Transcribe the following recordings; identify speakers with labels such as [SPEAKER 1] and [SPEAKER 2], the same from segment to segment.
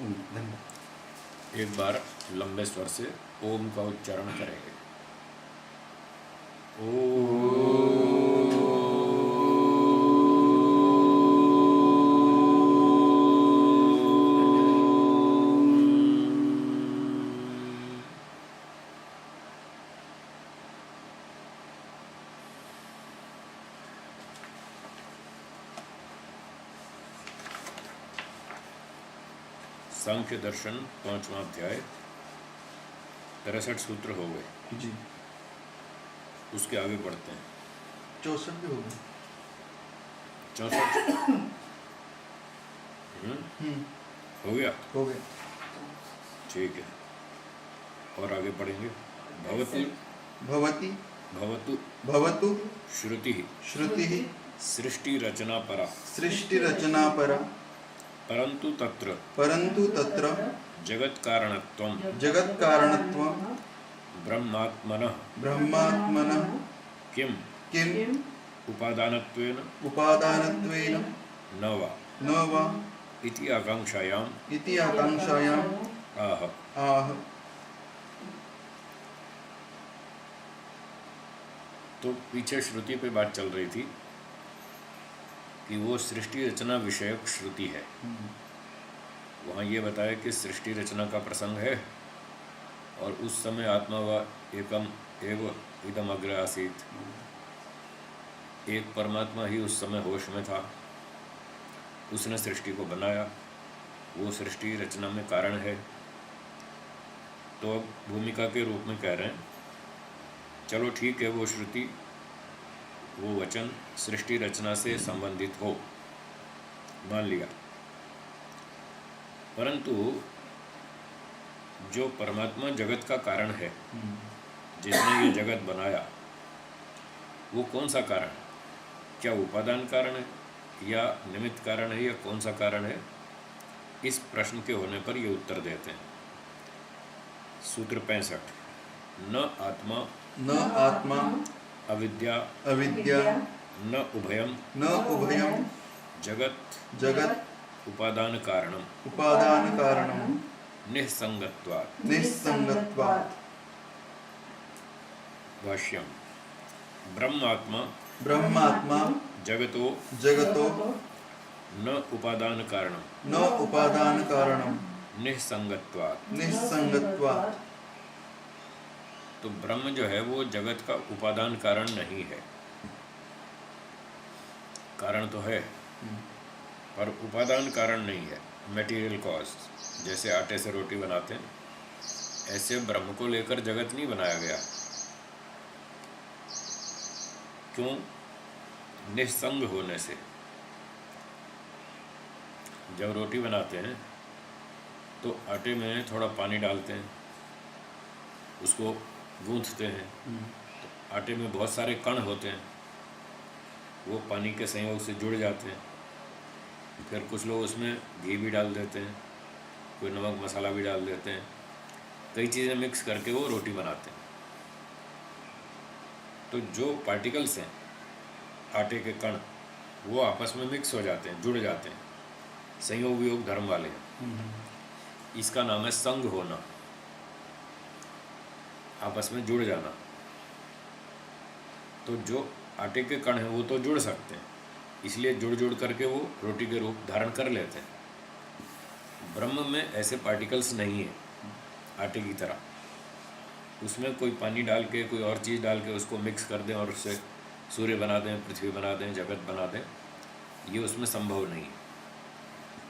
[SPEAKER 1] धन्यवाद।
[SPEAKER 2] एक बार लंबे स्वर से ओम का उच्चारण करेंगे। सांख्य दर्शन 5वां अध्याय 63 सूत्र हो गए
[SPEAKER 1] जी।
[SPEAKER 2] उसके आगे बढ़ते हैं।
[SPEAKER 1] 64 भी हो गए।
[SPEAKER 2] 64 हो गया।
[SPEAKER 1] हो गए।
[SPEAKER 2] ठीक है, और आगे पढ़ेंगे। भवतु
[SPEAKER 1] भवति
[SPEAKER 2] भवतु
[SPEAKER 1] भवतु
[SPEAKER 2] श्रुति
[SPEAKER 1] श्रुतिः
[SPEAKER 2] सृष्टि रचना परा
[SPEAKER 1] सृष्टिरचना परा
[SPEAKER 2] परंतु तत्र
[SPEAKER 1] जगत्
[SPEAKER 2] जगत्कारणत्वं
[SPEAKER 1] कारणत्वं
[SPEAKER 2] ब्रह्मात्मनः किम
[SPEAKER 1] किम्
[SPEAKER 2] उपादानत्वेन
[SPEAKER 1] उपादानत्वेन
[SPEAKER 2] न
[SPEAKER 1] वा
[SPEAKER 2] इति आकांक्षायाम्
[SPEAKER 1] इति आकांक्षायाम्
[SPEAKER 2] आह।
[SPEAKER 1] आह।
[SPEAKER 2] तो पीछे श्रुति पे बात चल रही थी कि वो सृष्टि रचना विषयक श्रुति है। वहाँ ये बताया कि सृष्टि रचना का प्रसंग है और उस समय आत्मा व एकम एव इदम अग्र आसीत, एक परमात्मा ही उस समय होश में था, उसने सृष्टि को बनाया, वो सृष्टि रचना में कारण है। तो अब भूमिका के रूप में कह रहे हैं, चलो ठीक है, वो श्रुति वो वचन सृष्टि रचना से संबंधित हो, मान लिया, परंतु जो परमात्मा जगत का कारण है, जिसने ये जगत बनाया, वो कौन सा कारण है? क्या उपादान कारण है या निमित्त कारण है या कौन सा कारण है? इस प्रश्न के होने पर ये उत्तर देते हैं। सूत्र 65 न आत्मा अविद्या न उभयम जगत उपादान कारणम निःसंगत्वात्। भाष्यम ब्रह्मात्मा जगतो न उपादान कारणम निःसंगत्वात्। तो ब्रह्म जो है वो जगत का उपादान कारण नहीं है। कारण तो है पर उपादान कारण नहीं है, मटेरियल कॉज। जैसे आटे से रोटी बनाते हैं, ऐसे ब्रह्म को लेकर जगत नहीं बनाया गया। क्यों? निस्संग होने से। जब रोटी बनाते हैं तो आटे में थोड़ा पानी डालते हैं, उसको गूंथते हैं, तो आटे में बहुत सारे कण होते हैं, वो पानी के संयोग से जुड़ जाते हैं। फिर कुछ लोग उसमें घी भी डाल देते हैं, कोई नमक मसाला भी डाल देते हैं, कई चीज़ें मिक्स करके वो रोटी बनाते हैं। तो जो पार्टिकल्स हैं आटे के कण, वो आपस में मिक्स हो जाते हैं, जुड़ जाते हैं, संयोग वियोग धर्म वाले हैं। इसका नाम है संग होना, आपस में जुड़ जाना। तो जो आटे के कण हैं वो तो जुड़ सकते हैं, इसलिए जुड़ करके वो रोटी के रूप धारण कर लेते हैं। ब्रह्म में ऐसे पार्टिकल्स नहीं है आटे की तरह। उसमें कोई पानी डाल के, कोई और चीज़ डाल के उसको मिक्स कर दें और उससे सूर्य बना दें, पृथ्वी बना दें, जगत बना दें, ये उसमें संभव नहीं है।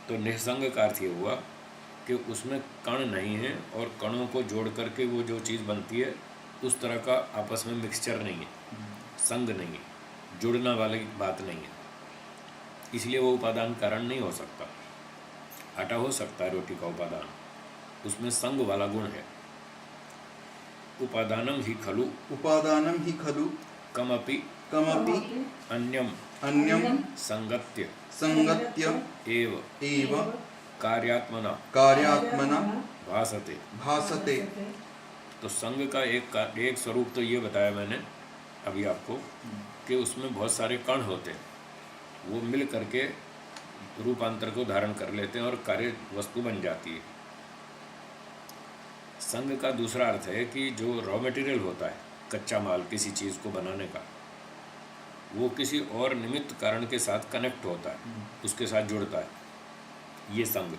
[SPEAKER 2] तो निःसंग का अर्थ ये हुआ कि उसमें कण नहीं है और कणों को जोड़ करके वो जो चीज़ बनती है उस तरह का आपस में मिक्सचर नहीं है, संग नहीं है, जुड़ना वाली बात नहीं है। इसलिए वो उपादान कारण नहीं हो सकता। आटा हो सकता है रोटी का उपादान, उसमें संग वाला गुण है। उपादानम ही खलु कमपि अन्यम संगत्य एव कार्यात्मना भासते। तो संग का एक स्वरूप तो ये बताया मैंने अभी आपको कि उसमें बहुत सारे कण होते हैं, वो मिल करके रूपांतर को धारण कर लेते हैं और कार्य वस्तु बन जाती है। संग का दूसरा अर्थ है कि जो रॉ मटेरियल होता है, कच्चा माल किसी चीज़ को बनाने का, वो किसी और निमित्त कारण के साथ कनेक्ट होता है, उसके साथ जुड़ता है। ये संग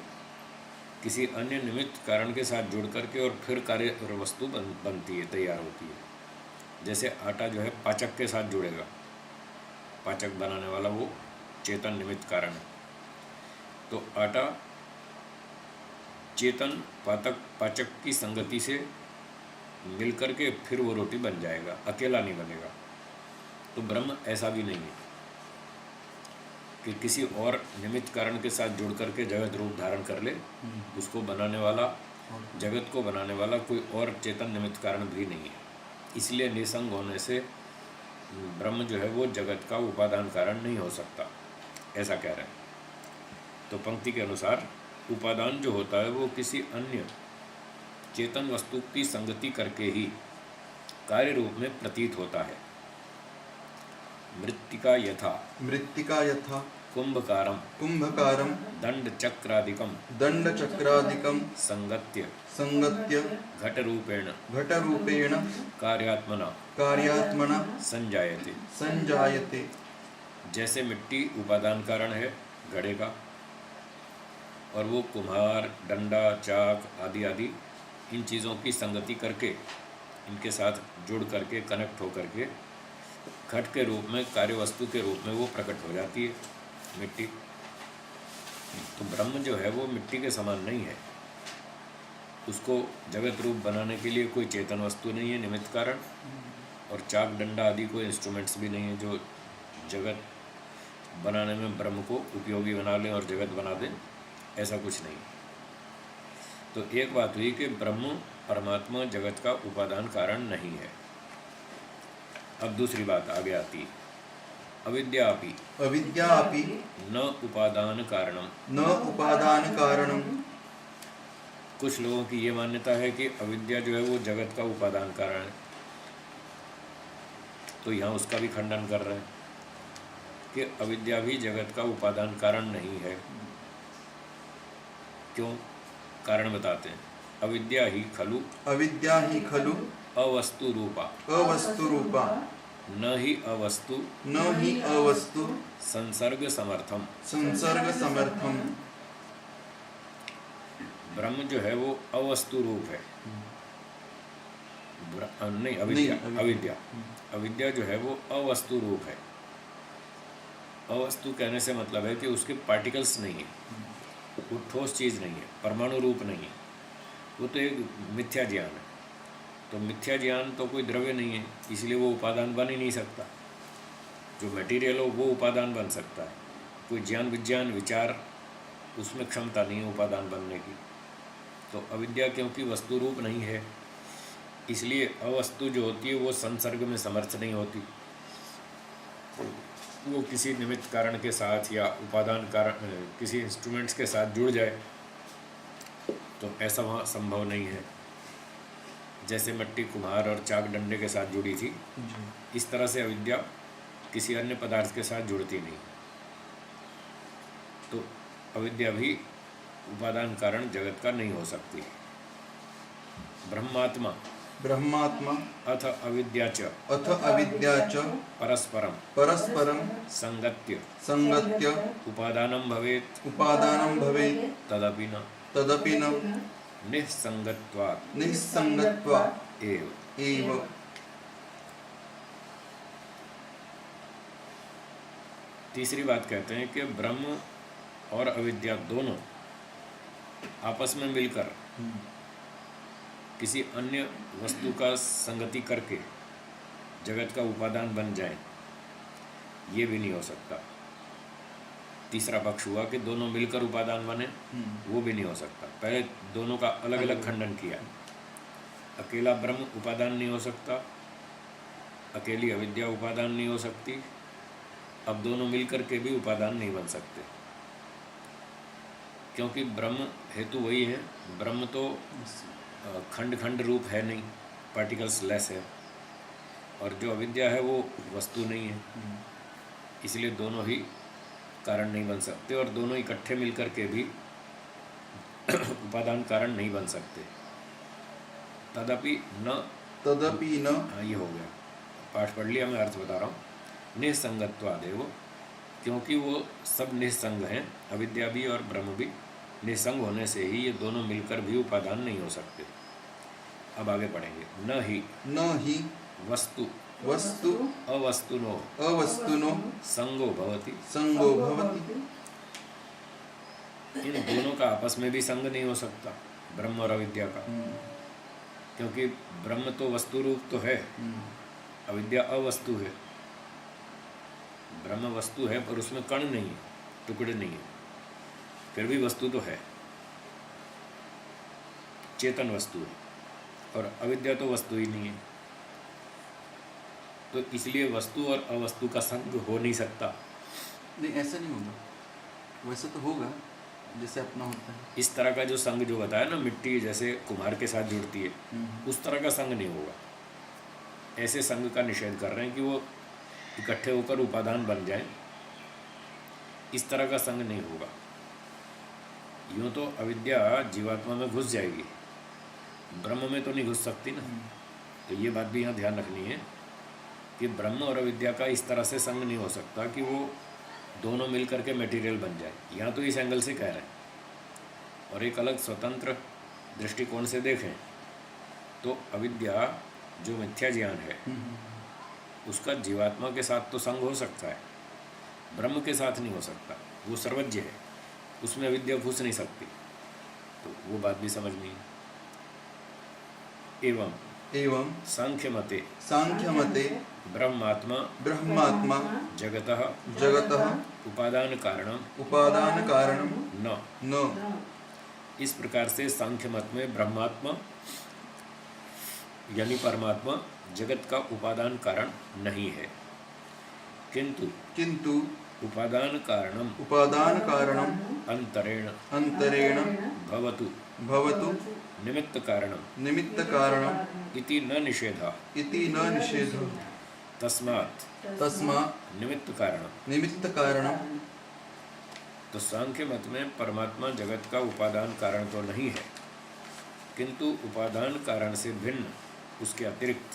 [SPEAKER 2] किसी अन्य निमित्त कारण के साथ जुड़ करके और फिर कार्य वस्तु बनती है, तैयार होती है। जैसे आटा जो है पाचक के साथ जुड़ेगा, पाचक बनाने वाला वो चेतन निमित्त कारण है। तो आटा चेतन पाचक की संगति से मिलकर के फिर वो रोटी बन जाएगा, अकेला नहीं बनेगा। तो ब्रह्म ऐसा भी नहीं है कि किसी और निमित्त कारण के साथ जुड़ करके जगत रूप धारण कर ले। उसको बनाने वाला, जगत को बनाने वाला कोई और चेतन निमित्त कारण भी नहीं है। इसलिए निसंग होने से ब्रह्म जो है वो जगत का उपादान कारण नहीं हो सकता, ऐसा कह रहे हैं। तो पंक्ति के अनुसार उपादान जो होता है वो किसी अन्य चेतन वस्तु की संगति करके ही कार्य रूप में प्रतीत होता है। मृत्तिका यथा कुंभकारम
[SPEAKER 1] दंडचक्रादिकम संगत्य घटरूपेण कार्यात्मना संजायते।
[SPEAKER 2] जैसे मिट्टी उपादान कारण है घड़े का, और वो कुम्हार, डंडा, चाक आदि आदि इन चीज़ों की संगति करके, इनके साथ जुड़ करके, कनेक्ट हो करके घट के रूप में, कार्य वस्तु के रूप में वो प्रकट हो जाती है मिट्टी। तो ब्रह्म जो है वो मिट्टी के समान नहीं है। उसको जगत रूप बनाने के लिए कोई चेतन वस्तु नहीं है निमित्त कारण, और चाक डंडा आदि कोई इंस्ट्रूमेंट्स भी नहीं है जो जगत बनाने में ब्रह्म को उपयोगी बना लें और जगत बना दें, ऐसा कुछ नहीं। तो एक बात हुई कि ब्रह्म परमात्मा जगत का उपादान कारण नहीं है। अब दूसरी बात आगे आती है, अविद्यापि न उपादान कारणम। कुछ लोगों की ये मान्यता है कि अविद्या जो है वो जगत का उपादान कारण है। तो यहाँ उसका भी खंडन कर रहे हैं कि अविद्या भी जगत का उपादान कारण नहीं है। क्यों? कारण बताते हैं। अविद्या ही खलु अवस्तु रूपा न ही अवस्तु संसर्ग समर्थम। ब्रह्म जो है वो अवस्तु रूप है। नहीं, अविद्या जो है वो अवस्तु रूप है। अवस्तु कहने से मतलब है कि उसके पार्टिकल्स नहीं है, वो ठोस चीज़ नहीं है, परमाणु रूप नहीं है, वो तो एक मिथ्या ज्ञान है। तो मिथ्या ज्ञान तो कोई द्रव्य नहीं है, इसलिए वो उपादान बन ही नहीं सकता। जो मटेरियल हो वो उपादान बन सकता है। कोई ज्ञान, विज्ञान, विचार, उसमें क्षमता नहीं है उपादान बनने की। तो अविद्या क्योंकि वस्तु रूप नहीं है, इसलिए अवस्तु जो होती है वो संसर्ग में समर्थ नहीं होती। वो किसी निमित्त कारण के साथ या उपादान कारण, किसी इंस्ट्रूमेंट्स के साथ जुड़ जाए तो ऐसा वहाँ संभव नहीं है। जैसे मिट्टी कुम्हार और चाक डंडे के साथ जुड़ी थी, इस तरह से अविद्या किसी अन्य पदार्थ के साथ जुड़ती नहीं। तो अविद्या भी उपादान कारण जगत का नहीं हो सकती। ब्रह्मात्मा
[SPEAKER 1] अथ
[SPEAKER 2] अविद्या च
[SPEAKER 1] परस्परम संगत्य
[SPEAKER 2] उपादानं भवेत् तदपि न निस्संगत्वात्
[SPEAKER 1] एव।
[SPEAKER 2] तीसरी बात कहते हैं कि ब्रह्म और अविद्या दोनों आपस में मिलकर किसी अन्य वस्तु का संगति करके जगत का उपादान बन जाए, ये भी नहीं हो सकता। तीसरा पक्ष हुआ कि दोनों मिलकर उपादान बने, वो भी नहीं हो सकता। पहले दोनों का अलग अलग खंडन किया। अकेला ब्रह्म उपादान नहीं हो सकता, अकेली अविद्या उपादान नहीं हो सकती, अब दोनों मिलकर के भी उपादान नहीं बन सकते, क्योंकि ब्रह्म हेतु वही है। ब्रह्म तो खंड खंड रूप है नहीं, पार्टिकल्स लेस है, और जो अविद्या है वो वस्तु नहीं है, इसलिए दोनों ही कारण नहीं बन सकते और दोनों इकट्ठे मिलकर के भी उपादान कारण नहीं बन सकते। तदपि न, हाँ ये हो गया, पाठ पढ़ लिया, मैं अर्थ बता रहा हूँ। निसंगत्वादेव, क्योंकि वो सब निसंग हैं, अविद्या भी और ब्रह्म भी निसंग होने से ही ये दोनों मिलकर भी उपादान नहीं हो सकते। अब आगे पढ़ेंगे। न ही
[SPEAKER 1] वस्तु
[SPEAKER 2] अवस्तुनो संगो भवति, इन दोनों का आपस में भी संग नहीं हो सकता, ब्रह्म और अविद्या का, क्योंकि ब्रह्म तो वस्तु रूप तो है, अविद्या अवस्तु है। ब्रह्म वस्तु है पर उसमें कण नहीं है, टुकड़े नहीं है, फिर भी वस्तु तो है, चेतन वस्तु है, और अविद्या तो वस्तु ही नहीं है। तो इसलिए वस्तु और अवस्तु का संग हो नहीं सकता।
[SPEAKER 1] नहीं, ऐसा नहीं होगा, वैसे तो होगा जैसे अपना होता है।
[SPEAKER 2] इस तरह का जो संग जो बताया ना, मिट्टी जैसे कुम्हार के साथ जुड़ती है, उस तरह का संग नहीं होगा। ऐसे संग का निषेध कर रहे हैं कि वो इकट्ठे होकर उपादान बन जाएं, इस तरह का संग नहीं होगा। यूँ तो अविद्या जीवात्मा में घुस जाएगी, ब्रह्म में तो नहीं घुस सकती ना। तो ये बात भी यहाँ ध्यान रखनी है कि ब्रह्म और अविद्या का इस तरह से संग नहीं हो सकता कि वो दोनों मिल करके मटेरियल बन जाए। यहाँ तो इस एंगल से कह रहे हैं। और एक अलग स्वतंत्र दृष्टिकोण से देखें तो अविद्या जो मिथ्या ज्ञान है, उसका जीवात्मा के साथ तो संग हो सकता है, ब्रह्म के साथ नहीं हो सकता। वो सर्वज्ञ है, उसमें अविद्या घुस नहीं सकती। तो वो बात भी समझनी है। एवं सांख्य मते ब्रह्मात्मा जगतः उपादान कारणम न। इस प्रकार से सांख्य मत में ब्रह्मात्मा यानी परमात्मा जगत का उपादान कारण नहीं है, किंतु उपादान कारणम अंतरेण भवतु निमित्त कारणम इति न निषेधः तस्मात् निमित्त कारणम। तो सांख्य मत में परमात्मा जगत का उपादान कारण तो नहीं है, किंतु उपादान कारण से भिन्न, उसके अतिरिक्त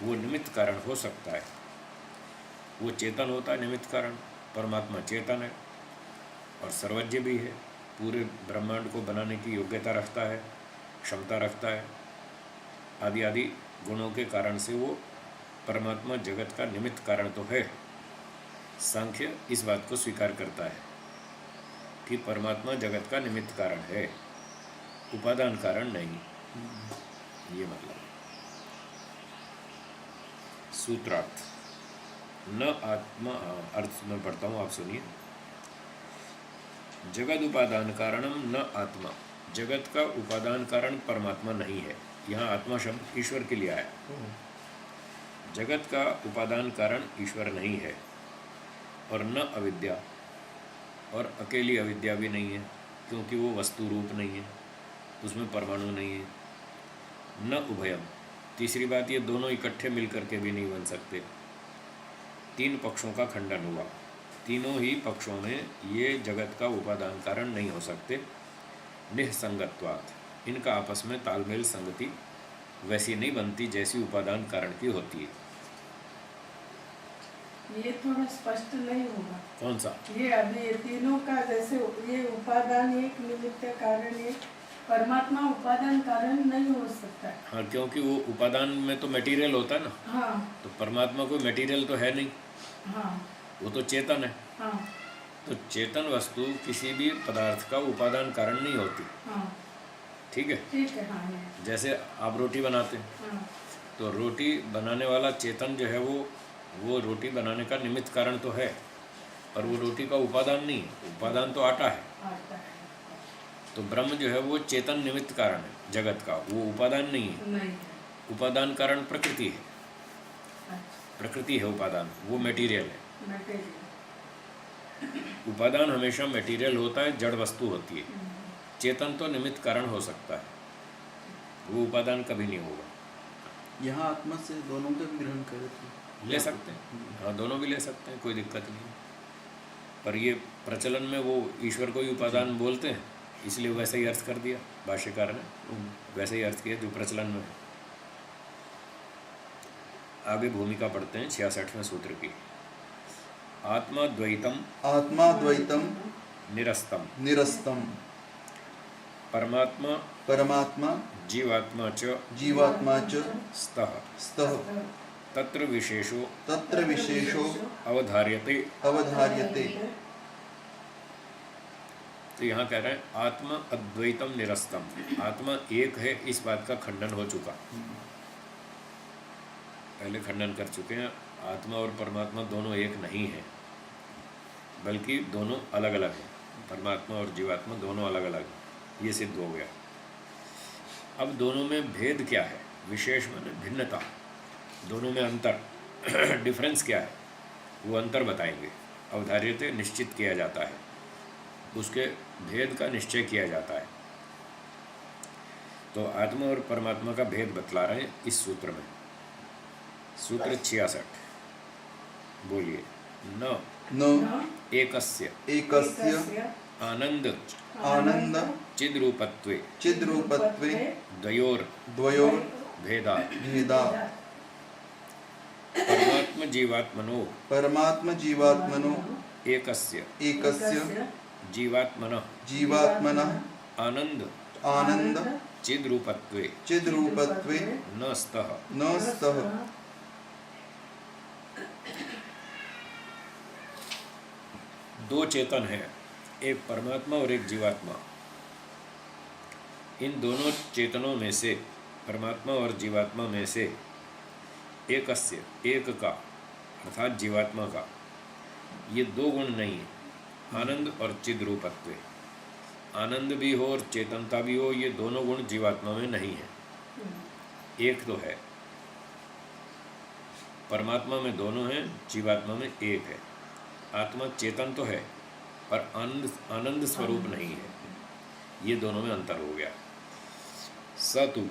[SPEAKER 2] वो निमित्त कारण हो सकता है। वो चेतन होता है निमित्त कारण, परमात्मा चेतन है और सर्वज्ञ भी है, पूरे ब्रह्मांड को बनाने की योग्यता रखता है, क्षमता रखता है, आदि आदि गुणों के कारण से वो परमात्मा जगत का निमित्त कारण तो है। सांख्य इस बात को स्वीकार करता है कि परमात्मा जगत का निमित्त कारण है, उपादान कारण नहीं। ये मतलब सूत्रार्थ। न आत्मा, अर्थ में पढ़ता हूँ, आप सुनिए। जगत उपादान कारणम न आत्मा, जगत का उपादान कारण परमात्मा नहीं है। यहाँ आत्मा शब्द ईश्वर के लिए आया। जगत का उपादान कारण ईश्वर नहीं है, और न अविद्या, और अकेली अविद्या भी नहीं है, क्योंकि वो वस्तु रूप नहीं है, उसमें परमाणु नहीं है। न उभयम, तीसरी बात, ये दोनों इकट्ठे मिलकर के भी नहीं बन सकते। तीन पक्षों का खंडन हुआ, तीनों ही पक्षों में ये जगत का उपादान कारण नहीं हो सकते। निसंगत्वात्, इनका आपस में तालमेल संगति वैसी नहीं बनती जैसी उपादान कारण की होती है।
[SPEAKER 3] ये थोड़ा स्पष्ट नहीं होगा।
[SPEAKER 2] कौन सा?
[SPEAKER 3] ये अभी तीनों का, जैसे ये उपादान एक, निमित्त कारण एक, परमात्मा उपादान कारण नहीं हो सकता है।
[SPEAKER 2] हाँ, क्योंकि वो उपादान में तो मटेरियल होता है ना।
[SPEAKER 3] हाँ।
[SPEAKER 2] तो परमात्मा कोई मटेरियल तो है नहीं।
[SPEAKER 3] हाँ। वो
[SPEAKER 2] तो चेतन है।
[SPEAKER 3] हाँ।
[SPEAKER 2] तो चेतन वस्तु किसी भी पदार्थ का उपादान कारण नहीं होती।
[SPEAKER 3] हाँ।
[SPEAKER 2] ठीक है।
[SPEAKER 3] ठीक है। हाँ।
[SPEAKER 2] जैसे आप रोटी बनाते हैं।
[SPEAKER 3] हाँ। तो
[SPEAKER 2] रोटी बनाने वाला चेतन जो है वो रोटी बनाने का निमित्त कारण तो है, पर वो रोटी का उपादान नहीं है। उपादान तो आटा है। तो ब्रह्म जो है वो चेतन निमित्त कारण है जगत का, वो उपादान नहीं है। उपादान कारण प्रकृति है। प्रकृति है उपादान, वो मटेरियल है। उपादान हमेशा मटेरियल होता है, जड़ वस्तु होती है। चेतन तो निमित्त कारण हो सकता है, वो उपादान कभी नहीं होगा।
[SPEAKER 1] यहाँ आत्मा से दोनों का भी ग्रहण करे तो
[SPEAKER 2] ले सकते हैं। हाँ, दोनों भी ले सकते हैं, कोई दिक्कत नहीं। पर ये प्रचलन में वो ईश्वर को ही उपादान बोलते हैं, इसलिए वैसे ही अर्थ कर दिया भाष्यकार ने, वैसे ही अर्थ किया जो प्रचलन में है। आगे भूमिका पढ़ते हैं 66वें सूत्र की। आत्मा
[SPEAKER 4] द्वैतम
[SPEAKER 2] निरस्तम
[SPEAKER 4] निरस्तम
[SPEAKER 2] परमात्मा
[SPEAKER 4] परमात्मा
[SPEAKER 2] जीवात्मा च
[SPEAKER 4] स्तः
[SPEAKER 2] तत्र विशेषो
[SPEAKER 4] अवधार्यते
[SPEAKER 2] तो यहाँ कह रहे हैं आत्मा अद्वैतम निरस्तम, आत्मा एक है, इस बात का खंडन हो चुका, पहले खंडन कर चुके हैं। आत्मा और परमात्मा दोनों एक नहीं है, बल्कि दोनों अलग अलग हैं। परमात्मा और जीवात्मा दोनों अलग अलग हैं, ये सिद्ध हो गया। अब दोनों में भेद क्या है? विशेष माने भिन्नता, दोनों में अंतर डिफरेंस क्या है, वो अंतर बताएंगे। अवधार्यते निश्चित किया जाता है, उसके भेद का निश्चय किया जाता है। तो आत्मा और परमात्मा का भेद बतला रहे हैं इस सूत्र में। सूत्र 66 बोलिए। न एकस्य आनंद चिद्रूपत्वे द्वयोर भेदात् परमात्म जीवात्मनो एकस्य जीवात्मनः आनंद चिद्रूपत्वे न स्तः। दो चेतन है, एक परमात्मा और एक जीवात्मा। इन दोनों चेतनों में से, परमात्मा और जीवात्मा में से एकस्य, एक का अर्थात जीवात्मा का, ये दो गुण नहीं है, आनंद और चिद्रूपत्व। आनंद भी हो और चेतनता भी हो, ये दोनों गुण जीवात्मा में नहीं है। एक तो है, परमात्मा में दोनों हैं, जीवात्मा में एक है। आत्मा चेतन तो है पर आनंद स्वरूप नहीं है, ये दोनों में अंतर हो गया। सतु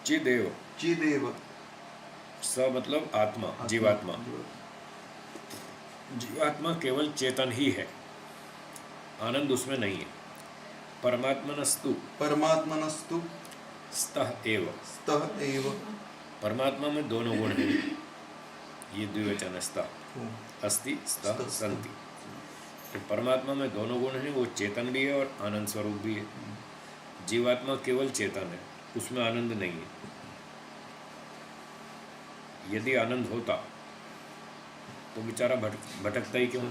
[SPEAKER 4] चिदेव
[SPEAKER 2] स मतलब आत्मा, जीवात्मा। जीवात्मा केवल चेतन ही है, आनंद उसमें नहीं है। परमात्मनस्तु स्तः एव। परमात्मा में दोनों गुण हैं, ये द्विवचन स्तः, अस्ति स्तः सन्ति। तो परमात्मा में दोनों गुण हैं, वो चेतन भी है और आनंद स्वरूप भी है। जीवात्मा केवल चेतन है, उसमें आनंद नहीं है। यदि आनंद होता तो बेचारा भटकता ही क्यों?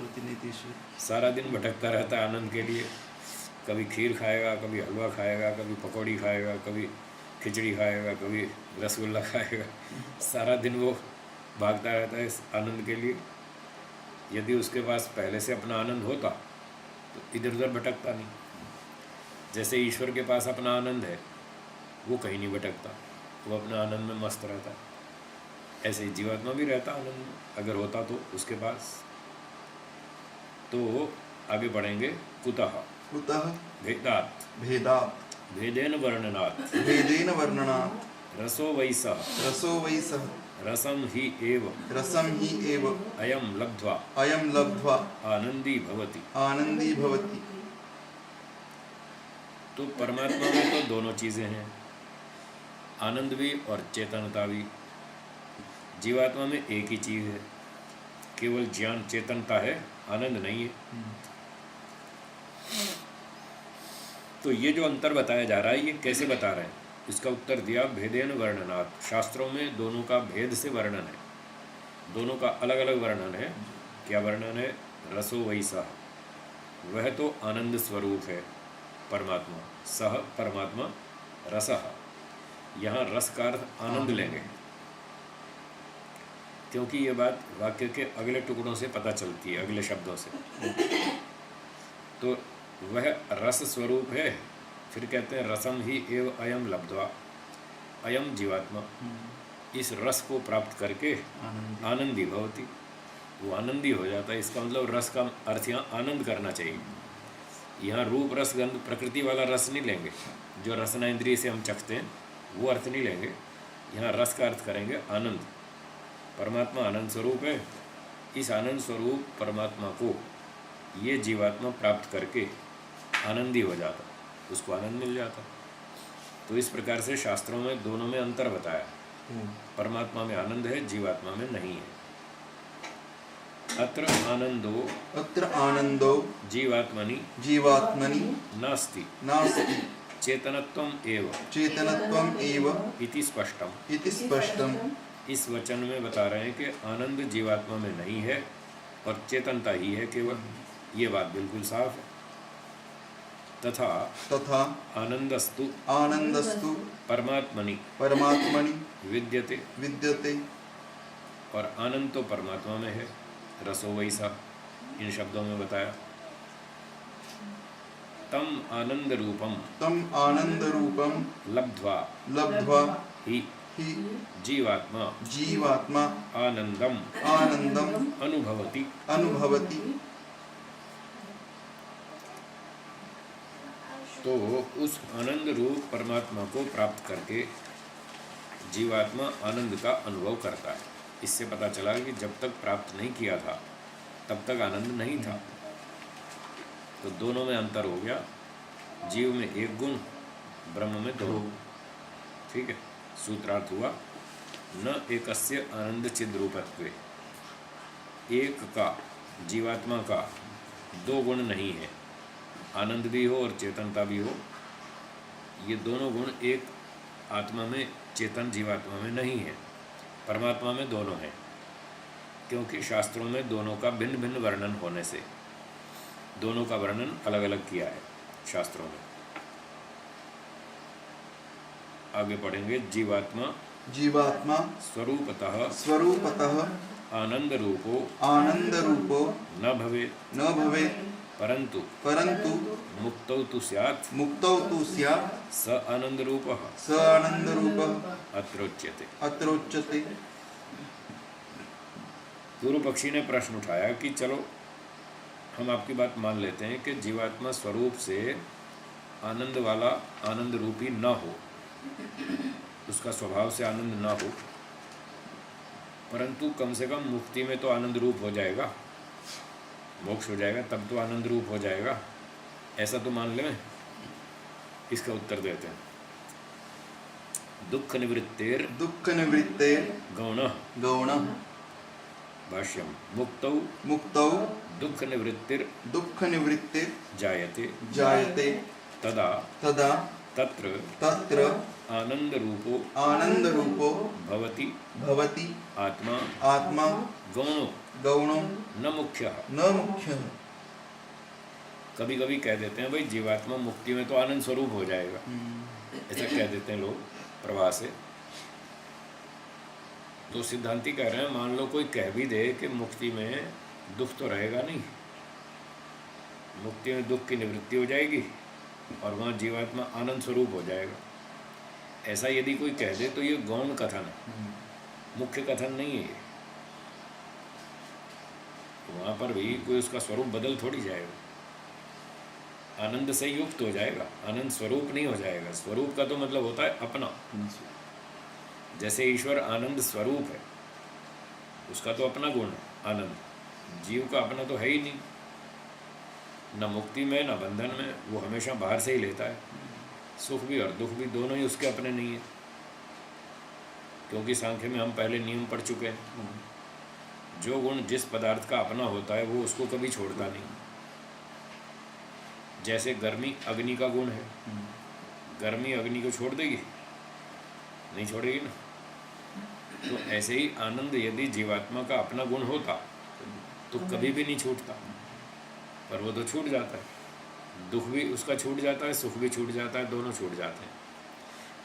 [SPEAKER 2] सारा दिन भटकता रहता है आनंद के लिए। कभी खीर खाएगा, कभी हलवा खाएगा, कभी पकौड़ी खाएगा, कभी खिचड़ी खाएगा, कभी रसगुल्ला खाएगा। सारा दिन वो भागता रहता है इस आनंद के लिए। यदि उसके पास पहले से अपना आनंद होता तो इधर उधर भटकता नहीं। जैसे ईश्वर के पास अपना आनंद है, वो कहीं नहीं भटकता, वो अपना आनंद में मस्त रहता है। ऐसे ही जीवात्मा भी रहता आनंद में, अगर होता तो उसके पास। तो आगे बढ़ेंगे। कुतः भेदात् भेदेन वर्णनात् रसो वै सः रसम ही एव अयम लब्ध्वा आनंदी भवति। तो परमात्मा में तो दोनों चीज़ें हैं, आनंद भी और चेतनता भी। जीवात्मा में एक ही चीज़ है, केवल ज्ञान चेतनता है, आनंद नहीं है। तो ये जो अंतर बताया जा रहा है, ये कैसे बता रहे हैं? इसका उत्तर दिया भेदेन वर्णनात्। शास्त्रों में दोनों का भेद से वर्णन है, दोनों का अलग अलग वर्णन है। क्या वर्णन है? रसो वै सः, वह तो आनंद स्वरूप है परमात्मा, सह परमात्मा रसः। यहाँ रस का अर्थ आनंद लेंगे, क्योंकि ये बात वाक्य के अगले टुकड़ों से पता चलती है, अगले शब्दों से। तो वह रस स्वरूप है, फिर कहते हैं रसम ही एव अयम लब्ध्वा, अयम जीवात्मा इस रस को प्राप्त करके आनंदी भवति, वो आनंदी हो जाता है। इसका मतलब रस का अर्थ यहाँ आनंद करना चाहिए। यहाँ रूप रस गंध प्रकृति वाला रस नहीं लेंगे, जो रसना इंद्रिय से हम चखते हैं वो अर्थ नहीं लेंगे। यहाँ रस का अर्थ करेंगे आनंद। परमात्मा आनंद स्वरूप है इस आनंद स्वरूप परमात्मा को ये जीवात्मा प्राप्त करके आनंदी हो जाता, उसको आनंद मिल जाता। तो इस प्रकार से शास्त्रों में दोनों में अंतर बताया, परमात्मा में आनंद है, जीवात्मा में नहीं है। अत्र आनंदो
[SPEAKER 4] जीवात्मनि
[SPEAKER 2] नास्ति चेतनत्वम एव इति स्पष्टम। इस वचन में बता रहे हैं कि आनंद जीवात्मा में नहीं है और चेतनता ही है केवल, ये बात बिल्कुल साफ है। तथा आनंदस्तु परमात्मनि विद्यते, और आनंद तो परमात्मा में है, रसो वैसा इन शब्दों में बताया। तम आनंद रूपम लब्ध्वा ही जीवात्मा आनंदम अनुभवति। तो उस आनंद रूप परमात्मा को प्राप्त करके जीवात्मा आनंद का अनुभव करता है। इससे पता चला कि जब तक प्राप्त नहीं किया था तब तक आनंद नहीं था। तो दोनों में अंतर हो गया, जीव में एक गुण, ब्रह्म में दो। ठीक है, सूत्रार्थ हुआ न एकस्य आनंद चिद रूपत्वे, एक का जीवात्मा का दो गुण नहीं है, आनंद भी हो और चेतनता भी हो। ये दोनों गुण एक आत्मा में, चेतन जीवात्मा में नहीं है, परमात्मा में दोनों हैं। क्योंकि शास्त्रों में दोनों का भिन्न भिन्न वर्णन होने से दोनों का वर्णन अलग अलग किया है शास्त्रों में। आगे पढ़ेंगे। जीवात्मा स्वरूपतः आनंद रूपो न भवे परंतु मुक्तौ तु स्यात् स आनंद रूपः अत्रोच्यते। पूर्व पक्षी ने प्रश्न उठाया कि चलो हम आपकी बात मान लेते हैं कि जीवात्मा स्वरूप से आनंद वाला, आनंद रूपी न हो, उसका स्वभाव से आनंद ना हो, परंतु कम से कम मुक्ति में तो आनंद रूप हो जाएगा, मोक्ष हो जाएगा, तब तो आनंद रूप हो जाएगा, ऐसा तो मान लें। इसका उत्तर देते हैं। दुख निवृत्तेर गौण भाष्यम मुक्तौ दुख निवृत्तिर जायते तदा तत्र आनंद रूपो भवति आत्मा गौणो न मुख्यः। कभी कभी कह देते हैं भाई जीवात्मा मुक्ति में तो आनंद स्वरूप हो जाएगा, ऐसा कह देते हैं लोग प्रवाह से। तो सिद्धांती कह रहे हैं मान लो कोई कह भी दे कि मुक्ति में दुख तो रहेगा नहीं, मुक्ति में दुख की निवृत्ति हो जाएगी और वहाँ जीवात्मा आनंद स्वरूप हो जाएगा, ऐसा यदि कोई कह दे तो ये गौण कथन है, मुख्य कथन नहीं है। वहाँ पर भी कोई उसका स्वरूप बदल थोड़ी जाएगा, आनंद से युक्त हो जाएगा, आनंद स्वरूप नहीं हो जाएगा। स्वरूप का तो मतलब होता है अपना। जैसे ईश्वर आनंद स्वरूप है, उसका तो अपना गुण है आनंद, जीव का अपना तो है ही नहीं, न मुक्ति में न बंधन में, वो हमेशा बाहर से ही लेता है। सुख भी और दुख भी दोनों ही उसके अपने नहीं है, क्योंकि सांख्य में हम पहले नियम पढ़ चुके हैं, जो गुण जिस पदार्थ का अपना होता है वो उसको कभी छोड़ता नहीं। जैसे गर्मी अग्नि का गुण है, गर्मी अग्नि को छोड़ देगी? नहीं छोड़ेगी ना। तो ऐसे ही आनंद यदि जीवात्मा का अपना गुण होता तो कभी भी नहीं छूटता, पर वो तो छूट जाता है। दुख भी उसका छूट जाता है, सुख भी छूट जाता है, दोनों छूट जाते हैं।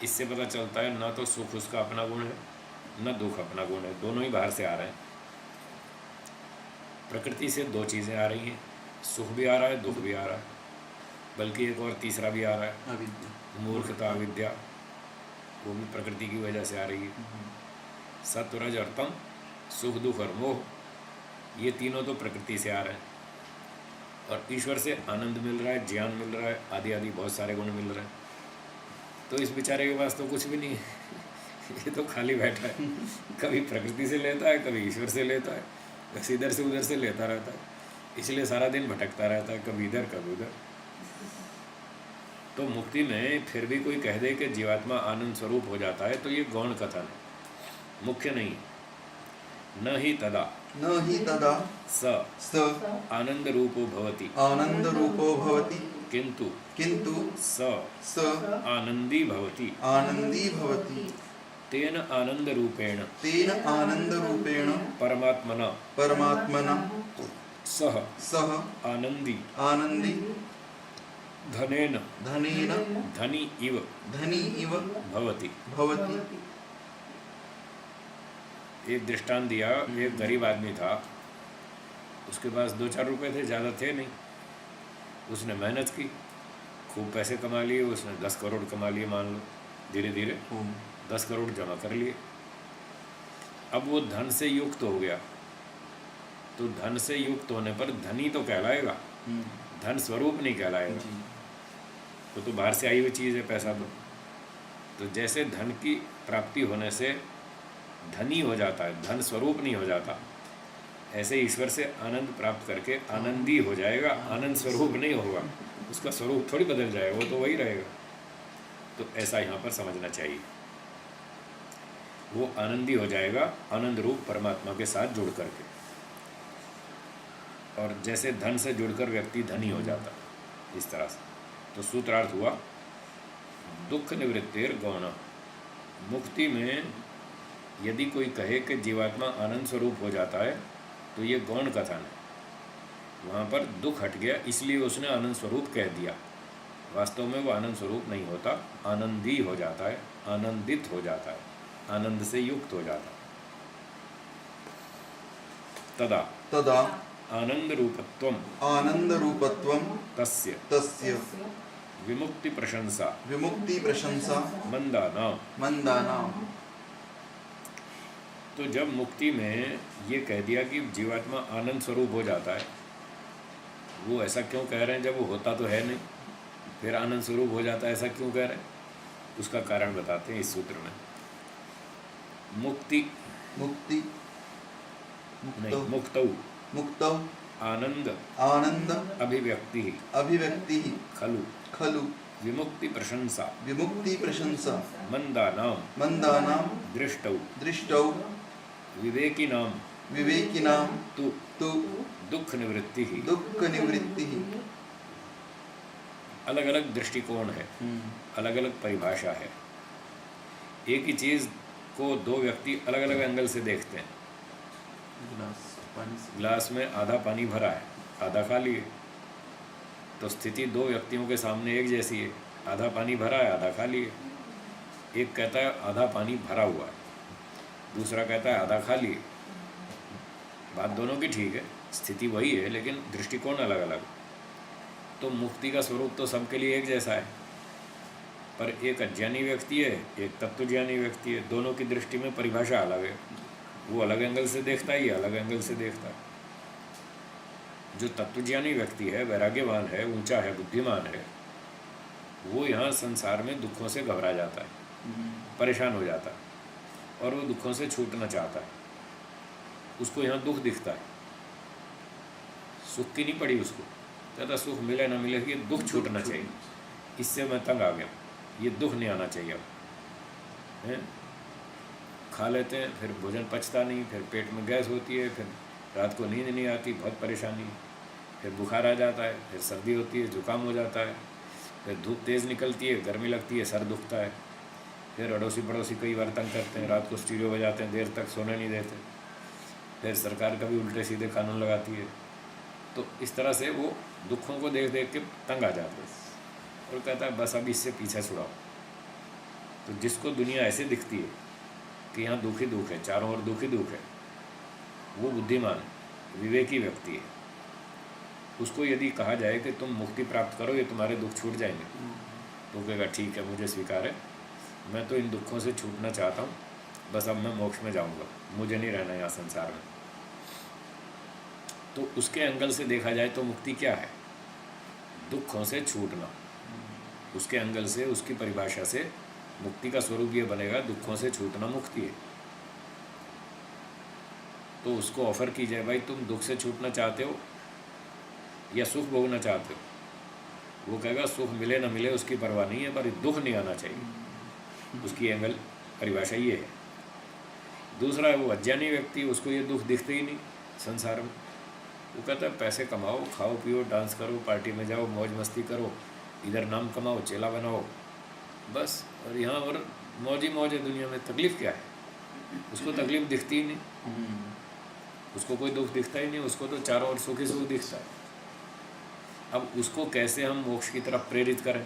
[SPEAKER 2] इससे पता चलता है ना तो सुख उसका अपना गुण है, न दुख अपना गुण है, दोनों ही बाहर से आ रहे हैं। प्रकृति से दो चीज़ें आ रही हैं, सुख भी आ रहा है, दुख भी आ रहा है, बल्कि एक और तीसरा भी आ रहा है, मूर्खता अविद्या, वो भी प्रकृति की वजह से आ रही है। सत्व रज और तम, सुख दुख और मोह, ये तीनों तो प्रकृति से आ रहे हैं। और ईश्वर से आनंद मिल रहा है, ज्ञान मिल रहा है, आदि आदि बहुत सारे गुण मिल रहे हैं। तो इस बेचारे के पास तो कुछ भी नहीं है, ये तो खाली बैठा है, कभी प्रकृति से लेता है, कभी ईश्वर से लेता है, बस इधर से उधर से लेता रहता है, इसलिए सारा दिन भटकता रहता है, कभी इधर कभी उधर। तो मुक्ति में फिर भी कोई कह दे कि जीवात्मा आनंद स्वरूप हो जाता है, तो ये गौण कथन है, मुख्य नहीं। न ही तदा
[SPEAKER 4] न हि तदा
[SPEAKER 2] स
[SPEAKER 4] स
[SPEAKER 2] आनंद रूपो भवति,
[SPEAKER 4] आनन्दरूपो भवति,
[SPEAKER 2] किंतु
[SPEAKER 4] किन्तु
[SPEAKER 2] स
[SPEAKER 4] स
[SPEAKER 2] आनंदी भवति।
[SPEAKER 4] आनन्दी भवति।
[SPEAKER 2] तेन आनंद रूपेण
[SPEAKER 4] तेन आनन्दरूपेण
[SPEAKER 2] परमात्मना
[SPEAKER 4] परमात्मना
[SPEAKER 2] सह
[SPEAKER 4] सह
[SPEAKER 2] आनंदी
[SPEAKER 4] आनन्दी
[SPEAKER 2] धनेन
[SPEAKER 4] धनेन
[SPEAKER 2] धनी इव
[SPEAKER 4] धनी इव
[SPEAKER 2] भवति।
[SPEAKER 4] भवति।
[SPEAKER 2] एक दृष्टांत दिया, एक गरीब आदमी था, उसके पास 2-4 रुपए थे, ज़्यादा थे नहीं। उसने मेहनत की, खूब पैसे कमा लिए, उसने 10 करोड़ कमा लिए, मान लो धीरे धीरे 10 करोड़ जमा कर लिए। अब वो धन से युक्त हो गया, तो धन से युक्त होने पर धनी तो कहलाएगा, धन स्वरूप नहीं कहलाएगा। वो तो बाहर से आई हुई चीज़ है पैसा। तो जैसे धन की प्राप्ति होने से धनी हो जाता है, धन स्वरूप नहीं हो जाता, ऐसे ईश्वर से आनंद प्राप्त करके आनंदी हो जाएगा, आनंद स्वरूप नहीं होगा, उसका स्वरूप थोड़ी बदल जाएगा, वो तो वही रहेगा। तो ऐसा यहाँ पर समझना चाहिए, वो आनंदी हो जाएगा आनंद रूप परमात्मा के साथ जुड़ करके। और जैसे धन से जुड़कर व्यक्ति धनी हो जाता, इस तरह से। तो सूत्रार्थ हुआ दुख निवृत्तिर गौण। मुक्ति में यदि कोई कहे कि जीवात्मा आनंद स्वरूप हो जाता है, तो ये गौण कथन है। वहाँ पर दुख हट गया, इसलिए उसने आनंद स्वरूप कह दिया। वास्तव में वो आनंद स्वरूप नहीं होता, आनंदी हो जाता है, आनंदित हो जाता है, आनंद से युक्त हो जाता है। तदा
[SPEAKER 4] तदा
[SPEAKER 2] आनंद रूपत्वम
[SPEAKER 4] आनन्दरूपत्वं
[SPEAKER 2] तस्य
[SPEAKER 4] तस्य
[SPEAKER 2] विमुक्ति प्रशंसा
[SPEAKER 4] विमुक्ति प्रशंसा
[SPEAKER 2] मंदानाम।
[SPEAKER 4] मन्दानां।
[SPEAKER 2] तो जब मुक्ति में ये कह दिया कि जीवात्मा आनंद स्वरूप हो जाता है, वो ऐसा क्यों कह रहे हैं जब वो होता तो है नहीं, फिर आनंद स्वरूप हो जाता है, ऐसा क्यों कह रहे हैं? उसका कारण बताते हैं इस सूत्र में। मुक्ति
[SPEAKER 4] मुक्ति
[SPEAKER 2] नहीं, मुक्तौ
[SPEAKER 4] मुक्तौ
[SPEAKER 2] आनंद
[SPEAKER 4] आनंद
[SPEAKER 2] अभिव्यक्ति
[SPEAKER 4] अभिव्यक्ति
[SPEAKER 2] खलु
[SPEAKER 4] खलु
[SPEAKER 2] विमुक्ति प्रशंसा
[SPEAKER 4] विमुक्ति प्रशंसा
[SPEAKER 2] मंदानाम
[SPEAKER 4] मन्दानां
[SPEAKER 2] दृष्टौ
[SPEAKER 4] दृष्टौ
[SPEAKER 2] विवेकिनाम
[SPEAKER 4] विवेकिनां
[SPEAKER 2] तु
[SPEAKER 4] तु
[SPEAKER 2] दुख निवृत्ति।
[SPEAKER 4] दुःखनिवृत्तिः।
[SPEAKER 2] अलग अलग दृष्टिकोण है, अलग अलग परिभाषा है। एक ही चीज़ को दो व्यक्ति अलग अलग एंगल से देखते हैं। गिलास में आधा पानी भरा है, आधा खाली है, तो स्थिति दो व्यक्तियों के सामने एक जैसी है। आधा पानी भरा है, आधा खाली है। एक कहता है आधा पानी भरा हुआ है, दूसरा कहता है आधा खाली है। बात दोनों की ठीक है, स्थिति वही है, लेकिन दृष्टिकोण अलग अलग। तो मुक्ति का स्वरूप तो सबके लिए एक जैसा है, पर एक अज्ञानी व्यक्ति है, एक तत्वज्ञानी व्यक्ति है, दोनों की दृष्टि में परिभाषा अलग है। वो अलग एंगल से देखता है, ये अलग एंगल से देखता है। जो तत्वज्ञानी व्यक्ति है, वैराग्यवान है, ऊंचा है, बुद्धिमान है, वो यहाँ संसार में दुखों से घबरा जाता है, परेशान हो जाता है, और वो दुखों से छूटना चाहता है। उसको यहाँ दुख दिखता है, सुख की नहीं पड़ी उसको, कहता सुख मिले ना मिले, ये दुख छूटना चाहिए, इससे मैं तंग आ गया, ये दुख नहीं आना चाहिए। अब है खा लेते हैं, फिर भोजन पचता नहीं, फिर पेट में गैस होती है, फिर रात को नींद नहीं आती, बहुत परेशानी, फिर बुखार आ जाता है, फिर सर्दी होती है, जुकाम हो जाता है, फिर धूप तेज़ निकलती है, गर्मी लगती है, सर दुखता है, फिर अड़ोसी पड़ोसी कई बार तंग करते हैं, रात को स्टीरियो बजाते हैं, देर तक सोने नहीं देते, फिर सरकार कभी उल्टे सीधे कानून लगाती है। तो इस तरह से वो दुखों को देख देख के तंग आ जाता है और कहता है बस अब इससे पीछे छुड़ाओ। तो जिसको दुनिया ऐसे दिखती है कि यहाँ दुख ही दुख है, चारों ओर दुख ही दुख है, वो बुद्धिमान है, विवेकी व्यक्ति है। उसको यदि कहा जाए कि तुम मुक्ति प्राप्त करो, ये तुम्हारे दुख छूट जाएंगे, तो कहेगा ठीक है, मुझे स्वीकार है, मैं तो इन दुखों से छूटना चाहता हूँ, बस अब मैं मोक्ष में जाऊँगा, मुझे नहीं रहना यहाँ संसार में। तो उसके एंगल से देखा जाए तो मुक्ति क्या है? दुखों से छूटना। उसके एंगल से, उसकी परिभाषा से मुक्ति का स्वरूप ये बनेगा, दुखों से छूटना मुक्ति है। तो उसको ऑफ़र की जाए, भाई तुम दुख से छूटना चाहते हो या सुख भोगना चाहते हो। वो कहेगा सुख मिले ना मिले उसकी परवाह नहीं है, पर दुख नहीं आना चाहिए। उसकी एंगल परिभाषा ये है। दूसरा है वो अज्ञानी व्यक्ति, उसको ये दुख दिखते ही नहीं संसार में। वो कहता है पैसे कमाओ, खाओ पियो, डांस करो, पार्टी में जाओ, मौज मस्ती करो, इधर नाम कमाओ, चेला बनाओ, बस। और यहाँ और मौज ही मौज है दुनिया में, तकलीफ़ क्या है? उसको तकलीफ़ दिखती ही नहीं, उसको कोई दुख दिखता ही नहीं, उसको तो चारों ओर सुख ही सुख दिखता है। अब उसको कैसे हम मोक्ष की तरफ प्रेरित करें?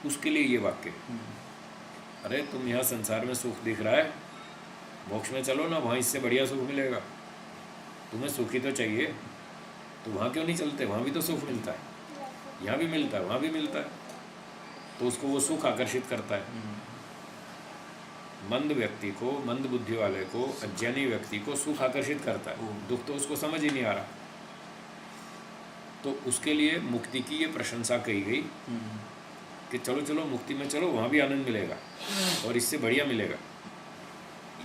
[SPEAKER 2] उसके लिए ये वाक्य, अरे तुम यहाँ संसार में सुख दिख रहा है, मोक्ष में चलो ना, वहाँ इससे बढ़िया सुख मिलेगा। तुम्हें सुख ही तो चाहिए, तो वहाँ क्यों नहीं चलते? वहाँ भी तो सुख मिलता है, यहाँ भी मिलता है, वहाँ भी मिलता है। तो उसको वो सुख आकर्षित करता है। मंद व्यक्ति को, मंद बुद्धि वाले को, अज्ञानी व्यक्ति को सुख आकर्षित करता है, दुख तो उसको समझ ही नहीं आ रहा। तो उसके लिए मुक्ति की ये प्रशंसा कही गई कि चलो चलो मुक्ति में चलो, वहाँ भी आनंद मिलेगा और इससे बढ़िया मिलेगा।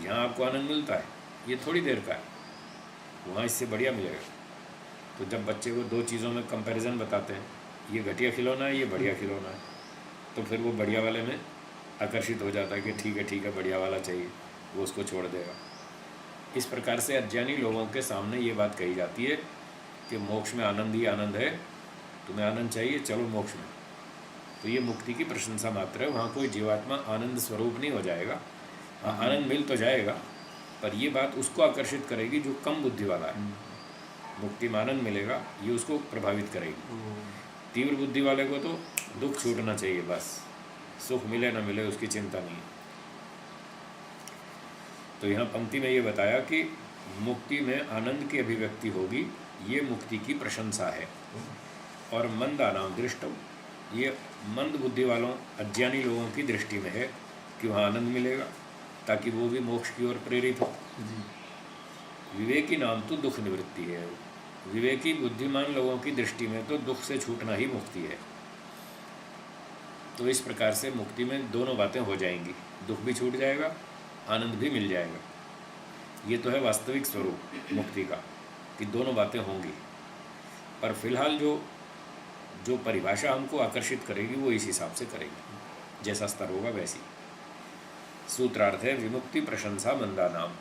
[SPEAKER 2] यहाँ आपको आनंद मिलता है, ये थोड़ी देर का है, वहाँ इससे बढ़िया मिलेगा। तो जब बच्चे को दो चीज़ों में कंपैरिजन बताते हैं, ये घटिया खिलौना है, ये बढ़िया खिलौना है, तो फिर वो बढ़िया वाले में आकर्षित हो जाता है कि ठीक है बढ़िया वाला चाहिए, वो उसको छोड़ देगा। इस प्रकार से अज्ञानी लोगों के सामने ये बात कही जाती है कि मोक्ष में आनंद ही आनंद है, तुम्हें आनंद चाहिए, चलो मोक्ष में। तो ये मुक्ति की प्रशंसा मात्र है, वहाँ कोई जीवात्मा आनंद स्वरूप नहीं हो जाएगा। आनंद मिल तो जाएगा, पर ये बात उसको आकर्षित करेगी जो कम बुद्धि वाला है। मुक्ति में आनंद मिलेगा, ये उसको प्रभावित करेगी। तीव्र बुद्धि वाले को तो दुख छूटना चाहिए, बस सुख मिले ना मिले उसकी चिंता नहीं है। तो यहाँ पंक्ति में ये बताया कि मुक्ति में आनंद की अभिव्यक्ति होगी, ये मुक्ति की प्रशंसा है। और मंदानाम दृष्टम, ये मंद बुद्धि वालों, अज्ञानी लोगों की दृष्टि में है कि वहाँ आनंद मिलेगा, ताकि वो भी मोक्ष की ओर प्रेरित हो। विवेकी नाम तो दुख निवृत्ति है। विवेकी बुद्धिमान लोगों की दृष्टि में तो दुख से छूटना ही मुक्ति है। तो इस प्रकार से मुक्ति में दोनों बातें हो जाएंगी, दुख भी छूट जाएगा, आनंद भी मिल जाएगा। ये तो है वास्तविक स्वरूप मुक्ति का, कि दोनों बातें होंगी। पर फिलहाल जो परिभाषा हमको आकर्षित करेगी वो इस हिसाब से करेगी, जैसा स्तर होगा वैसी। सूत्रार्थ है विमुक्ति प्रशंसा मंदा नाम।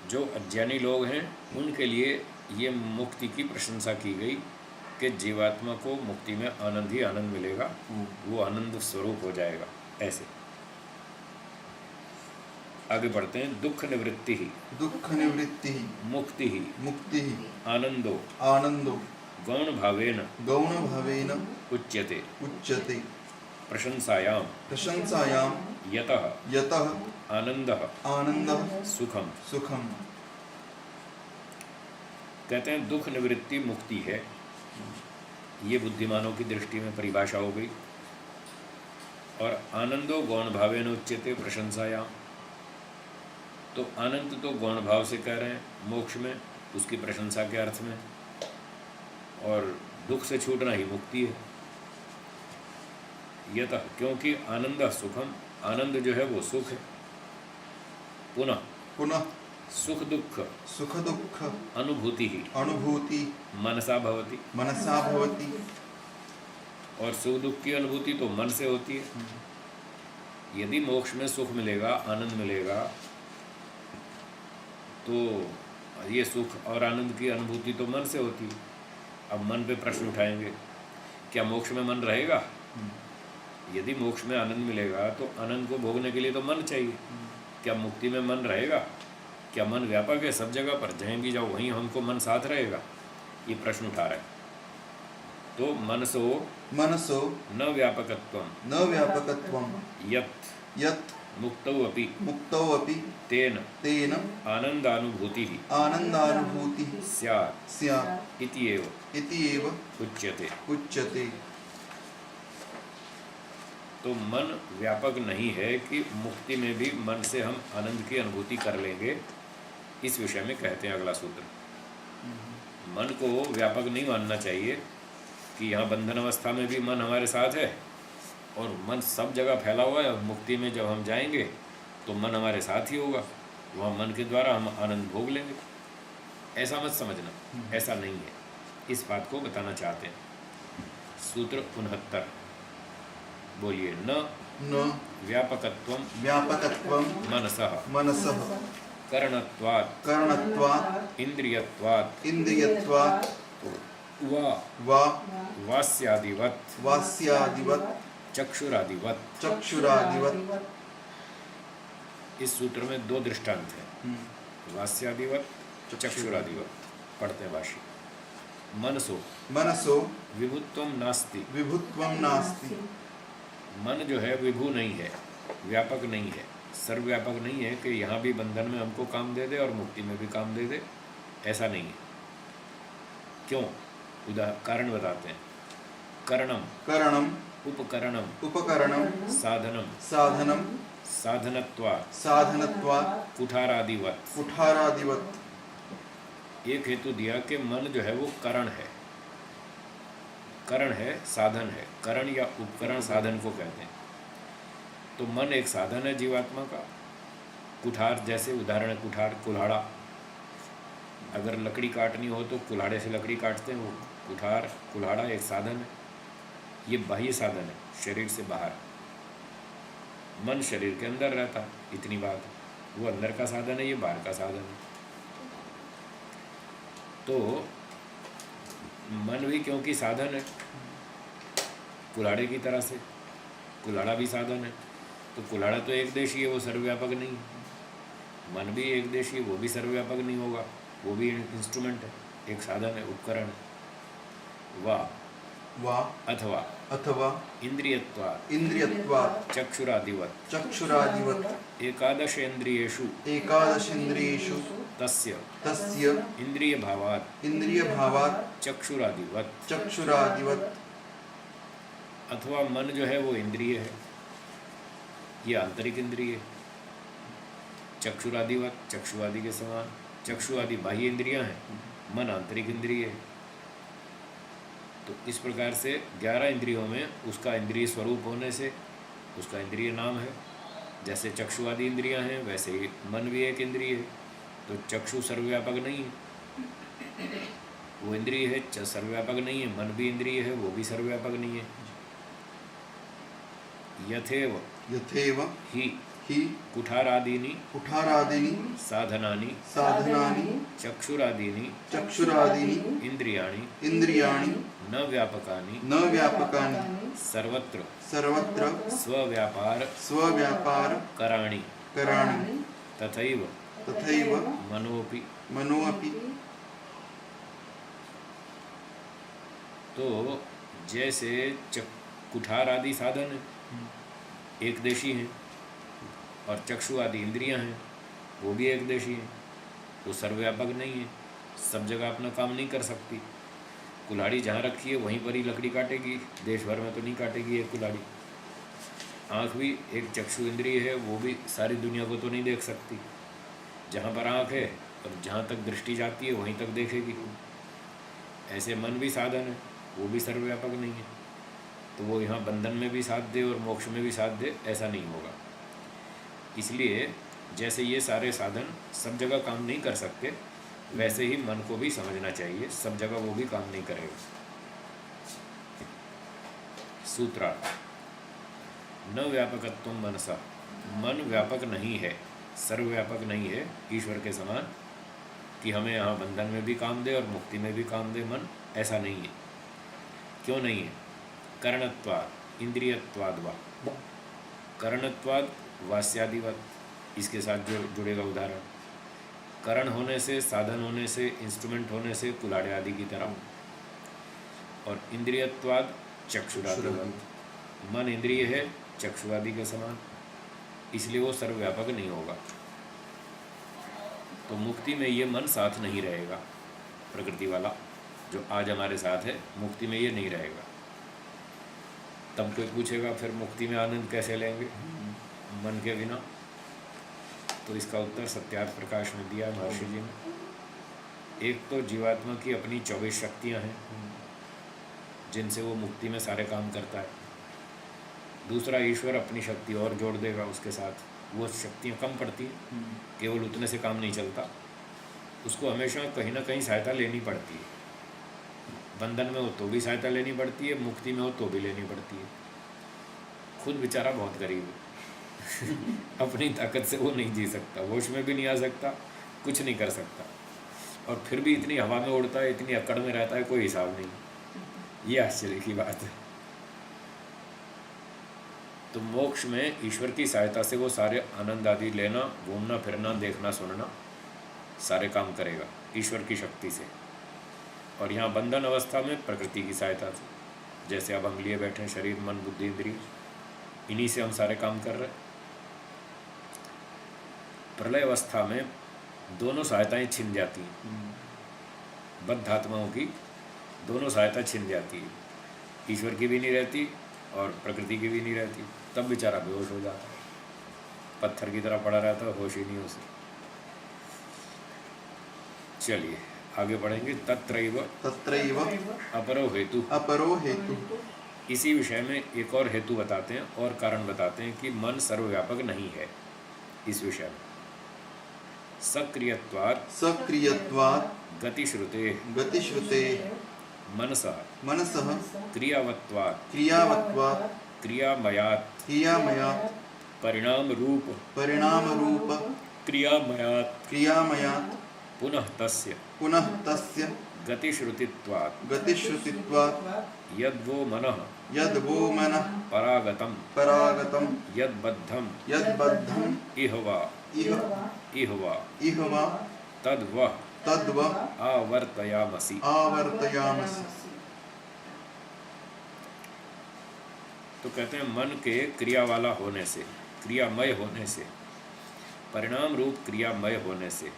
[SPEAKER 2] जो अज्ञानी लोग हैं उनके लिए ये मुक्ति की प्रशंसा की गई कि जीवात्मा को मुक्ति में आनंद ही आनंद मिलेगा, वो आनंद स्वरूप हो जाएगा। ऐसे आगे बढ़ते हैं। दुख निवृत्ति ही,
[SPEAKER 4] दुख निवृत्ति ही,
[SPEAKER 2] मुक्ति ही,
[SPEAKER 4] मुक्ति ही,
[SPEAKER 2] आनंदो
[SPEAKER 4] आनंदो
[SPEAKER 2] गौण भावेन
[SPEAKER 4] गौण भावेन
[SPEAKER 2] उच्यते
[SPEAKER 4] उच्यते।
[SPEAKER 2] प्रशंसायां
[SPEAKER 4] प्रशंसायां
[SPEAKER 2] यतः
[SPEAKER 4] यतः
[SPEAKER 2] आनंदः
[SPEAKER 4] आनंदः
[SPEAKER 2] सुखम।
[SPEAKER 4] सुखम।
[SPEAKER 2] कहते हैं दुख निवृत्ति मुक्ति है, ये बुद्धिमानों की दृष्टि में परिभाषा हो गई। और आनंदो गौण भावेन उच्यते प्रशंसायां, तो आनंद तो गौण भाव से कह रहे हैं मोक्ष में, उसकी प्रशंसा के अर्थ में। और दुख से छूटना ही मुक्ति है। यतः, क्योंकि आनंद सुखम, आनंद जो है वो सुख है। पुनः
[SPEAKER 4] पुनः
[SPEAKER 2] सुख दुख
[SPEAKER 4] सुख दुख
[SPEAKER 2] अनुभूति ही
[SPEAKER 4] अनुभूति
[SPEAKER 2] मनसा भवति,
[SPEAKER 4] मनसा भवति।
[SPEAKER 2] और सुख दुख की अनुभूति तो मन से होती है। यदि मोक्ष में सुख मिलेगा, आनंद मिलेगा, तो ये सुख और आनंद की अनुभूति तो मन से होती है। अब मन पे प्रश्न उठाएंगे, क्या मोक्ष में मन रहेगा? यदि मोक्ष में आनंद मिलेगा तो आनंद को भोगने के लिए तो मन चाहिए। क्या मुक्ति में मन रहेगा? क्या मन व्यापक है सब जगह पर, जहीं भी जाओ वहीं हमको मन साथ रहेगा? ये प्रश्न उठा रहे हैं। तो मनसो न व्यापकत्वम
[SPEAKER 4] न व्यापकत्वम
[SPEAKER 2] यत्
[SPEAKER 4] यत्
[SPEAKER 2] मुक्तौ अपि
[SPEAKER 4] मुक्तौ अपि
[SPEAKER 2] तेन
[SPEAKER 4] तेन
[SPEAKER 2] आनंदानुभूति
[SPEAKER 4] आनंदानुभूति
[SPEAKER 2] स्यात्
[SPEAKER 4] स्यात्
[SPEAKER 2] इति एव
[SPEAKER 4] इति एव
[SPEAKER 2] उच्यते।
[SPEAKER 4] उच्यते।
[SPEAKER 2] तो मन व्यापक नहीं है कि मुक्ति में भी मन से हम आनंद की अनुभूति कर लेंगे। इस विषय में कहते हैं अगला सूत्र। मन को व्यापक नहीं मानना चाहिए कि यहाँ बंधन अवस्था में भी मन हमारे साथ है और मन सब जगह फैला हुआ है, और मुक्ति में जब हम जाएंगे तो मन हमारे साथ ही होगा, वहाँ मन के द्वारा हम आनंद भोग लेंगे। ऐसा मत समझना, ऐसा नहीं है। इस बात को बताना चाहते हैं। सूत्र 69 बोलिए। न
[SPEAKER 4] न
[SPEAKER 2] व्यापकत्वं
[SPEAKER 4] व्यापकत्वं
[SPEAKER 2] मनसः
[SPEAKER 4] मनसः
[SPEAKER 2] करणत्वात्
[SPEAKER 4] करणत्वात्
[SPEAKER 2] इंद्रियत्वात्
[SPEAKER 4] इन्द्रियत्वात्
[SPEAKER 2] वा
[SPEAKER 4] वा
[SPEAKER 2] वास्यादिवत्
[SPEAKER 4] वास्यादिवत्
[SPEAKER 2] चक्षुरादिवत्।
[SPEAKER 4] चक्षुरादिवत्।
[SPEAKER 2] इस सूत्र में दो दृष्टांत हैं, वास्यादिवत् चक्षुरादिवत्। पढ़ते हैं भाष्य। मनसो
[SPEAKER 4] मनसो
[SPEAKER 2] विभुत्वं नास्ति।
[SPEAKER 4] विभुत्वं नास्ति।
[SPEAKER 2] मन जो है विभु नहीं है, व्यापक नहीं है, सर्वव्यापक नहीं है कि यहाँ भी बंधन में हमको काम दे दे और मुक्ति में भी काम दे दे, ऐसा नहीं है। क्यों? कारण बताते हैं। करणम
[SPEAKER 4] करणम
[SPEAKER 2] उपकरणम
[SPEAKER 4] उपकरणम
[SPEAKER 2] साधनम
[SPEAKER 4] साधनम
[SPEAKER 2] साधनत्वात्
[SPEAKER 4] साधनत्वात्
[SPEAKER 2] कुठारादिवत्।
[SPEAKER 4] कुठारादिवत्।
[SPEAKER 2] एक हेतु दिया कि मन जो है वो करण है, करण है, साधन है। करण या उपकरण साधन को कहते हैं। तो मन एक साधन है जीवात्मा का। कुठार जैसे उदाहरण है, कुठार कुल्हाड़ा। अगर लकड़ी काटनी हो तो कुल्हाड़े से लकड़ी काटते हैं। वो कुठार कुल्हाड़ा एक साधन है। ये बाह्य साधन है, शरीर से बाहर। मन शरीर के अंदर रहता है, इतनी बात है। वो अंदर का साधन है, ये बाहर का साधन है। तो मन भी क्योंकि साधन है, कुल्हाड़े की तरह से, कुल्हाड़ा भी साधन है। तो कुल्हाड़ा तो एक देशी है, वो सर्वव्यापक नहीं है। मन भी एक देशी है, वो भी सर्वव्यापक नहीं होगा, वो भी इंस्ट्रूमेंट है, एक साधन है, उपकरण है। वा अथवा
[SPEAKER 4] अथवा
[SPEAKER 2] इंद्रियत्वात्
[SPEAKER 4] इंद्रियत्वात्
[SPEAKER 2] चक्षुरादिवत्
[SPEAKER 4] चक्षुरादिवत्
[SPEAKER 2] एकादशेन्द्रियेषु
[SPEAKER 4] एकादशेन्द्रियेषु तस्य
[SPEAKER 2] इंद्रियभावात्
[SPEAKER 4] इंद्रियभावात्
[SPEAKER 2] चक्षुरादिवत्।
[SPEAKER 4] चक्षुरादिवत्।
[SPEAKER 2] अथवा मन जो है वो इंद्रिय है, ये आंतरिक इंद्रिय है। चक्षुरादिवत्, चक्षुआदि के समान। चक्षुआदि बाह्य इंद्रियां हैं, मन आंतरिक इंद्रिय है। तो इस प्रकार से 11 इंद्रियों में उसका इंद्रिय स्वरूप होने से उसका इंद्रिय नाम है। जैसे चक्षुआदि इंद्रियां हैं, वैसे ही मन भी एक इंद्रिय है। तो चक्षु सर्वव्यापक नहीं है, वो इंद्रिय है, सर्वव्यापक नहीं है। मन भी इंद्रिय है, वो भी सर्वव्यापक नहीं है। यथेव
[SPEAKER 4] यथेव
[SPEAKER 2] ही
[SPEAKER 4] हि
[SPEAKER 2] कुठारादीनि
[SPEAKER 4] कुठारादीनि
[SPEAKER 2] साधनानि
[SPEAKER 4] साधनानि
[SPEAKER 2] चक्षुरादीनि
[SPEAKER 4] चक्षुरादीनि
[SPEAKER 2] इंद्रियाणि
[SPEAKER 4] इंद्रियाणि
[SPEAKER 2] न व्यापकानि
[SPEAKER 4] न व्यापकानि
[SPEAKER 2] सर्वत्र
[SPEAKER 4] सर्वत्र
[SPEAKER 2] स्वव्यापार
[SPEAKER 4] स्वव्यापार
[SPEAKER 2] कराणि
[SPEAKER 4] कराणि
[SPEAKER 2] तथैव
[SPEAKER 4] तथैव
[SPEAKER 2] मनोपि।
[SPEAKER 4] मनोऽपि।
[SPEAKER 2] तो जैसे कुठार आदि साधन है, एक देशी हैं, और चक्षु आदि इंद्रियां हैं, वो भी एक देशी हैं। वो सर्वव्यापक नहीं है, सब जगह अपना काम नहीं कर सकती। कुल्हाड़ी जहाँ रखी है वहीं पर ही लकड़ी काटेगी, देश भर में तो नहीं काटेगी एक कुल्हाड़ी। आँख भी एक चक्षु इंद्रिय है, वो भी सारी दुनिया को तो नहीं देख सकती। जहाँ पर आँख है और जहाँ तक दृष्टि जाती है वहीं तक देखेगी। ऐसे मन भी साधन है, वो भी सर्वव्यापक नहीं है। तो वो यहाँ बंधन में भी साथ दे और मोक्ष में भी साथ दे, ऐसा नहीं होगा। इसलिए जैसे ये सारे साधन सब जगह काम नहीं कर सकते, वैसे ही मन को भी समझना चाहिए, सब जगह वो भी काम नहीं करेगा। सूत्रार्थ। न व्यापकत्व मनसा, मन व्यापक नहीं है, सर्वव्यापक नहीं है ईश्वर के समान कि हमें यहाँ बंधन में भी काम दे और मुक्ति में भी काम दे। मन ऐसा नहीं है। क्यों नहीं है? करणत्वाद इंद्रियत्वाद वा, करणत्वाद वास्यादिवत, इसके साथ जो जुड़ेगा उदाहरण। करण होने से, साधन होने से, इंस्ट्रूमेंट होने से कुल्हाड़े आदि की तरह। और इंद्रियत्वाद चक्षुरादिवत, मन इंद्रिय है चक्षुआदि के समान, इसलिए वो सर्वव्यापक नहीं होगा। तो मुक्ति में ये मन साथ नहीं रहेगा, प्रकृति वाला जो आज हमारे साथ है, मुक्ति में ये नहीं रहेगा। तब कोई पूछेगा फिर मुक्ति में आनंद कैसे लेंगे मन के बिना? तो इसका उत्तर सत्यार्थ प्रकाश में दिया महर्षि जी ने। एक तो जीवात्मा की अपनी 24 शक्तियाँ हैं जिनसे वो मुक्ति में सारे काम करता है। दूसरा, ईश्वर अपनी शक्ति और जोड़ देगा उसके साथ, वो शक्तियाँ कम पड़ती हैं, केवल उतने से काम नहीं चलता। उसको हमेशा कहीं ना कहीं सहायता लेनी पड़ती है। बंधन में हो तो भी सहायता लेनी पड़ती है, मुक्ति में हो तो भी लेनी पड़ती है। खुद बेचारा बहुत गरीब है अपनी ताकत से वो नहीं जी सकता, होश में भी नहीं आ सकता, कुछ नहीं कर सकता, और फिर भी इतनी हवा में उड़ता है, इतनी अकड़ में रहता है, कोई हिसाब नहीं। ये आश्चर्य की बात है। तो मोक्ष में ईश्वर की सहायता से वो सारे आनंद आदि लेना, घूमना फिरना, देखना सुनना सारे काम करेगा ईश्वर की शक्ति से। और यहाँ बंधन अवस्था में प्रकृति की सहायता से, जैसे अब हम लिए बैठे हैं शरीर मन बुद्धि इंद्रिय, इन्हीं से हम सारे काम कर रहे हैं। प्रलय अवस्था में दोनों सहायताएं छिन जाती हैं, बद्ध आत्माओं की दोनों सहायता छिन जाती है, ईश्वर की भी नहीं रहती और प्रकृति की भी नहीं रहती। तब बेचारा बेहोश हो जाता है, पत्थर की तरह पड़ा रहता है, होश ही नहीं उसे। चलिए आगे बढ़ेंगे। तत्रैव
[SPEAKER 4] तत्रैव
[SPEAKER 2] अपरो हेतु,
[SPEAKER 4] अपरो हेतु।
[SPEAKER 2] इसी विषय में एक और हेतु बताते हैं और कारण बताते हैं कि मन सर्वव्यापक नहीं है। इस विषय में सक्रियत्वात्
[SPEAKER 4] सक्रियत्वात्
[SPEAKER 2] गतिश्रुते
[SPEAKER 4] गतिश्रुते
[SPEAKER 2] मनसा
[SPEAKER 4] मनसः
[SPEAKER 2] क्रियावत्वात्
[SPEAKER 4] क्रियावत्वात्
[SPEAKER 2] क्रियामयात्
[SPEAKER 4] क्रियामयात्
[SPEAKER 2] परिणाम रूप
[SPEAKER 4] परिणामरूप
[SPEAKER 2] क्रियामयात्
[SPEAKER 4] क्रियामयात्
[SPEAKER 2] पुनः तस्य
[SPEAKER 4] पुनः तस्य
[SPEAKER 2] गतिश्रुतित्वात्
[SPEAKER 4] गतिश्रुतित्वात्
[SPEAKER 2] यद्वो मनः
[SPEAKER 4] यद् वो मनः
[SPEAKER 2] परागतम
[SPEAKER 4] परागतम्
[SPEAKER 2] यद्बद्धम
[SPEAKER 4] यद्बद्धम्
[SPEAKER 2] इह वा
[SPEAKER 4] इह वा
[SPEAKER 2] तद्वः
[SPEAKER 4] तद्व
[SPEAKER 2] आवर्तयामसि।
[SPEAKER 4] आवर्तयामसि।
[SPEAKER 2] तो कहते हैं मन के क्रिया वाला होने से, क्रियामय होने से, परिणाम रूप क्रियामय होने से,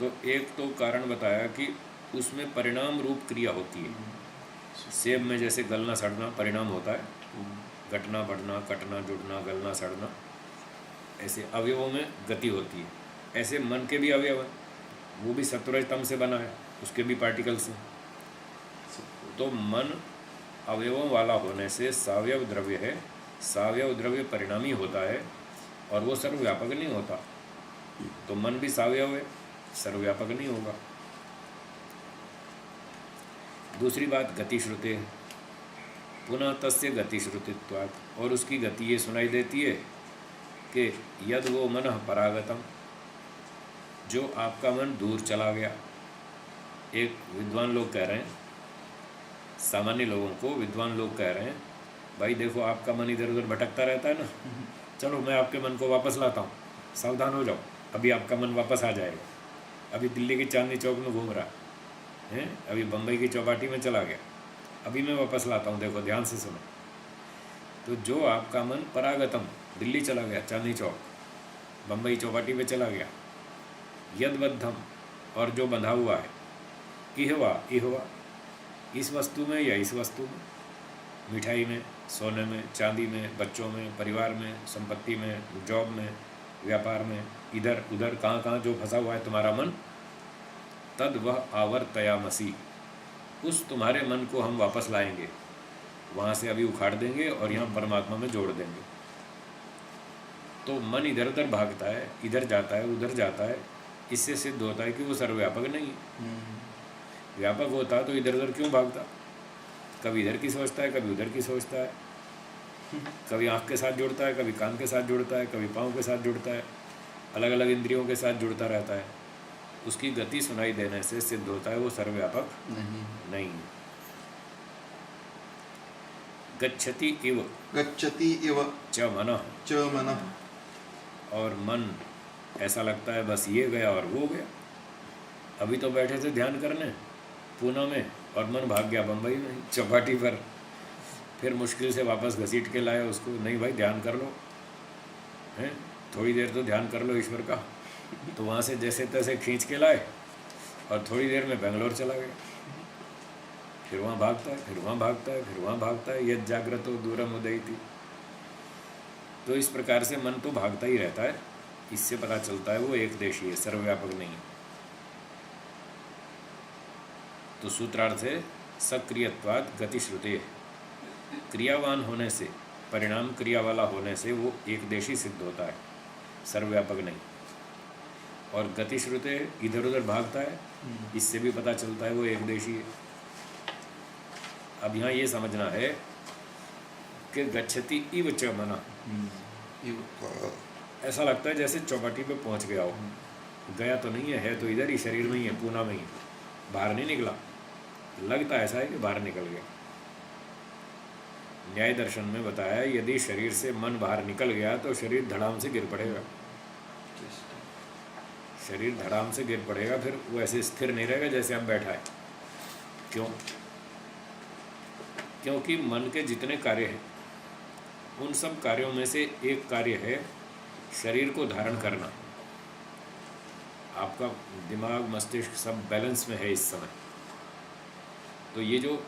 [SPEAKER 2] तो एक तो कारण बताया कि उसमें परिणाम रूप क्रिया होती है। सेब में जैसे गलना सड़ना परिणाम होता है, घटना बढ़ना कटना जुड़ना गलना सड़ना, ऐसे अवयवों में गति होती है। ऐसे मन के भी अवयव हैं, वो भी सत्वरजतम से बना है, उसके भी पार्टिकल्स हैं। तो मन अवयवों वाला होने से सावयव द्रव्य है, सावयव द्रव्य परिणामी होता है और वो सर्वव्यापक नहीं होता। तो मन भी सावयव है, सर्वव्यापक नहीं होगा। दूसरी बात गतिश्रुते है, पुनः तस्य गतिश्रुतित्वात्, और उसकी गति ये सुनाई देती है कि यद वो मनः परागतम, जो आपका मन दूर चला गया। एक विद्वान लोग कह रहे हैं, सामान्य लोगों को विद्वान लोग कह रहे हैं, भाई देखो आपका मन इधर उधर भटकता रहता है ना, चलो मैं आपके मन को वापस लाता हूँ, सावधान हो जाओ, अभी आपका मन वापस आ जाएगा। अभी दिल्ली की चांदनी चौक में घूम रहा है, अभी बम्बई की चौपाटी में चला गया, अभी मैं वापस लाता हूँ, देखो ध्यान से सुनो। तो जो आपका मन परागतम दिल्ली चला गया, चांदनी चौक बम्बई चौपाटी में चला गया, यदबद्धम, और जो बंधा हुआ है, इहवा, इस वस्तु में या इस वस्तु में, मिठाई में, सोने में, चांदी में, बच्चों में, परिवार में, संपत्ति में, जॉब में, व्यापार में, इधर उधर कहाँ कहाँ जो फंसा हुआ है तुम्हारा मन, तद वह आवर्तयामसि, उस तुम्हारे मन को हम वापस लाएंगे, वहाँ से अभी उखाड़ देंगे और यहाँ परमात्मा में जोड़ देंगे। तो मन इधर उधर भागता है, इधर जाता है उधर जाता है, इससे सिद्ध होता है कि वो सर्वव्यापक नहीं है। व्यापक होता तो इधर उधर क्यों भागता, कभी इधर की सोचता है कभी उधर की सोचता है, कभी आँख के साथ जुड़ता है कभी कान के साथ जुड़ता है, कभी पाँव के साथ जुड़ता है, अलग अलग इंद्रियों के साथ जुड़ता रहता है। उसकी गति सुनाई देने से सिद्ध होता है वो सर्वव्यापक नहीं। गच्छति इव च मनः, और मन ऐसा लगता है बस ये गया और वो गया। अभी तो बैठे थे ध्यान करने पूना में और मन भाग गया बम्बई में चौपाटी पर, फिर मुश्किल से वापस घसीट के लाया उसको, नहीं भाई ध्यान कर लो, हैं थोड़ी देर तो ध्यान कर लो ईश्वर का। तो वहाँ से जैसे तैसे खींच के लाए और थोड़ी देर में बेंगलोर चला गया, फिर वहाँ भागता है फिर वहाँ भागता है फिर वहाँ भागता है, यद जागृतो दूरम उदयति। तो इस प्रकार से मन तो भागता ही रहता है, इससे पता चलता है वो एक देशी है, सर्वव्यापक नहीं है। तो सूत्रार्थ है सक्रियत्वात् गतिश्रुते, क्रियावान होने से, परिणाम क्रिया वाला होने से वो एक देशी सिद्ध होता है। सर्वव्यापक नहीं। और गति श्रुते इधर उधर भागता है, इससे भी पता चलता है वो एकदेशी है। अब यहाँ ये समझना है कि गच्छति इव च मना, ऐसा लगता है जैसे चौपाटी पे पहुँच गया हो, गया तो नहीं है तो इधर ही शरीर में ही है, पूना में ही, बाहर नहीं निकला। लगता ऐसा है कि बाहर निकल गया। न्याय दर्शन में बताया यदि शरीर से मन बाहर निकल गया तो शरीर धड़ाम से गिर पड़ेगा, शरीर धड़ाम से गिर पड़ेगा, फिर वो ऐसे स्थिर नहीं रहेगा जैसे अब बैठा है। क्यों? क्योंकि मन के जितने कार्य हैं उन सब कार्यों में से एक कार्य है शरीर को धारण करना। आपका दिमाग मस्तिष्क सब बैलेंस में है इस समय, तो ये जो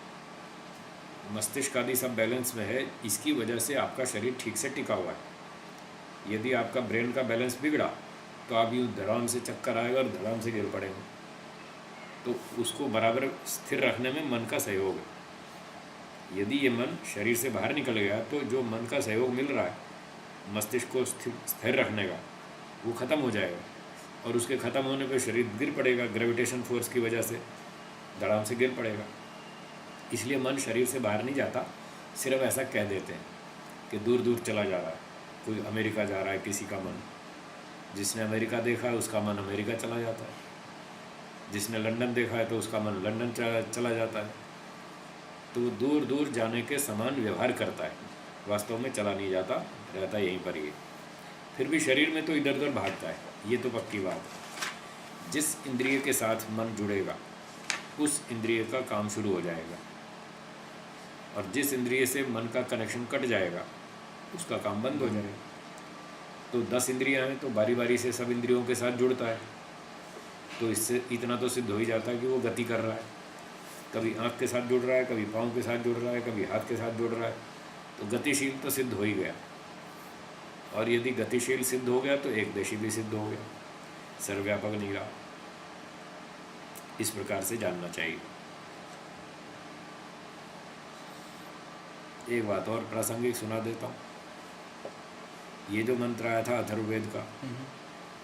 [SPEAKER 2] मस्तिष्क आदि सब बैलेंस में है, इसकी वजह से आपका शरीर ठीक से टिका हुआ है। यदि आपका ब्रेन का बैलेंस बिगड़ा तो आप यूँ धड़ाम से चक्कर आएगा और धड़ाम से गिर पड़ेंगे। तो उसको बराबर स्थिर रखने में मन का सहयोग है। यदि ये मन शरीर से बाहर निकल गया तो जो मन का सहयोग मिल रहा है मस्तिष्क को स्थिर रखने का, वो ख़त्म हो जाएगा, और उसके ख़त्म होने पर शरीर गिर पड़ेगा, ग्रेविटेशन फोर्स की वजह से धड़ाम से गिर पड़ेगा। इसलिए मन शरीर से बाहर नहीं जाता, सिर्फ ऐसा कह देते हैं कि दूर दूर चला जा रहा है। कोई अमेरिका जा रहा है किसी का मन, जिसने अमेरिका देखा है उसका मन अमेरिका चला जाता है, जिसने लंदन देखा है तो उसका मन लंदन चला जाता है। तो वो दूर दूर जाने के समान व्यवहार करता है, वास्तव में चला नहीं जाता, रहता यहीं पर ही। फिर भी शरीर में तो इधर उधर भागता है, ये तो पक्की बात है। जिस इंद्रिय के साथ मन जुड़ेगा उस इंद्रिय का काम शुरू हो जाएगा, और जिस इंद्रिय से मन का कनेक्शन कट जाएगा उसका काम बंद हो जाएगा। तो 10 इंद्रियां हैं तो बारी बारी से सब इंद्रियों के साथ जुड़ता है, तो इससे इतना तो सिद्ध हो ही जाता है कि वो गति कर रहा है। कभी आँख के साथ जुड़ रहा है, कभी पाँव के साथ जुड़ रहा है, कभी हाथ के साथ जुड़ रहा है, तो गतिशील तो सिद्ध हो ही गया। और यदि गतिशील सिद्ध हो गया तो एकदेशी भी सिद्ध हो गया, सर्वव्यापक नहीं रहा। इस प्रकार से जानना चाहिए। एक बात और प्रासंगिक सुना देता हूँ। ये जो मंत्र आया था अथर्ववेद का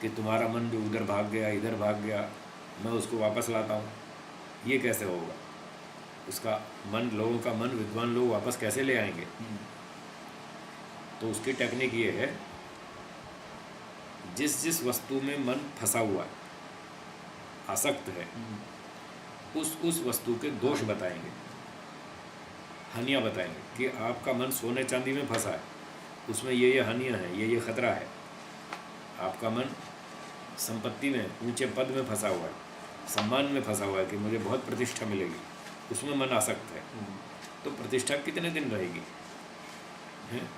[SPEAKER 2] कि तुम्हारा मन जो उधर भाग गया इधर भाग गया, मैं उसको वापस लाता हूँ, ये कैसे होगा? उसका मन, लोगों का मन विद्वान लोग वापस कैसे ले आएंगे? तो उसकी टेक्निक ये है, जिस जिस वस्तु में मन फंसा हुआ है, आसक्त है, उस वस्तु के दोष बताएंगे, हानियाँ बताएंगे कि आपका मन सोने चांदी में फंसा है, उसमें ये हानियाँ हैं, ये खतरा है। आपका मन संपत्ति में, ऊंचे पद में फंसा हुआ है, सम्मान में फंसा हुआ है कि मुझे बहुत प्रतिष्ठा मिलेगी, उसमें मन आसक्त है। तो प्रतिष्ठा कितने दिन रहेगी? हैं?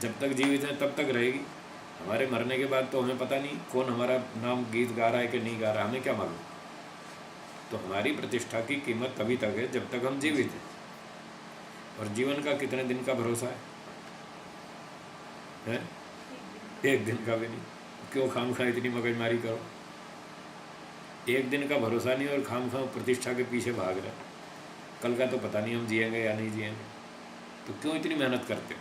[SPEAKER 2] जब तक जीवित हैं तब तक रहेगी। हमारे मरने के बाद तो हमें पता नहीं कौन हमारा नाम गीत गा रहा है कि नहीं गा रहा, हमें क्या मालूम। तो हमारी प्रतिष्ठा की कीमत तभी तक है जब तक हम जीवित हैं। और जीवन का कितने दिन का भरोसा है? एक दिन का भी नहीं। क्यों खामखा इतनी मगजमारी करो? एक दिन का भरोसा नहीं और खामखा प्रतिष्ठा के पीछे भाग रहे। कल का तो पता नहीं हम जिएंगे या नहीं जिएंगे, तो क्यों इतनी मेहनत करते?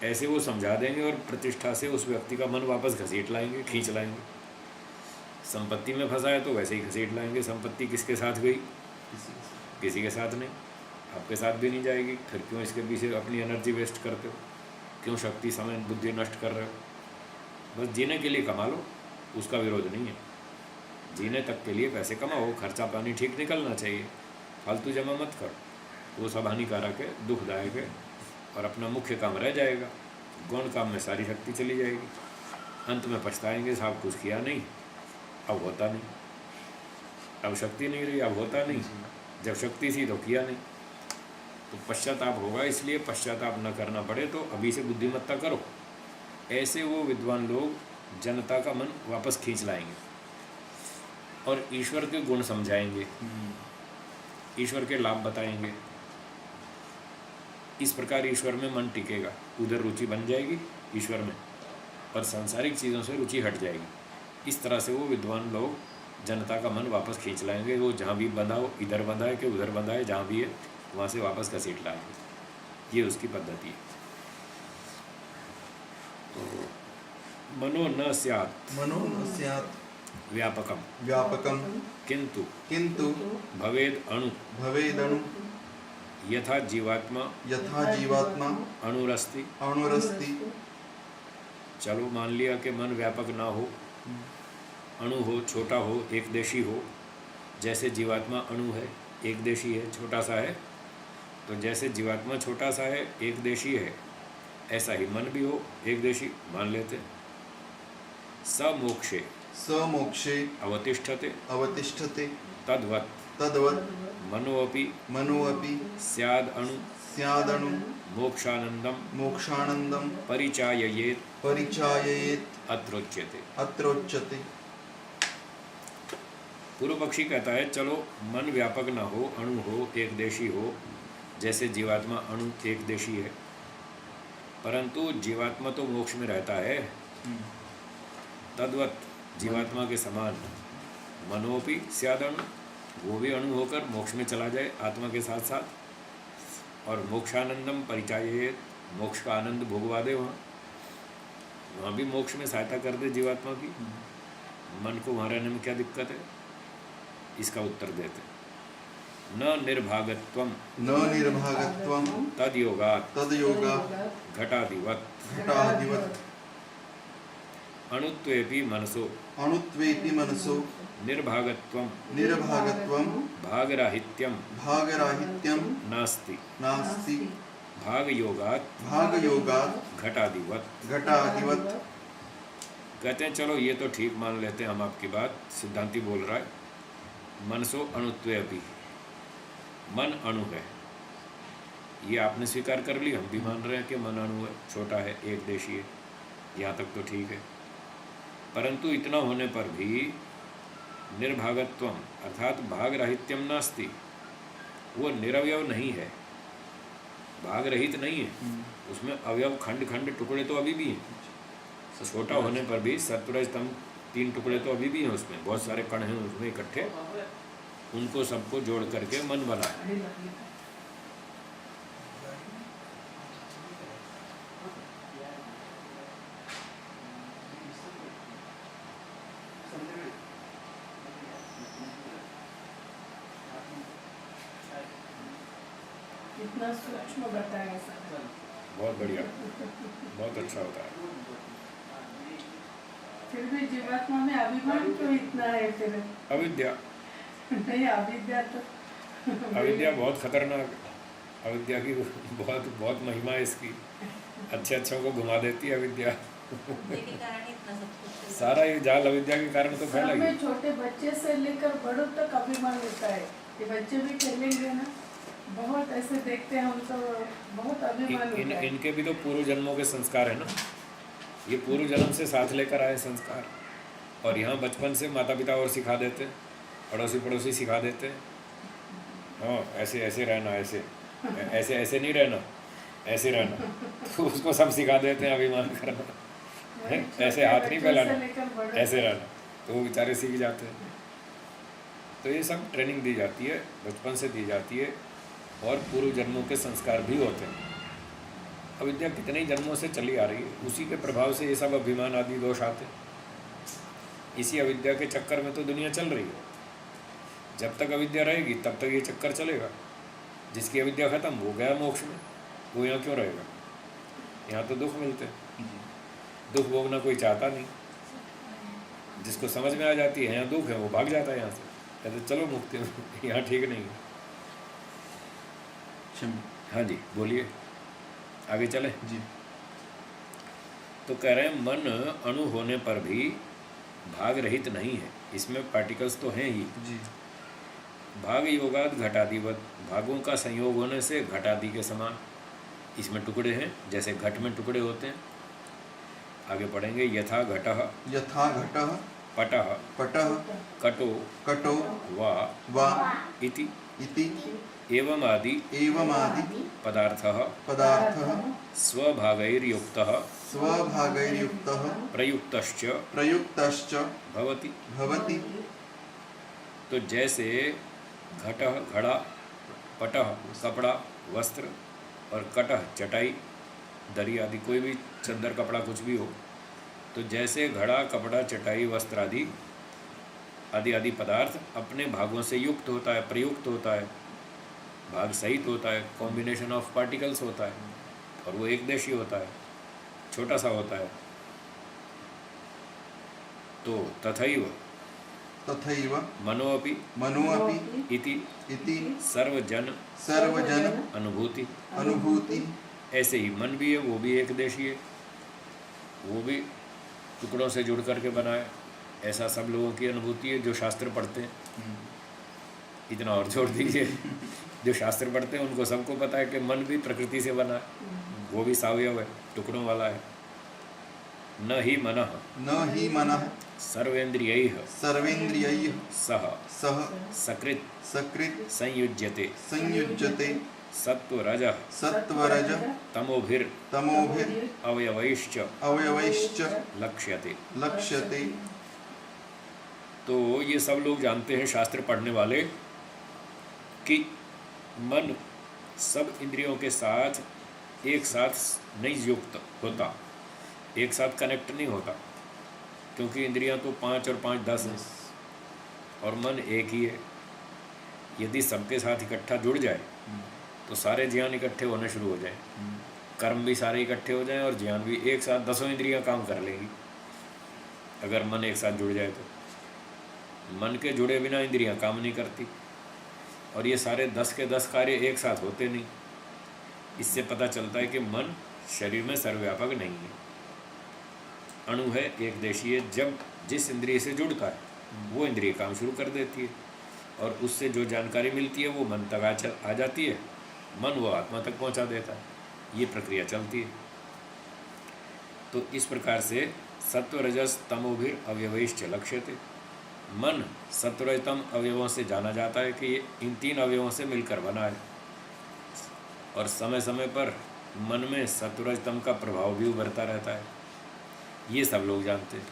[SPEAKER 2] ऐसे वो समझा देंगे और प्रतिष्ठा से उस व्यक्ति का मन वापस घसीट लाएंगे, खींच लाएंगे। संपत्ति में फंसा है तो वैसे ही घसीट लाएंगे। संपत्ति किसके साथ गई? किसी के साथ नहीं, आपके साथ भी नहीं जाएगी। फिर क्यों इसके पीछे अपनी एनर्जी वेस्ट करते हो? क्यों शक्ति, समय, बुद्धि नष्ट कर रहे हो? बस जीने के लिए कमा लो, उसका विरोध नहीं है। जीने तक के लिए पैसे कमाओ, खर्चा पानी ठीक निकलना चाहिए, फालतू जमा मत करो। वो सब हानिकारक है, दुखदायक है, और अपना मुख्य काम रह जाएगा। गौण काम में सारी शक्ति चली जाएगी। अंत में पछताएंगे, साहब कुछ किया नहीं, अब होता नहीं। अब शक्ति नहीं रही, अब होता नहीं। जब शक्ति थी तो किया नहीं, तो पश्चाताप होगा। इसलिए पश्चाताप न करना पड़े तो अभी से बुद्धिमत्ता करो। ऐसे वो विद्वान लोग जनता का मन वापस खींच लाएंगे और ईश्वर के गुण समझाएंगे, ईश्वर के लाभ बताएंगे। इस प्रकार ईश्वर में मन टिकेगा, उधर रुचि बन जाएगी ईश्वर में, और सांसारिक चीज़ों से रुचि हट जाएगी। इस तरह से वो विद्वान लोग जनता का मन वापस खींच लाएंगे। वो जहाँ भी बंधा हो, इधर बंधा है कि उधर बंधा है, जहाँ भी है वहाँ से वापस घसीट लाएंगे। ये उसकी पद्धति है। तो मनो न स्यात्
[SPEAKER 4] मनो न स्यात्
[SPEAKER 2] व्यापकम
[SPEAKER 4] व्यापकम
[SPEAKER 2] किंतु
[SPEAKER 4] किंतु
[SPEAKER 2] भवेद अणु
[SPEAKER 4] भवेदणु
[SPEAKER 2] यथा जीवात्मा
[SPEAKER 4] यथा जीवात्मा
[SPEAKER 2] अणुरस्ति।
[SPEAKER 4] अणुरस्ति।
[SPEAKER 2] चलो मान लिया कि मन व्यापक ना हो, अणु हो, छोटा हो, एकदेशी हो। जैसे जीवात्मा अणु है, एकदेशी है, छोटा सा है, तो जैसे जीवात्मा छोटा सा है, एकदेशी है, ऐसा ही मन भी हो, एकदेशी मान लेते। स मोक्षे
[SPEAKER 4] समोक्षे
[SPEAKER 2] अवतिष्ठते
[SPEAKER 4] अवतिष्ठते
[SPEAKER 2] तद्वत्
[SPEAKER 4] तद्वत्
[SPEAKER 2] मनोऽपि
[SPEAKER 4] मनोऽपि
[SPEAKER 2] स्याद् अणु
[SPEAKER 4] स्यादणु
[SPEAKER 2] मोक्षानंदम
[SPEAKER 4] मोक्षानंदम
[SPEAKER 2] परिचाययेत्
[SPEAKER 4] परिचाययेत्
[SPEAKER 2] अत्रोच्यते।
[SPEAKER 4] अत्रोच्यते।
[SPEAKER 2] पूर्व पक्षी कहता है चलो मन व्यापक ना हो, अणु हो, एकदेशी हो, जैसे जीवात्मा अणु एकदेशी है, परंतु जीवात्मा तो मोक्ष में रहता है। तद्वत जीवात्मा के समान मनोपि स्यादणु, वो भी अणु होकर मोक्ष में चला जाए आत्मा के साथ साथ, और मोक्षानंदम परिचाययेत्, मोक्ष का आनंद भोगवा दे, वहाँ भी मोक्ष में सहायता कर दे जीवात्मा की। मन को वहाँ रहने में क्या दिक्कत है? इसका उत्तर देते न निर्भागत्वम
[SPEAKER 4] न निर्भागत्वम
[SPEAKER 2] तद्योगात्
[SPEAKER 4] तद्योगात्
[SPEAKER 2] घटादिवत्
[SPEAKER 4] घटादिवत्
[SPEAKER 2] अणुत्वेपि मनसो
[SPEAKER 4] अणुत्वेपि मनसो
[SPEAKER 2] निर्भागत्वम
[SPEAKER 4] निर्भागत्वम
[SPEAKER 2] भागराहित्यम
[SPEAKER 4] भागराहित्यम
[SPEAKER 2] नास्ति
[SPEAKER 4] नास्ति
[SPEAKER 2] भागयोगात्
[SPEAKER 4] भागयोगात्
[SPEAKER 2] घटादिवत्।
[SPEAKER 4] घटादिवत्।
[SPEAKER 2] कहते हैं चलो ये तो ठीक मान लेते हैं हम आपकी बात, सिद्धांति बोल रहा है मनसो अणुत्वे अभी, मन अणु है, ये आपने स्वीकार कर ली, हम भी मान रहे हैं कि मन अणु है, छोटा है, एकदेशी है, यहाँ तक तो ठीक है। परंतु इतना होने पर भी निर्भागत्वम अर्थात भागराहित्यम नास्ति, वो निरवयव नहीं है, भाग रहित नहीं है, उसमें अवयव खंड खंड टुकड़े तो अभी भी हैं। छोटा होने पर भी सत्वरज स्तंभ 3 टुकड़े तो अभी भी हैं, उसमें बहुत सारे कण हैं उसमें इकट्ठे, उनको सबको जोड़ करके मन बना है।
[SPEAKER 3] कितना सूक्ष्म बताया सर।
[SPEAKER 2] बहुत बढ़िया, बहुत अच्छा होता है।
[SPEAKER 3] फिर भी जीवात्मा में अभिमान क्यों इतना है फिर?
[SPEAKER 2] अविद्या।
[SPEAKER 3] नहीं, अविद्या तो
[SPEAKER 2] अविद्या बहुत खतरनाक है, अविद्या की बहुत बहुत महिमा है इसकी, अच्छे अच्छों को घुमा देती है अविद्या। सारा ये जाल अविद्या के कारण तो फैला ही।
[SPEAKER 3] छोटे बच्चे से लेकर बड़ों तक अभिमान होता है, ये बच्चे भी खेलेंगे ना, बहुत ऐसे देखते हैं हम तो, बहुत अभिमान होता है।
[SPEAKER 2] इनके भी तो पूर्व जन्मों के संस्कार है ना, ये पूर्व जन्म से साथ लेकर आए संस्कार, और यहाँ बचपन से माता पिता और सिखा देते, पड़ोसी पड़ोसी सिखा देते, हाँ ऐसे ऐसे रहना, ऐसे ऐसे ऐसे नहीं रहना, ऐसे रहना, तो उसको सब सिखा देते हैं अभिमान करना, ऐसे हाथ नहीं फैलाना, ऐसे रहना, तो वो बेचारे सीख जाते हैं। तो ये सब ट्रेनिंग दी जाती है, बचपन से दी जाती है, और पूर्व जन्मों के संस्कार भी होते हैं। अविद्या कितने ही जन्मों से चली आ रही है, उसी के प्रभाव से ये सब अभिमान आदि दोष आते हैं। इसी अविद्या के चक्कर में तो दुनिया चल रही है। जब तक अविद्या रहेगी तब तक ये चक्कर चलेगा। जिसकी अविद्या खत्म हो गया मोक्ष में, वो यहाँ क्यों रहेगा? यहाँ तो दुख मिलते हैं, दुख भोगना कोई चाहता नहीं। जिसको समझ में आ जाती है यहाँ दुख है, वो भाग जाता है यहाँ से, कहते चलो मुक्ति में, यहाँ ठीक नहीं है। हाँ जी बोलिए, आगे चले
[SPEAKER 1] जी।
[SPEAKER 2] तो कह रहे हैं मन अणु होने पर भी भाग रहित नहीं है, इसमें पार्टिकल्स तो हैं ही।
[SPEAKER 1] जी।
[SPEAKER 2] भाग योगाद घटादिवत, भागों का संयोग होने से घटादि के समान, इसमें टुकड़े हैं जैसे घट में टुकड़े होते हैं। आगे पढ़ेंगे यथा घटः
[SPEAKER 4] यथा घटः
[SPEAKER 2] पटः
[SPEAKER 4] पटः
[SPEAKER 2] कटो
[SPEAKER 4] कटो
[SPEAKER 2] वा
[SPEAKER 4] इति
[SPEAKER 2] एवं आदि पदार्थः स्वभागैर्युक्तः
[SPEAKER 4] प्रयुक्तश्च
[SPEAKER 2] भवति। तो जैसे घटः घड़ा, पटः कपड़ा वस्त्र, और कटः चटाई दरी आदि, कोई भी चद्दर कपड़ा कुछ भी हो, तो जैसे घड़ा, कपड़ा, चटाई, वस्त्र आदि आदि आदि पदार्थ अपने भागों से युक्त होता है, प्रयुक्त होता है, भाग सहित होता है, कॉम्बिनेशन ऑफ पार्टिकल्स होता है, और वो एक देशी होता है, छोटा सा होता है। तो तथैव
[SPEAKER 4] तथैव
[SPEAKER 2] मनोऽपि
[SPEAKER 4] मनोऽपि
[SPEAKER 2] इति
[SPEAKER 4] इति
[SPEAKER 2] सर्वजन
[SPEAKER 4] सर्वजन
[SPEAKER 2] अनुभूति।
[SPEAKER 4] अनुभूति।
[SPEAKER 2] ऐसे ही मन भी है, वो भी एक देशी है, वो भी टुकड़ों से जुड़ करके बना है। ऐसा सब लोगों की अनुभूति है जो शास्त्र पढ़ते हैं। इतना और जोड़ दीजिए, जो शास्त्र पढ़ते हैं उनको सबको पता है कि मन भी प्रकृति से बना है, वो भी सावयव है, टुकड़ों वाला है। न ही मनः
[SPEAKER 4] न हि मनः
[SPEAKER 2] सर्वेन्द्रियैः
[SPEAKER 4] सर्वेन्द्रियैः
[SPEAKER 2] सह
[SPEAKER 4] सह
[SPEAKER 2] सकृत
[SPEAKER 4] सकृत
[SPEAKER 2] संयुज्यते
[SPEAKER 4] संयुज्यते
[SPEAKER 2] सत्वरजः
[SPEAKER 4] सत्वरज
[SPEAKER 2] तमोभिर
[SPEAKER 4] तमोभिर
[SPEAKER 2] अवयवैश्च
[SPEAKER 4] अवयवैश्च
[SPEAKER 2] लक्ष्यते।
[SPEAKER 4] लक्ष्यते।
[SPEAKER 2] तो ये सब लोग जानते हैं, शास्त्र पढ़ने वाले, कि मन सब इंद्रियों के साथ एक साथ नहीं युक्त होता, एक साथ कनेक्ट नहीं होता, क्योंकि इंद्रियां तो 5 और 5 10 हैं और मन एक ही है। यदि सबके साथ इकट्ठा जुड़ जाए तो सारे ज्ञान इकट्ठे होने शुरू हो जाए, कर्म भी सारे इकट्ठे हो जाएं और ज्ञान भी एक साथ 10 इंद्रियां काम कर लेंगी अगर मन एक साथ जुड़ जाए। तो मन के जुड़े बिना इंद्रियां काम नहीं करती, और ये सारे 10 के 10 कार्य एक साथ होते नहीं। इससे पता चलता है कि मन शरीर में सर्वव्यापक नहीं है, अणु है, एक देशी है। जब जिस इंद्रिय से जुड़ता है वो इंद्रिय काम शुरू कर देती है, और उससे जो जानकारी मिलती है वो मन तक आ जाती है, मन वो आत्मा तक पहुंचा देता है। ये प्रक्रिया चलती है। तो इस प्रकार से सत्व रजस तमोभिर अवयवैश्च लक्ष्यते। मन सत्वरजतम अवयवों से जाना जाता है कि ये इन 3 अवयवों से मिलकर बना है, और समय समय पर मन में सत्वरजतम का प्रभाव भी उभरता रहता है। ये सब लोग जानते हैं।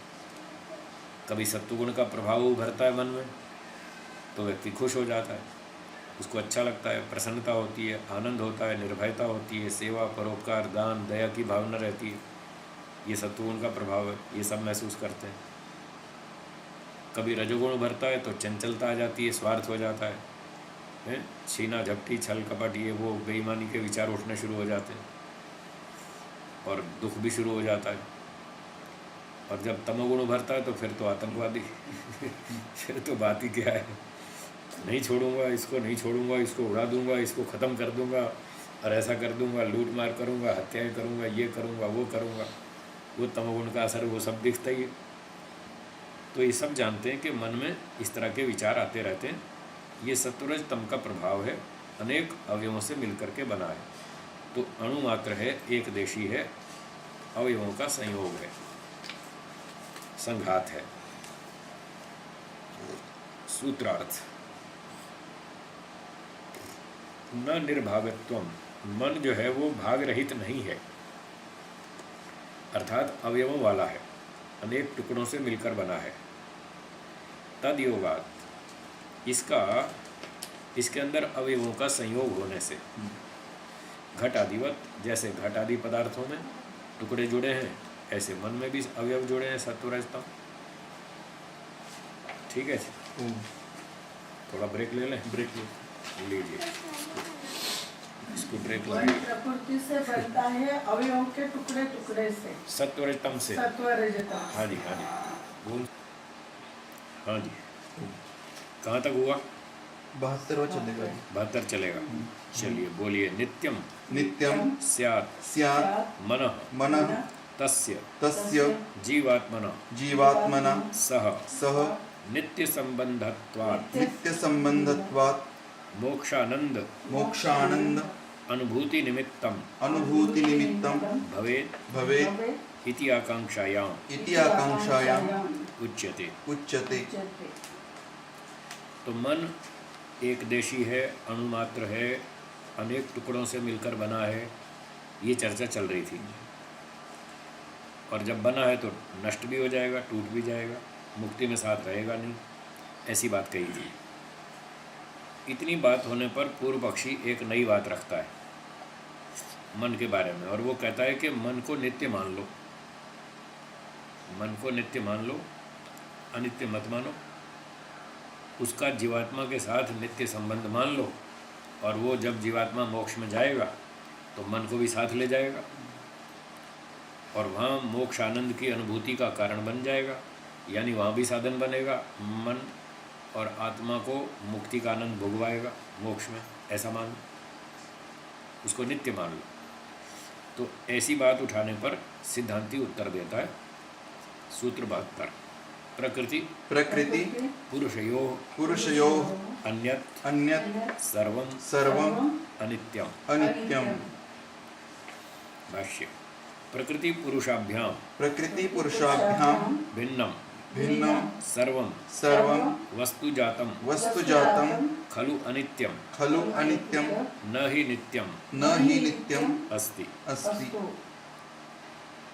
[SPEAKER 2] कभी सत्वगुण का प्रभाव उभरता है मन में तो व्यक्ति खुश हो जाता है, उसको अच्छा लगता है, प्रसन्नता होती है, आनंद होता है, निर्भयता होती है, सेवा, परोपकार, दान, दया की भावना रहती है। ये सत्वगुण का प्रभाव है, ये सब महसूस करते हैं। कभी रजोगुण उभरता है तो चंचलता आ जाती है, स्वार्थ हो जाता है, छीना झपटी, छल कपट, ये वो बेईमानी के विचार उठने शुरू हो जाते हैं, और दुख भी शुरू हो जाता है। और जब तमोगुण उभरता है तो फिर तो आतंकवादी फिर तो बात ही क्या है, नहीं छोड़ूंगा इसको, नहीं छोड़ूंगा इसको, उड़ा दूंगा इसको, ख़त्म कर दूंगा, और ऐसा कर दूंगा, लूट मार करूंगा, हत्याएं करूंगा, ये करूंगा, वो करूंगा। वो तमोगुण का असर वो सब दिखता ही है। तो ये सब जानते हैं कि मन में इस तरह के विचार आते रहते हैं। ये सत्वरज तम का प्रभाव है, अनेक अवयवों से मिलकर के बना है। तो अणु मात्र है, एक देशी है, अवयवों का संयोग है, संघात है। सूत्रार्थ न निर्भागत्वम, मन जो है वो भाग रहित नहीं है, अर्थात अवयवों वाला है, अनेक टुकड़ों से मिलकर बना है। तद योगात, इसके अंदर अवयवों का संयोग होने से, घट आदिवत, जैसे घट आदि पदार्थों में टुकड़े जुड़े हैं, ऐसे मन में भी अवयव जुड़े हैं, सत्वरजतम। ठीक है जी, थोड़ा ब्रेक ले लें।
[SPEAKER 1] ब्रेक
[SPEAKER 2] लीजिए, इसको ब्रेक
[SPEAKER 3] मन
[SPEAKER 2] लीजिए।
[SPEAKER 3] प्रकृति से बनता है, अवयवों के टुकड़े टुकड़े से,
[SPEAKER 2] सत्वरजतम से।
[SPEAKER 3] सत्वरजतम।
[SPEAKER 2] हाँ जी, हाँ जी, बोल। हाँ जी, कहाँ तक हुआ?
[SPEAKER 4] 72वां चलेगा।
[SPEAKER 2] 72 चलेगा। चलिए बोलिए। नित्यम
[SPEAKER 4] नित्यम
[SPEAKER 2] स्यात्
[SPEAKER 4] स्यात्
[SPEAKER 2] मनः
[SPEAKER 4] मनः
[SPEAKER 2] तस्य
[SPEAKER 4] तस्य
[SPEAKER 2] जीवात्मनः
[SPEAKER 4] जीवात्मना
[SPEAKER 2] सह
[SPEAKER 4] सह
[SPEAKER 2] नित्य संबंधत्वात्
[SPEAKER 4] नित्य संबंधत्वात्
[SPEAKER 2] मोक्षानंद
[SPEAKER 4] मोक्षानंद
[SPEAKER 2] अनुभूति निमित्तम
[SPEAKER 4] अनुभूति निमित्तम
[SPEAKER 2] भवेत्
[SPEAKER 4] भवेत्
[SPEAKER 2] इति आकांक्षायाम
[SPEAKER 4] इति आकांक्षायाम
[SPEAKER 2] उच्यते।
[SPEAKER 4] उच्यते।
[SPEAKER 2] तो मन एक देशी है, अणुमात्र है, अनेक टुकड़ों से मिलकर बना है, ये चर्चा चल रही थी। और जब बना है तो नष्ट भी हो जाएगा, टूट भी जाएगा, मुक्ति में साथ रहेगा नहीं, ऐसी बात कही थी। इतनी बात होने पर पूर्व पक्षी एक नई बात रखता है मन के बारे में, और वो कहता है कि मन को नित्य मान लो। मन को नित्य मान लो, अनित्य मत मानो। उसका जीवात्मा के साथ नित्य संबंध मान लो, और वो जब जीवात्मा मोक्ष में जाएगा तो मन को भी साथ ले जाएगा और वहाँ मोक्ष आनंद की अनुभूति का कारण बन जाएगा, यानी वहाँ भी साधन बनेगा। मन और आत्मा को मुक्ति का आनंद भोगवाएगा मोक्ष में, ऐसा मान लो, उसको नित्य मान लो। तो ऐसी बात उठाने पर सिद्धांती उत्तर देता है, सूत्र 72, प्रकृति
[SPEAKER 4] प्रकृति
[SPEAKER 2] पुरुषयोः
[SPEAKER 4] पुरुषयोः
[SPEAKER 2] अन्यत्
[SPEAKER 4] अन्यत्
[SPEAKER 2] सर्वं
[SPEAKER 4] सर्वम्
[SPEAKER 2] अनित्यम।
[SPEAKER 4] अनित्यम्।
[SPEAKER 2] भाष्य, प्रकृति पुरुषाभ्याम
[SPEAKER 4] प्रकृति पुरुषाभ्यां
[SPEAKER 2] भिन्नम
[SPEAKER 4] भिन्नं
[SPEAKER 2] सर्वं
[SPEAKER 4] सर्वं
[SPEAKER 2] वस्तुजातं
[SPEAKER 4] वस्तुजातं
[SPEAKER 2] खलु अनित्यम
[SPEAKER 4] खलु अनित्यं
[SPEAKER 2] न ही नित्यम
[SPEAKER 4] न हि नित्यम्
[SPEAKER 2] अस्ति।
[SPEAKER 4] अस्ति।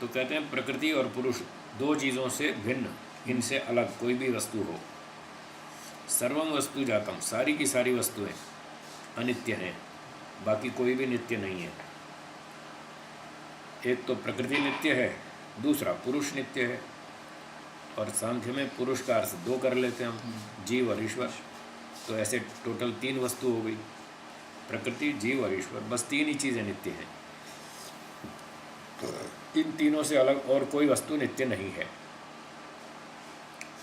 [SPEAKER 2] तो कहते हैं प्रकृति और पुरुष दो चीज़ों से भिन्न, इनसे अलग कोई भी वस्तु हो। सर्वम वस्तु जातम, सारी की सारी वस्तुएं अनित्य हैं, बाकी कोई भी नित्य नहीं है। एक तो प्रकृति नित्य है, दूसरा पुरुष नित्य है। और सांख्य में पुरुष का अर्थ दो कर लेते हैं हम, जीव और ईश्वर। तो ऐसे टोटल 3 वस्तु हो गई, प्रकृति, जीव और ईश्वर, बस 3 ही चीज़ें नित्य हैं। इन तीनों से अलग और कोई वस्तु नित्य नहीं है।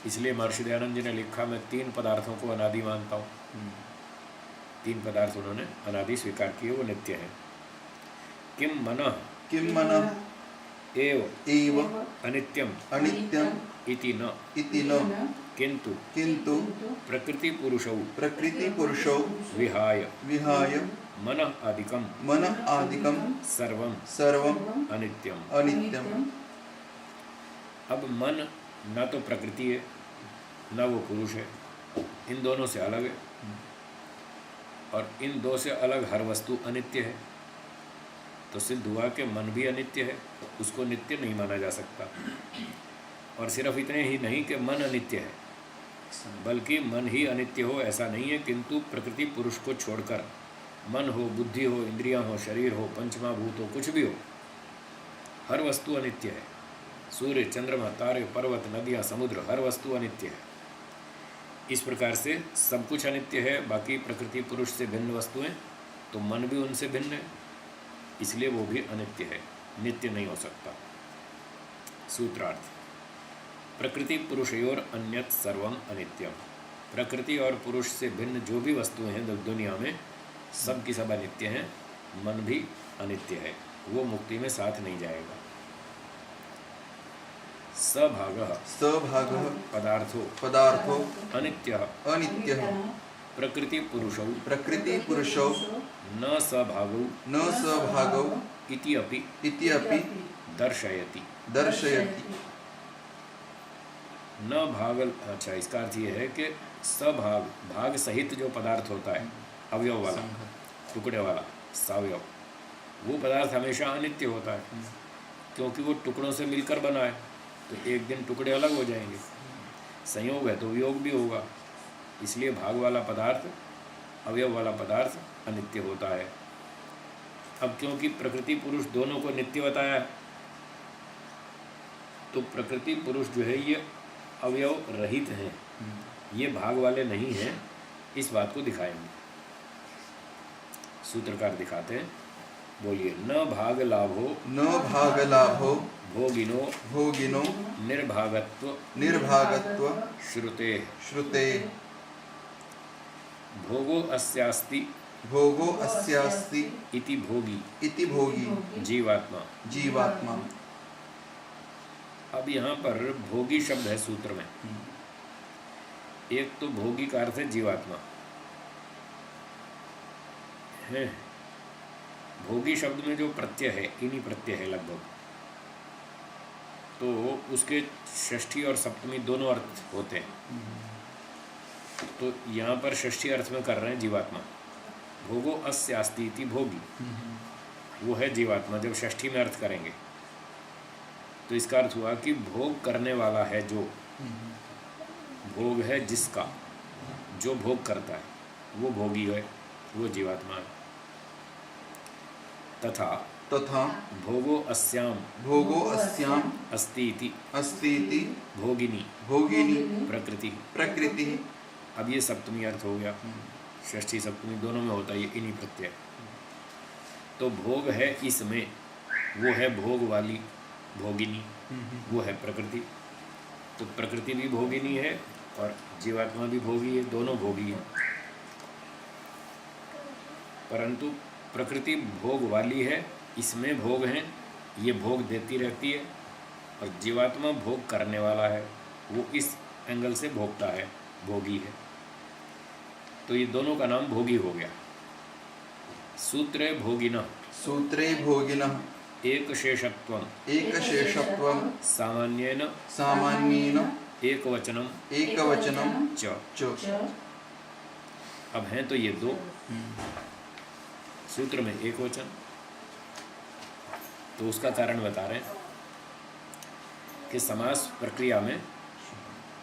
[SPEAKER 2] इसलिए महर्षि दयानंद जी ने लिखा, मैं 3 पदार्थों को अनादि मानता हूँ। 3 पदार्थ उन्होंने अनादि स्वीकार किए, वो नित्य हैं। किम मनः
[SPEAKER 4] किं मनः
[SPEAKER 2] एव
[SPEAKER 4] एव
[SPEAKER 2] अनित्यम
[SPEAKER 4] अनित्यम्
[SPEAKER 2] इति न,
[SPEAKER 4] इति न,
[SPEAKER 2] किंतु
[SPEAKER 4] किन्तु
[SPEAKER 2] प्रकृति पुरुषौ
[SPEAKER 4] प्रकृति पुरुषौ
[SPEAKER 2] विहाय
[SPEAKER 4] विहाय
[SPEAKER 2] मनः आदिकम
[SPEAKER 4] मनः आदिकं
[SPEAKER 2] सर्वं
[SPEAKER 4] सर्वम्
[SPEAKER 2] अनित्यम।
[SPEAKER 4] अनित्यम्।
[SPEAKER 2] अब मन न तो प्रकृति है न वो पुरुष है, इन दोनों से अलग है। और इन दो से अलग हर वस्तु अनित्य है। तो सिद्ध हुआ कि मन भी अनित्य है, उसको नित्य नहीं माना जा सकता। और सिर्फ इतने ही नहीं कि मन अनित्य है, बल्कि मन ही अनित्य हो ऐसा नहीं है, किंतु प्रकृति पुरुष को छोड़कर मन हो, बुद्धि हो, इंद्रियां हो, शरीर हो, पंचमहाभूत हो, कुछ भी हो, हर वस्तु अनित्य है। सूर्य, चंद्रमा, तारे, पर्वत, नदियाँ, समुद्र, हर वस्तु अनित्य है। इस प्रकार से सब कुछ अनित्य है। बाकी प्रकृति पुरुष से भिन्न वस्तुएं, तो मन भी उनसे भिन्न है, इसलिए वो भी अनित्य है, नित्य नहीं हो सकता। सूत्रार्थ, प्रकृति पुरुषयोर अन्यत सर्वम अनित्यम। प्रकृति और पुरुष से भिन्न जो भी वस्तुएं हैं दुनिया में, सब की सब अनित्य हैं। मन भी अनित्य है, वो मुक्ति में साथ नहीं जाएगा। सभागः
[SPEAKER 4] सभागः
[SPEAKER 2] पदार्थो
[SPEAKER 4] पदार्थो
[SPEAKER 2] अनित्यः
[SPEAKER 4] अनित्यः
[SPEAKER 2] प्रकृति पुरुषौ
[SPEAKER 4] प्रकृति पुरुषौ
[SPEAKER 2] न सभागौ
[SPEAKER 4] न सभागौ
[SPEAKER 2] इति अपि
[SPEAKER 4] इति अपि
[SPEAKER 2] दर्शयति।
[SPEAKER 4] दर्शयति।
[SPEAKER 2] न भाग, अच्छा इसका अर्थ ये है कि सभाग, भाग सहित जो पदार्थ होता है, अवयव वाला, टुकड़े वाला, सावयव, वो पदार्थ हमेशा अनित्य होता है, क्योंकि वो टुकड़ों से मिलकर बना है। तो एक दिन टुकड़े अलग हो जाएंगे, संयोग है तो वियोग भी होगा। इसलिए भाग वाला पदार्थ, अवयव वाला पदार्थ अनित्य होता है। अब क्योंकि प्रकृति पुरुष दोनों को नित्य बताया है, तो प्रकृति पुरुष जो है ये अवयव रहित हैं, ये भाग वाले नहीं हैं, इस बात को दिखाएंगे। सूत्रकार दिखाते हैं, बोलिए, न भाग लाभो
[SPEAKER 4] न भाग लाभो
[SPEAKER 2] भोगिनो
[SPEAKER 4] भोगिनो
[SPEAKER 2] निर्भागत्व
[SPEAKER 4] निर्भागत्व
[SPEAKER 2] श्रुते।
[SPEAKER 4] श्रुते।
[SPEAKER 2] भोगो अस्यास्ति
[SPEAKER 4] भोगो अस्यास्ति
[SPEAKER 2] इति भोगी
[SPEAKER 4] इति भोगी
[SPEAKER 2] जीवात्मा।
[SPEAKER 4] जीवात्मा।
[SPEAKER 2] अब यहाँ पर भोगी शब्द है सूत्र में। एक तो भोगी का अर्थ है जीवात्मा है। भोगी शब्द में जो प्रत्यय है, इन्हीं प्रत्यय है लगभग, तो उसके षष्ठी और सप्तमी दोनों अर्थ होते हैं। तो यहाँ पर षष्ठी अर्थ में कर रहे हैं जीवात्मा। भोगो अस्यास्ति इति भोगी, वो है जीवात्मा। जब षष्ठी में अर्थ करेंगे तो इसका अर्थ हुआ कि भोग करने वाला है, जो भोग है जिसका, जो भोग करता है वो भोगी है, वो जीवात्मा है। तथा
[SPEAKER 4] तथा
[SPEAKER 2] भोगो अस्याम
[SPEAKER 4] भोगो अस्याम
[SPEAKER 2] अस्ति इति
[SPEAKER 4] अस्तीति
[SPEAKER 2] भोगिनी
[SPEAKER 4] भोगिनी
[SPEAKER 2] प्रकृति।
[SPEAKER 4] प्रकृति।
[SPEAKER 2] अब ये सप्तमी अर्थ हो गया, षष्ठी सप्तमी दोनों में होता है ये इन्हीं प्रत्यय। तो भोग है इसमें, वो है भोग वाली भोगिनी, वो है प्रकृति। तो प्रकृति भी भोगिनी है और जीवात्मा भी भोगी है, दोनों भोगी हैं। परंतु प्रकृति भोग वाली है, इसमें भोग हैं, ये भोग देती रहती है, और जीवात्मा भोग करने वाला है, वो इस एंगल से भोगता है, भोगी है। तो ये दोनों का नाम भोगी हो गया। सूत्रे भोगिना
[SPEAKER 4] सूत्रे भोगिनः
[SPEAKER 2] एक शेषत्वम
[SPEAKER 4] एकशेषत्वं
[SPEAKER 2] सामान्येन
[SPEAKER 4] सामान्येन
[SPEAKER 2] एकवचनम
[SPEAKER 4] एकवचनं
[SPEAKER 2] च।
[SPEAKER 4] च।
[SPEAKER 2] अब हैं तो ये दो, सूत्र में एक वचन, तो उसका कारण बता रहे हैं कि समास प्रक्रिया में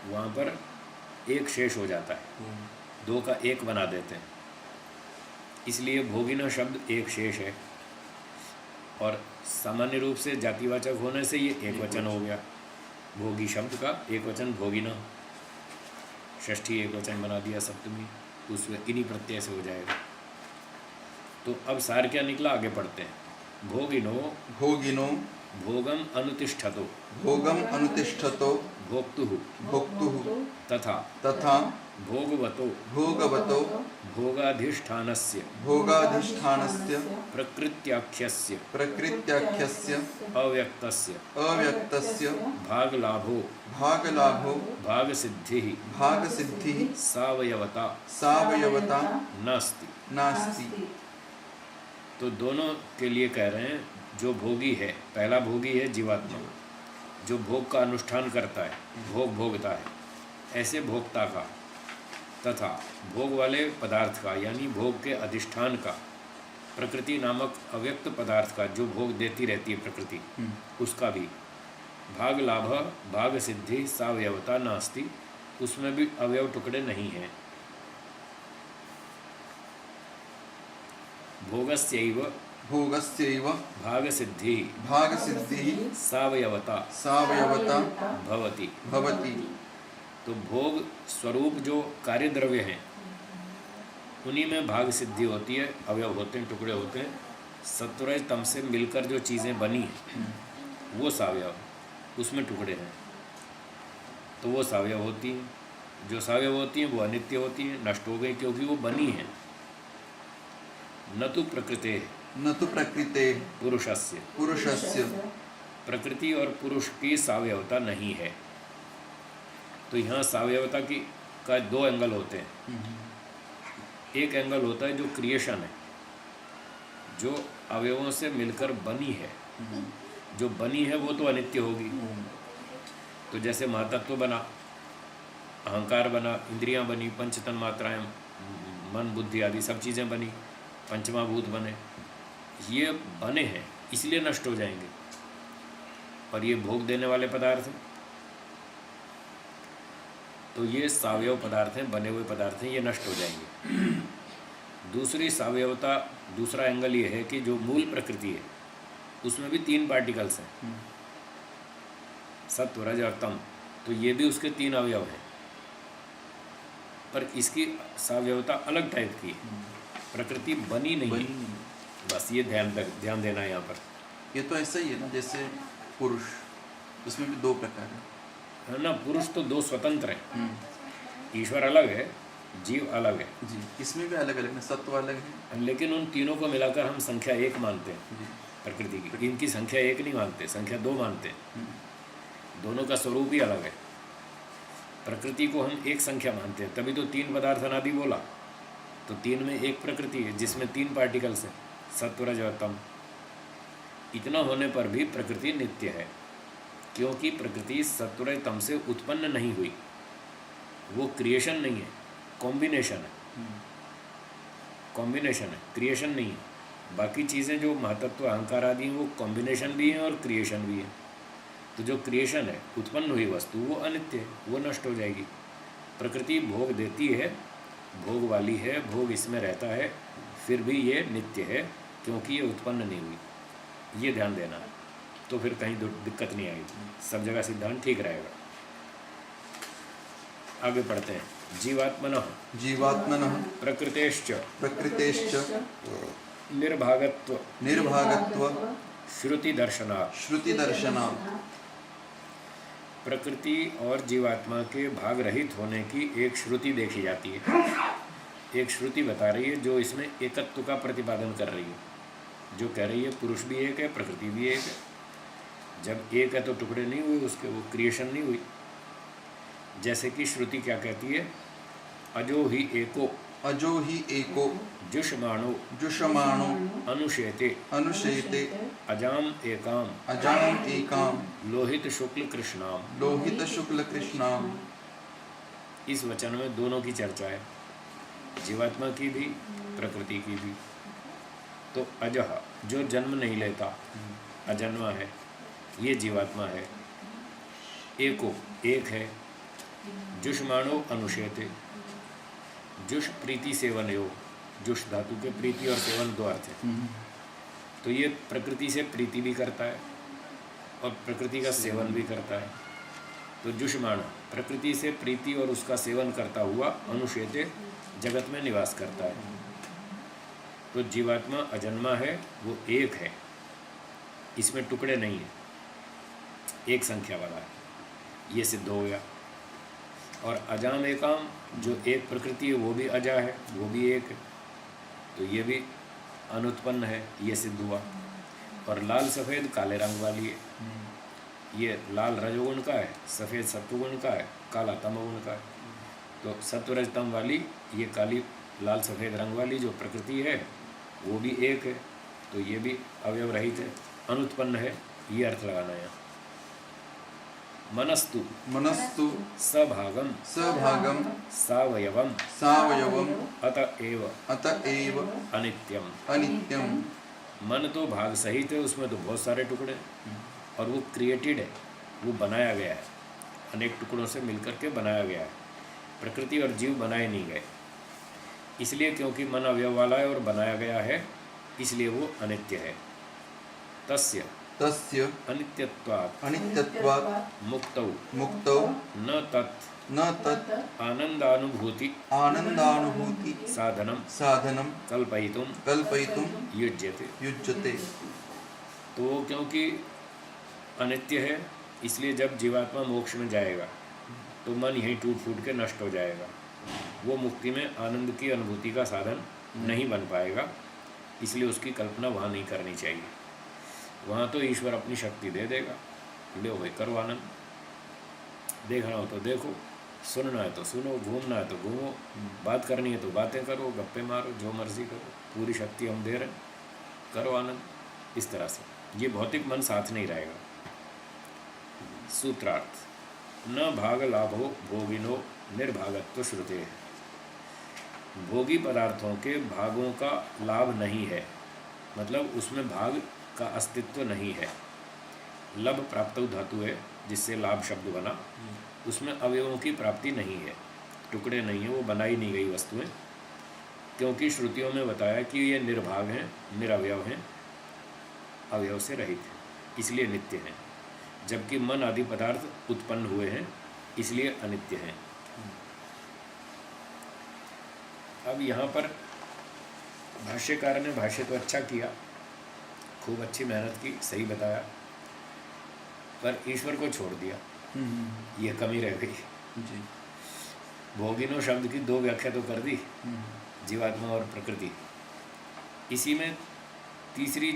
[SPEAKER 2] वहाँ पर एक शेष हो जाता है, दो का एक बना देते हैं, इसलिए भोगिना शब्द एक शेष है। और सामान्य रूप से जातिवाचक होने से ये एक वचन हो गया, भोगी शब्द का एक वचन भोगिना, षष्ठी एक वचन बना दिया, सप्तमी उसमें इन्हीं प्रत्यय से हो जाएगा। तो अब सार क्या निकला, आगे पढ़ते हैं। भोगिनो
[SPEAKER 4] भोगिनो
[SPEAKER 2] भोगम अनुतिष्ठतो
[SPEAKER 4] भोगम अनुतिष्ठतो
[SPEAKER 2] भोक्तुः
[SPEAKER 4] भोक्तुः
[SPEAKER 2] तथा
[SPEAKER 4] तथा
[SPEAKER 2] भोगवतो
[SPEAKER 4] भोगवतो
[SPEAKER 2] भोगाधिष्ठानस्य
[SPEAKER 4] भोगाधिष्ठानस्य
[SPEAKER 2] प्रकृत्याख्यस्य
[SPEAKER 4] प्रकृत्याख्यस्य
[SPEAKER 2] अव्यक्तस्य
[SPEAKER 4] अव्यक्तस्य
[SPEAKER 2] भागलाभो
[SPEAKER 4] भागलाभो
[SPEAKER 2] भागसिद्धिः
[SPEAKER 4] भागसिद्धिः
[SPEAKER 2] सावयवता
[SPEAKER 4] सावयवता
[SPEAKER 2] नास्ति।
[SPEAKER 4] नास्ति।
[SPEAKER 2] तो दोनों के लिए कह रहे हैं, जो भोगी है, पहला भोगी है जीवात्मा, जो भोग का अनुष्ठान करता है, भोग भोगता है, ऐसे भोक्ता का तथा भोग वाले पदार्थ का, यानी भोग के अधिष्ठान का, प्रकृति नामक अव्यक्त पदार्थ का, जो भोग देती रहती है प्रकृति, उसका भी भाग लाभ भाग सिद्धि सावयवता नास्ति, उसमें भी अवयव टुकड़े नहीं हैं। भोगस्यैव
[SPEAKER 4] भोगस्यैव
[SPEAKER 2] भागसिद्धि
[SPEAKER 4] भागसिद्धिः
[SPEAKER 2] सावयवता
[SPEAKER 4] सावयवता
[SPEAKER 2] भवति।
[SPEAKER 4] भवति।
[SPEAKER 2] तो भोग स्वरूप जो कार्य द्रव्य हैं, उन्हीं में भाग सिद्धि होती है, अवयव होते हैं, टुकड़े होते हैं। सत्वरज तम से मिलकर जो चीज़ें बनी हैं, वो सावयव, उसमें टुकड़े हैं, तो वो सावयव होती हैं। जो सावयव होती हैं वो अनित्य होती हैं, नष्ट हो गई, क्योंकि वो बनी हैं। न तो प्रकृते
[SPEAKER 4] न तो प्रकृते
[SPEAKER 2] पुरुषस्य
[SPEAKER 4] पुरुषस्य
[SPEAKER 2] प्रकृति और पुरुष की सावयवता नहीं है। तो यहाँ सावयवता की का दो एंगल होते हैं। एक एंगल होता है जो क्रिएशन है, जो अवयवों से मिलकर बनी है, जो बनी है वो तो अनित्य होगी। तो जैसे महातत्व बना, अहंकार बना, इंद्रियां बनी, पंचतन मात्राएं, मन बुद्धि आदि सब चीज़ें बनी, पंचमाभूत बने, ये बने हैं इसलिए नष्ट हो जाएंगे, और ये भोग देने वाले पदार्थ हैं। तो ये सावयव पदार्थ हैं, बने हुए पदार्थ हैं, ये नष्ट हो जाएंगे। दूसरी सावयवता, दूसरा एंगल ये है कि जो मूल प्रकृति है उसमें भी तीन पार्टिकल्स हैं, सत्व रज और तम, तो ये भी उसके तीन अवयव हैं, पर इसकी सावयवता अलग टाइप की है, प्रकृति बनी नहीं है। बस ये ध्यान देना है यहाँ पर।
[SPEAKER 1] ये तो ऐसा ही है ना, जैसे पुरुष, उसमें भी दो प्रकार
[SPEAKER 2] है ना, पुरुष तो दो स्वतंत्र हैं, ईश्वर अलग है, जीव अलग है
[SPEAKER 1] जी, इसमें भी अलग अलग ना, सत्व अलग है,
[SPEAKER 2] लेकिन उन तीनों को मिलाकर हम संख्या एक मानते हैं
[SPEAKER 1] जी,
[SPEAKER 2] प्रकृति की। इनकी संख्या एक नहीं मानते, संख्या दो मानते हैं। दोनों का स्वरूप ही अलग है। प्रकृति को हम एक संख्या मानते हैं, तभी तो तीन पदार्थ अनादि बोला। तो तीन में एक प्रकृति है जिसमें तीन पार्टिकल्स हैं, सत्व रज और तम। इतना होने पर भी प्रकृति नित्य है, क्योंकि प्रकृति सत्व रज तम से उत्पन्न नहीं हुई, वो क्रिएशन नहीं है, कॉम्बिनेशन है। कॉम्बिनेशन है, क्रिएशन नहीं है। बाकी चीज़ें जो महतत्व अहंकार आदि हैं वो कॉम्बिनेशन भी हैं और क्रिएशन भी है। तो जो क्रिएशन है, उत्पन्न हुई वस्तु, वो अनित्य है, वो नष्ट हो जाएगी। प्रकृति भोग देती है, भोग वाली है, भोग इसमें रहता है, फिर भी ये नित्य है, क्योंकि ये उत्पन्न नहीं हुई। ये ध्यान देना, तो फिर कहीं दिक्कत नहीं आएगी, सब जगह सिद्धांत ठीक रहेगा। आगे पढ़ते हैं। जीवात्मनः
[SPEAKER 4] जीवात्मनः
[SPEAKER 2] प्रकृतेश्च
[SPEAKER 4] प्रकृतेश्च
[SPEAKER 2] निर्भागत्व
[SPEAKER 4] निर्भागत्व
[SPEAKER 2] श्रुति दर्शनात्।
[SPEAKER 4] श्रुति दर्शनात्।
[SPEAKER 2] प्रकृति और जीवात्मा के भाग रहित होने की एक श्रुति देखी जाती है। एक श्रुति बता रही है जो इसमें एकत्व का प्रतिपादन कर रही है, जो कह रही है पुरुष भी एक है, प्रकृति भी एक है। जब एक है तो टुकड़े नहीं हुए उसके, वो क्रिएशन नहीं हुई। जैसे कि श्रुति क्या कहती है, अजो ही एको
[SPEAKER 4] अजो ही एको
[SPEAKER 2] जुषमाणो
[SPEAKER 4] जुषमाणो
[SPEAKER 2] अनुशेते
[SPEAKER 4] अनुशेते
[SPEAKER 2] अजाम एकाम
[SPEAKER 4] अजाम एकाम
[SPEAKER 2] लोहित शुक्ल कृष्णाम।
[SPEAKER 4] लोहित शुक्ल कृष्णाम।
[SPEAKER 2] इस वचन में दोनों की चर्चा है, जीवात्मा की भी प्रकृति की भी। तो अजह जो जन्म नहीं लेता, अजन्मा है, ये जीवात्मा है। एको एक है, जुषमाणो अनुशेते, जुष प्रीति सेवन योग, जुष धातु के प्रीति और सेवन दो अर्थ है। तो ये प्रकृति से प्रीति भी करता है और प्रकृति का सेवन भी करता है। तो जुषमाण प्रकृति से प्रीति और उसका सेवन करता हुआ अनुशेते जगत में निवास करता है। तो जीवात्मा अजन्मा है, वो एक है, इसमें टुकड़े नहीं है, एक संख्या वाला है, ये सिद्ध हो गया। और अजाम एकाम, जो एक प्रकृति है वो भी अजा है, वो भी एक है, तो ये भी अनुत्पन्न है, ये सिद्ध हुआ। और लाल सफ़ेद काले रंग वाली है, ये लाल रजोगुण का है, सफ़ेद सत्वगुण का है, काला तमोगुण का है। तो सत्वरजतम वाली ये काली लाल सफ़ेद रंग वाली जो प्रकृति है वो भी एक है, तो ये भी अवयव रहित है, अनुत्पन्न है, ये अर्थ लगाना है। मनस्तु
[SPEAKER 4] मनस्तु
[SPEAKER 2] सभागम
[SPEAKER 4] सभागम
[SPEAKER 2] सावयवम
[SPEAKER 4] सावयवम
[SPEAKER 2] अतएव
[SPEAKER 4] अतएव
[SPEAKER 2] अनित्यम।
[SPEAKER 4] अनित्यम।
[SPEAKER 2] मन तो भाग सहित है, उसमें तो बहुत सारे टुकड़े हैं और वो क्रिएटेड है, वो बनाया गया है, अनेक टुकड़ों से मिलकर के बनाया गया है। प्रकृति और जीव बनाए नहीं गए, इसलिए क्योंकि मन अवयव वाला है और बनाया गया है, इसलिए वो अनित्य है। तस्य
[SPEAKER 4] तस्य
[SPEAKER 2] अनित्यत्वात्
[SPEAKER 4] अनित्यत्वात्
[SPEAKER 2] मुक्तौ
[SPEAKER 4] मुक्तौ
[SPEAKER 2] न तत्
[SPEAKER 4] न तत्
[SPEAKER 2] आनंदानुभूति
[SPEAKER 4] आनंदानुभूति
[SPEAKER 2] साधनम
[SPEAKER 4] साधनम
[SPEAKER 2] कल्पयितुम
[SPEAKER 4] कल्पयितुम
[SPEAKER 2] युज्यते।
[SPEAKER 4] युज्यते।
[SPEAKER 2] तो क्योंकि अनित्य है, इसलिए जब जीवात्मा मोक्ष में जाएगा तो मन यहीं टूट फूट के नष्ट हो जाएगा, वो मुक्ति में आनंद की अनुभूति का साधन नहीं बन पाएगा, इसलिए उसकी कल्पना वहाँ नहीं करनी चाहिए। वहाँ तो ईश्वर अपनी शक्ति दे देगा, ले भाई करो आनंद, देखना हो तो देखो, सुनना है तो सुनो, घूमना है तो घूमो, बात करनी है तो बातें करो, गप्पे मारो, जो मर्जी करो, पूरी शक्ति हम दे रहे हैं, करो आनंद। इस तरह से ये भौतिक मन साथ नहीं रहेगा। सूत्रार्थ न भाग लाभो भोगिनो निर्भागत्व श्रुते है। भोगी पदार्थों के भागों का लाभ नहीं है, मतलब उसमें भाग का अस्तित्व नहीं है। लब प्राप्त धातु है जिससे लाभ शब्द बना, उसमें अवयवों की प्राप्ति नहीं है, टुकड़े नहीं है, वो बनाई नहीं गई वस्तुएं, क्योंकि श्रुतियों में बताया कि ये निर्भाग हैं, निरवयव हैं, अवयव से रहित है, इसलिए नित्य हैं। जबकि मन आदि पदार्थ उत्पन्न हुए हैं, इसलिए अनित्य हैं। अब यहाँ पर भाष्यकार ने भाष्य तो अच्छा किया, खूब अच्छी मेहनत की, सही बताया, पर ईश्वर को छोड़ दिया, ये कमी रह गई
[SPEAKER 4] जी।
[SPEAKER 2] भोगिनो शब्द की दो व्याख्या तो कर दी, जीवात्मा और प्रकृति, इसी में तीसरी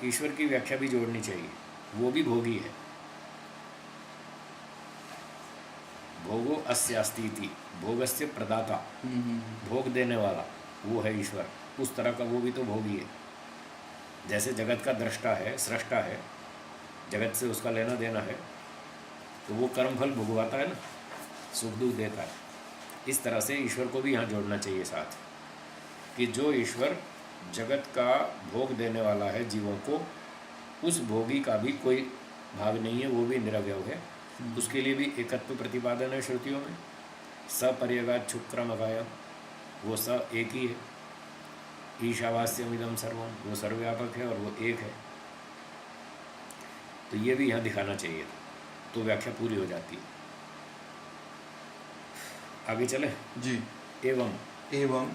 [SPEAKER 2] ईश्वर की व्याख्या भी जोड़नी चाहिए, वो भी भोगी है। भोगो अस्यास्तीति, भोगस्य प्रदाता, भोग देने वाला वो है ईश्वर, उस तरह का वो भी तो भोगी है। जैसे जगत का दृष्टा है, सृष्टा है, जगत से उसका लेना देना है, तो वो कर्मफल भोगवाता है ना, सुख दुख देता है। इस तरह से ईश्वर को भी यहाँ जोड़ना चाहिए साथ, कि जो ईश्वर जगत का भोग देने वाला है जीवों को, उस भोगी का भी कोई भाग नहीं है, वो भी निरवयव है, उसके लिए भी एकत्व प्रतिपादन है श्रुतियों में। सपर्यगात शुक्रम अगायम, वो स एक ही है, ईशावास्यमिदम सर्वम, वो सर्वव्यापक है और वो एक है। तो ये भी यहाँ दिखाना चाहिए था, तो व्याख्या पूरी हो जाती है। आगे चले।
[SPEAKER 1] जी।
[SPEAKER 2] एवं
[SPEAKER 1] एवं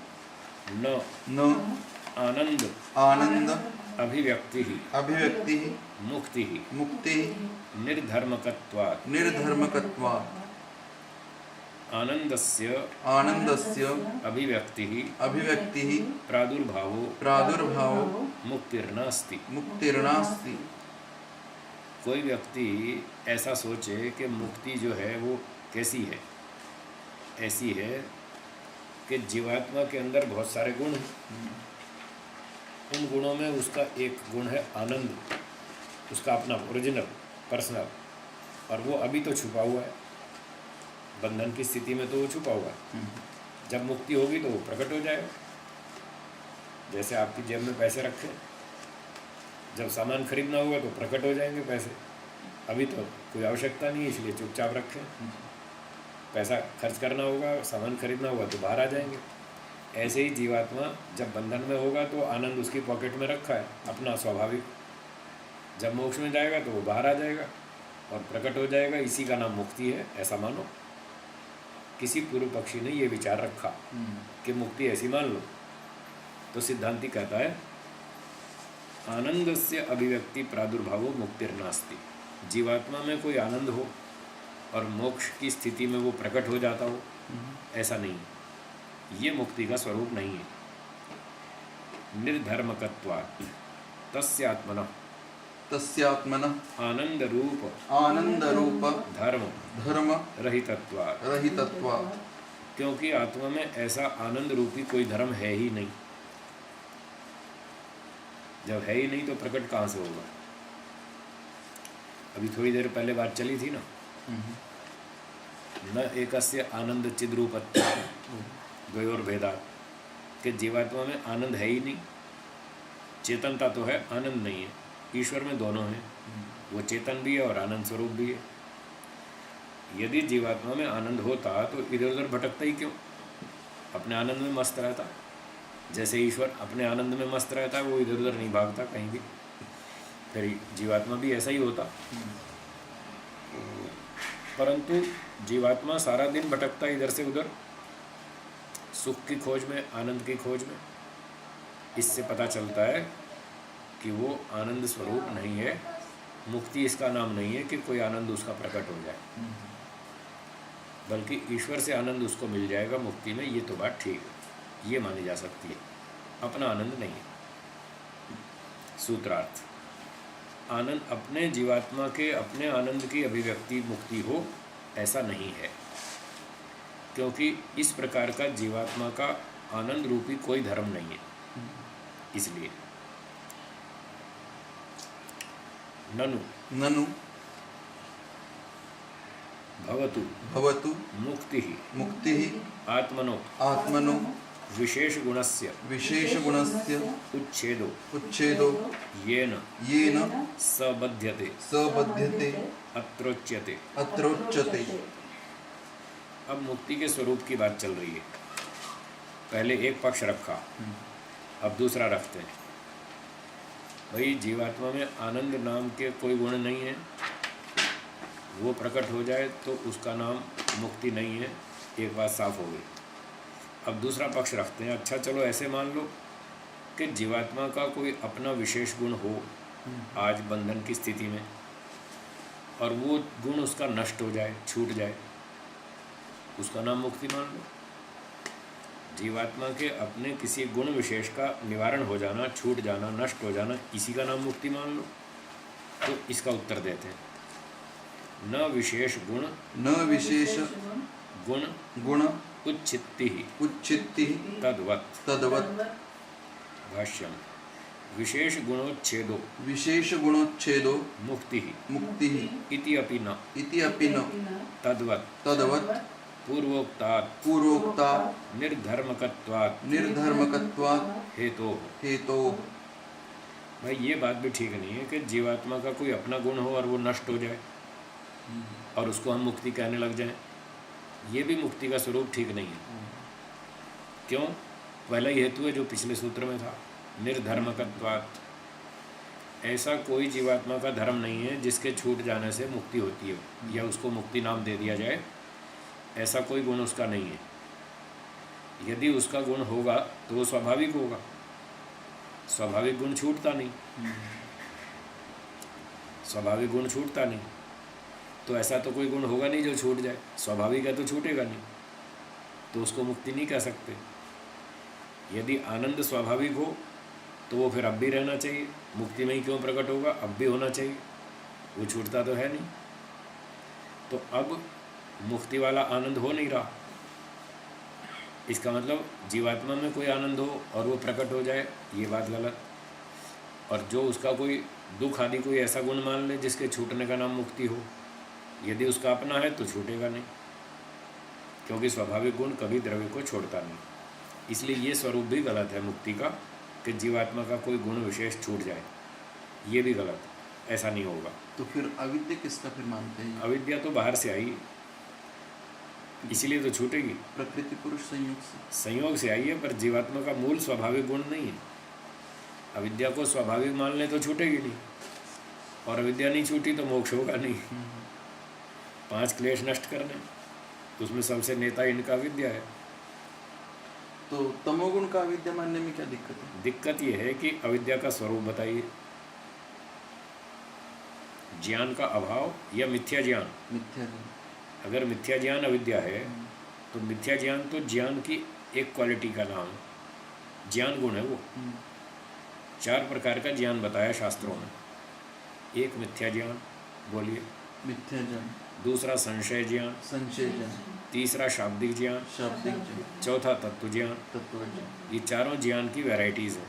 [SPEAKER 2] न
[SPEAKER 1] न
[SPEAKER 2] आनंद
[SPEAKER 1] आनंद
[SPEAKER 2] अभिव्यक्ति
[SPEAKER 1] अभिव्यक्ति
[SPEAKER 2] मुक्ति
[SPEAKER 1] मुक्ति
[SPEAKER 2] निर्धर्मकत्वात्
[SPEAKER 1] निर्धर्मकत्वात्
[SPEAKER 2] आनंदस्य
[SPEAKER 1] आनंदस्य
[SPEAKER 2] अभिव्यक्ति
[SPEAKER 1] अभिव्यक्ति
[SPEAKER 2] प्रादुर्भावो
[SPEAKER 1] प्रादुर्भावो
[SPEAKER 2] मुक्तिर्नास्ति।
[SPEAKER 1] मुक्तिर्नास्ति।
[SPEAKER 2] कोई व्यक्ति ऐसा सोचे कि मुक्ति जो है वो कैसी है, ऐसी है कि जीवात्मा के अंदर बहुत सारे गुण हैं, उन गुणों में उसका एक गुण है आनंद, उसका अपना ओरिजिनल पर्सनल, और वो अभी तो छुपा हुआ है, बंधन की स्थिति में तो वो छुपा हुआ है। जब मुक्ति होगी तो वो प्रकट हो जाएगा। जैसे आपकी जेब में पैसे रखे, जब सामान खरीदना होगा तो प्रकट हो जाएंगे पैसे, अभी तो कोई आवश्यकता नहीं है, इसलिए चुपचाप रखें। पैसा खर्च करना होगा, सामान खरीदना होगा तो बाहर आ जाएंगे। ऐसे ही जीवात्मा जब बंधन में होगा तो आनंद उसकी पॉकेट में रखा है, अपना स्वाभाविक। जब मोक्ष में जाएगा तो वो बाहर आ जाएगा और प्रकट हो जाएगा। इसी का नाम मुक्ति है, ऐसा मानो। किसी पूर्व पक्षी ने ये विचार रखा कि मुक्ति ऐसी मान लो, तो सिद्धांति कहता है आनंद से अभिव्यक्ति प्रादुर्भावो मुक्तिर्नास्ति। जीवात्मा में कोई आनंद हो और मोक्ष की स्थिति में वो प्रकट हो जाता हो, ऐसा नहीं है। ये मुक्ति का स्वरूप नहीं है। निर्धर्मकत्वात् तस्यात्मनः
[SPEAKER 1] तस्यात्मनः
[SPEAKER 2] आनंद रूप
[SPEAKER 1] आनंद रूप
[SPEAKER 2] धर्म
[SPEAKER 1] धर्म
[SPEAKER 2] रहितत्वात्।
[SPEAKER 1] रहितत्वात्।
[SPEAKER 2] क्योंकि आत्मा में ऐसा आनंद रूपी कोई धर्म है ही नहीं। जब है ही नहीं तो प्रकट कहाँ से होगा। अभी थोड़ी देर पहले बात चली थी ना, न एकस्य आनंद चिद्रूपत्व द्वयोर्भेदात्, कि जीवात्मा में आनंद है ही नहीं। चेतनता तो है, आनंद नहीं है। ईश्वर में दोनों हैं, वो चेतन भी है और आनंद स्वरूप भी है। यदि जीवात्मा में आनंद होता तो इधर उधर भटकता ही क्यों, अपने आनंद में मस्त रहता। जैसे ईश्वर अपने आनंद में मस्त रहता है, वो इधर उधर नहीं भागता कहीं भी, फिर जीवात्मा भी ऐसा ही होता। परंतु जीवात्मा सारा दिन भटकता इधर से उधर, सुख की खोज में, आनंद की खोज में। इससे पता चलता है कि वो आनंद स्वरूप नहीं है। मुक्ति इसका नाम नहीं है कि कोई आनंद उसका प्रकट हो जाए, बल्कि ईश्वर से आनंद उसको मिल जाएगा मुक्ति में। ये तो बात ठीक है, ये मानी जा सकती है, अपना आनंद नहीं है। सूत्रार्थ, आनंद अपने जीवात्मा के अपने आनंद की अभिव्यक्ति मुक्ति हो, ऐसा नहीं है। क्योंकि इस प्रकार का जीवात्मा का आनंद रूपी कोई धर्म नहीं है। इसलिए ननु
[SPEAKER 1] ननु
[SPEAKER 2] भवतु
[SPEAKER 1] भवतु
[SPEAKER 2] मुक्ति
[SPEAKER 1] मुक्ति
[SPEAKER 2] आत्मनो
[SPEAKER 1] आत्मनो
[SPEAKER 2] विशेष गुणस्य
[SPEAKER 1] विशेषगुणस्य
[SPEAKER 2] उच्छेदो
[SPEAKER 1] उच्छेदो
[SPEAKER 2] येन
[SPEAKER 1] येन
[SPEAKER 2] सबध्यते
[SPEAKER 1] सबध्यते
[SPEAKER 2] अत्रोच्यते।
[SPEAKER 1] अत्रोच्यते।
[SPEAKER 2] अब मुक्ति के स्वरूप की बात चल रही है। पहले एक पक्ष रखा, अब दूसरा रखते हैं। भाई जीवात्मा में आनंद नाम के कोई गुण नहीं है, वो प्रकट हो जाए तो उसका नाम मुक्ति नहीं है। एक बात साफ हो गई। अब दूसरा पक्ष रखते हैं। अच्छा चलो ऐसे मान लो कि जीवात्मा का कोई अपना विशेष गुण हो आज बंधन की स्थिति में, और वो गुण उसका नष्ट हो जाए, छूट जाए, उसका नाम मुक्ति मान लो। जीवात्मा के अपने किसी गुण विशेष का निवारण हो जाना, छूट जाना, नष्ट हो जाना, इसी का नाम मुक्ति मान लो। तो इसका उत्तर देते हैं, न विशेष गुण
[SPEAKER 1] न विशेष
[SPEAKER 2] गुण
[SPEAKER 1] गुण
[SPEAKER 2] उच्छित्ति
[SPEAKER 1] उच्छित्ति
[SPEAKER 2] तद्वत्।
[SPEAKER 1] तद्वत्।
[SPEAKER 2] भाष्यम विशेष गुणोच्छेदो
[SPEAKER 1] विशेष गुणोच्छेदो
[SPEAKER 2] मुक्ति
[SPEAKER 1] मुक्ति
[SPEAKER 2] इति अपि न
[SPEAKER 1] इति अपि न
[SPEAKER 2] तद्वत्
[SPEAKER 1] तद्वत्
[SPEAKER 2] पूर्वोक्तात्
[SPEAKER 1] पूर्वोक्ता
[SPEAKER 2] निर्धर्मकत्वात्
[SPEAKER 1] निर्धर्मकत्वात्
[SPEAKER 2] हेतोः।
[SPEAKER 1] हेतोः।
[SPEAKER 2] भाई ये बात भी ठीक नहीं है कि जीवात्मा का कोई अपना गुण हो और वो नष्ट हो जाए और उसको हम मुक्ति कहने लग जाएं। ये भी मुक्ति का स्वरूप ठीक नहीं है। क्यों? पहला ही हेतु है जो पिछले सूत्र में था, निर्धर्मकत्वात्। ऐसा कोई जीवात्मा का धर्म नहीं है जिसके छूट जाने से मुक्ति होती है या उसको मुक्ति नाम दे दिया जाए, ऐसा कोई गुण उसका नहीं है। यदि उसका गुण होगा तो वो स्वाभाविक होगा, स्वाभाविक गुण छूटता नहीं, स्वाभाविक गुण छूटता नहीं, तो ऐसा तो कोई गुण होगा नहीं जो छूट जाए, स्वाभाविक है तो छूटेगा नहीं, तो उसको मुक्ति नहीं कह सकते। यदि आनंद स्वाभाविक हो तो वो फिर अब भी रहना चाहिए, मुक्ति में ही क्यों प्रकट होगा, अब भी होना चाहिए, वो छूटता तो है नहीं। तो अब मुक्ति वाला आनंद हो नहीं रहा, इसका मतलब जीवात्मा में कोई आनंद हो और वो प्रकट हो जाए, ये बात गलत। और जो उसका कोई दुख आदि कोई ऐसा गुण मान ले जिसके छूटने का नाम मुक्ति हो, यदि उसका अपना है तो छूटेगा नहीं, क्योंकि स्वाभाविक गुण कभी द्रव्य को छोड़ता नहीं। इसलिए ये स्वरूप भी गलत है मुक्ति का, कि जीवात्मा का कोई गुण विशेष छूट जाए, ये भी गलत, ऐसा नहीं होगा।
[SPEAKER 1] तो फिर अविद्या किसका फिर मानते हैं?
[SPEAKER 2] अविद्या तो बाहर से आई, इसीलिए तो छूटेगी।
[SPEAKER 1] प्रकृति पुरुष संयोग से
[SPEAKER 2] संयोग से आई है, पर जीवात्मा का मूल स्वाभाविक गुण नहीं है। अविद्या को स्वाभाविक मान ले तो छूटेगी नहीं, और अविद्या नहीं छूटी तो मोक्ष होगा नहीं। 5 क्लेश नष्ट करने, उसमें सबसे नेता इनका अविद्या है।
[SPEAKER 1] तो तमोगुण का अविद्या मानने में क्या दिक्कत है?
[SPEAKER 2] दिक्कत यह है कि अविद्या का स्वरूप बताइए, ज्ञान का अभाव या मिथ्या ज्ञान।
[SPEAKER 1] मिथ्या ज्ञान।
[SPEAKER 2] अगर मिथ्या ज्ञान अविद्या है तो मिथ्या ज्ञान तो ज्ञान की एक क्वालिटी का नाम है, ज्ञान गुण है वो। 4 प्रकार का ज्ञान बताया शास्त्रों में। एक मिथ्या ज्ञान, बोलिए।
[SPEAKER 1] मिथ्या ज्ञान।
[SPEAKER 2] दूसरा संशय ज्ञान।
[SPEAKER 1] संशय ज्ञान।
[SPEAKER 2] तीसरा शाब्दिक ज्ञान।
[SPEAKER 1] शाब्दिक ज्ञान।
[SPEAKER 2] चौथा तत्व ज्ञान।
[SPEAKER 1] तत्व ज्ञान।
[SPEAKER 2] ये चारों ज्ञान की वैरायटीज़ हैं।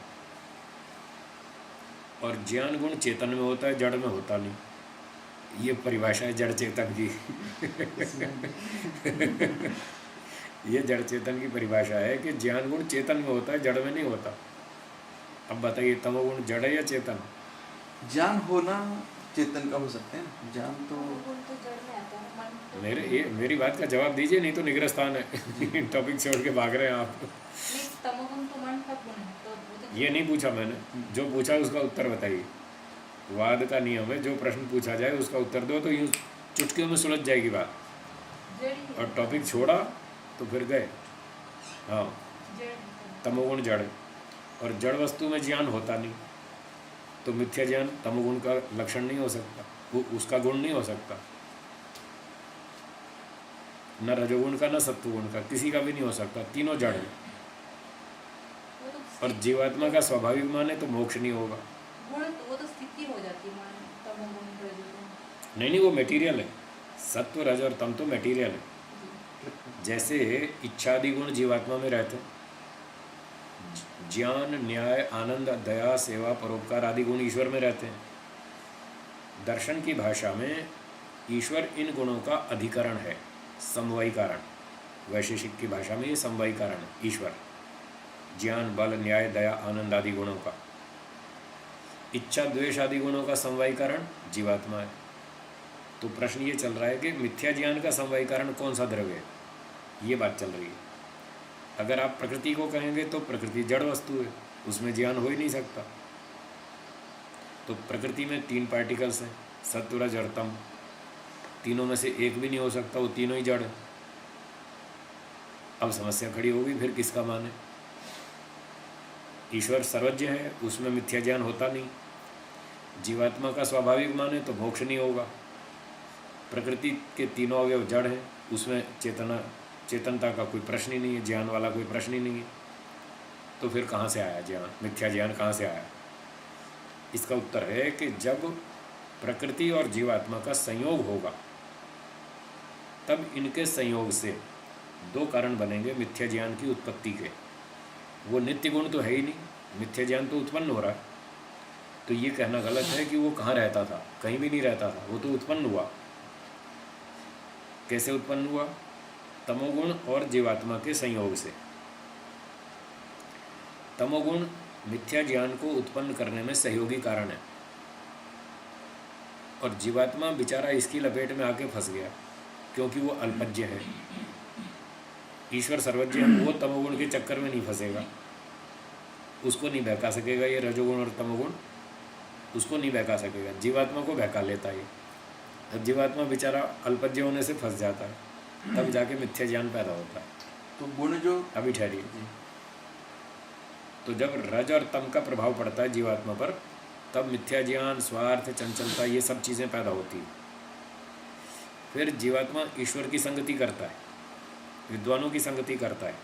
[SPEAKER 2] और ज्ञान गुण चेतन में होता है, जड़ में होता नहीं। ये परिभाषा है जड़ चेतन की। ये जड़ चेतन की परिभाषा है कि ज्ञान गुण चेतन में होता है, जड़ में नहीं होता। अब बताइए, तमोगुण जड़ है या चेतन?
[SPEAKER 1] ज्ञान होना चेतन का हो सकते हैं, ज्ञान तो
[SPEAKER 2] मेरी बात का जवाब दीजिए, नहीं तो निग्रह स्थान है। टॉपिक छोड़ के भाग रहे हैं आप।
[SPEAKER 5] तमोगुण तो मन का गुण है, तो वो तो
[SPEAKER 2] ये नहीं पूछा मैंने, जो पूछा उसका उत्तर बताइए। वाद का नियम है, जो प्रश्न पूछा जाए उसका उत्तर दो, तो यूँ चुटकियों में सुलझ जाएगी बात।
[SPEAKER 5] जड़ ही है।
[SPEAKER 2] और टॉपिक छोड़ा तो फिर गए। हाँ,
[SPEAKER 5] जड़ है।
[SPEAKER 2] तमोगुण जड़, और जड़ वस्तु में ज्ञान होता नहीं, तो मिथ्या ज्ञान तमोगुण का लक्षण नहीं हो सकता, वो उसका गुण नहीं हो सकता। न रजोगुण का, न सत्वगुण का, किसी का भी नहीं हो सकता। तीनों जड़ है।
[SPEAKER 5] वो तो
[SPEAKER 2] और जीवात्मा का स्वाभाविक माने तो मोक्ष नहीं होगा।
[SPEAKER 5] गुण, वो तो स्थिति हो जाती है मन, तमोगुण रजोगुण।
[SPEAKER 2] नहीं, वो मटेरियल है। सत्व, रज और तम तो मटेरियल है।
[SPEAKER 5] जी।
[SPEAKER 2] जैसे इच्छादि गुण जीवात्मा में रहते हैं, ज्ञान, न्याय, आनंद, दया, सेवा, परोपकार आदि गुण ईश्वर में रहते हैं। दर्शन की भाषा में ईश्वर इन गुणों का अधिकरण है, समवायी कारण। वैशेषिक की भाषा में ये समवायी कारण है ईश्वर, ज्ञान, बल, न्याय, दया, आनंद आदि गुणों का। इच्छा, द्वेष आदि गुणों का समवायी कारण जीवात्मा है। तो प्रश्न ये चल रहा है कि मिथ्या ज्ञान का समवायी कारण कौन सा द्रव्य है, ये बात चल रही है। अगर आप प्रकृति को कहेंगे तो प्रकृति जड़ वस्तु है, उसमें ज्ञान हो ही नहीं सकता। तो प्रकृति में 3 पार्टिकल्स हैं, सत्व, रज और तम। तीनों में से एक भी नहीं हो सकता, वो तीनों ही जड़ है। अब समस्या खड़ी होगी, फिर किसका माने? ईश्वर सर्वज्ञ है, उसमें मिथ्या ज्ञान होता नहीं। जीवात्मा का स्वाभाविक माने तो मोक्ष नहीं होगा। प्रकृति के तीनों अवयव जड़ हैं, उसमें चेतनता का कोई प्रश्न ही नहीं है, ज्ञान वाला कोई प्रश्न ही नहीं है। तो फिर कहाँ से आया ज्ञान, मिथ्या ज्ञान कहाँ से आया? इसका उत्तर है कि जब प्रकृति और जीवात्मा का संयोग होगा, तब इनके संयोग से 2 कारण बनेंगे मिथ्या ज्ञान की उत्पत्ति के। वो नित्य गुण तो है ही नहीं, मिथ्या ज्ञान तो उत्पन्न हो रहा है। तो ये कहना गलत है कि वो कहाँ रहता था, कहीं भी नहीं रहता था, वो तो उत्पन्न हुआ। कैसे उत्पन्न हुआ? तमोगुण और जीवात्मा के संयोग से। तमोगुण मिथ्या ज्ञान को उत्पन्न करने में सहयोगी कारण है, और जीवात्मा बेचारा इसकी लपेट में आके फंस गया, क्योंकि वो अल्पज्ञ है। ईश्वर सर्वज्ञ है, वो तमोगुण के चक्कर में नहीं फंसेगा, उसको नहीं बहका सकेगा ये रजोगुण और तमोगुण। उसको नहीं बहका सकेगा, जीवात्मा को बहका लेता है। अब जीवात्मा बेचारा अल्पज्ञ होने से फंस जाता है, तब जाके मिथ्या ज्ञान पैदा होता है।
[SPEAKER 1] तो गुण जो
[SPEAKER 2] अभी ठहरिए।
[SPEAKER 1] जी,
[SPEAKER 2] तो जब रज और तम का प्रभाव पड़ता है जीवात्मा पर, तब मिथ्या ज्ञान, स्वार्थ, चंचलता, ये सब चीज़ें पैदा होती है। फिर जीवात्मा ईश्वर की संगति करता है, विद्वानों की संगति करता है,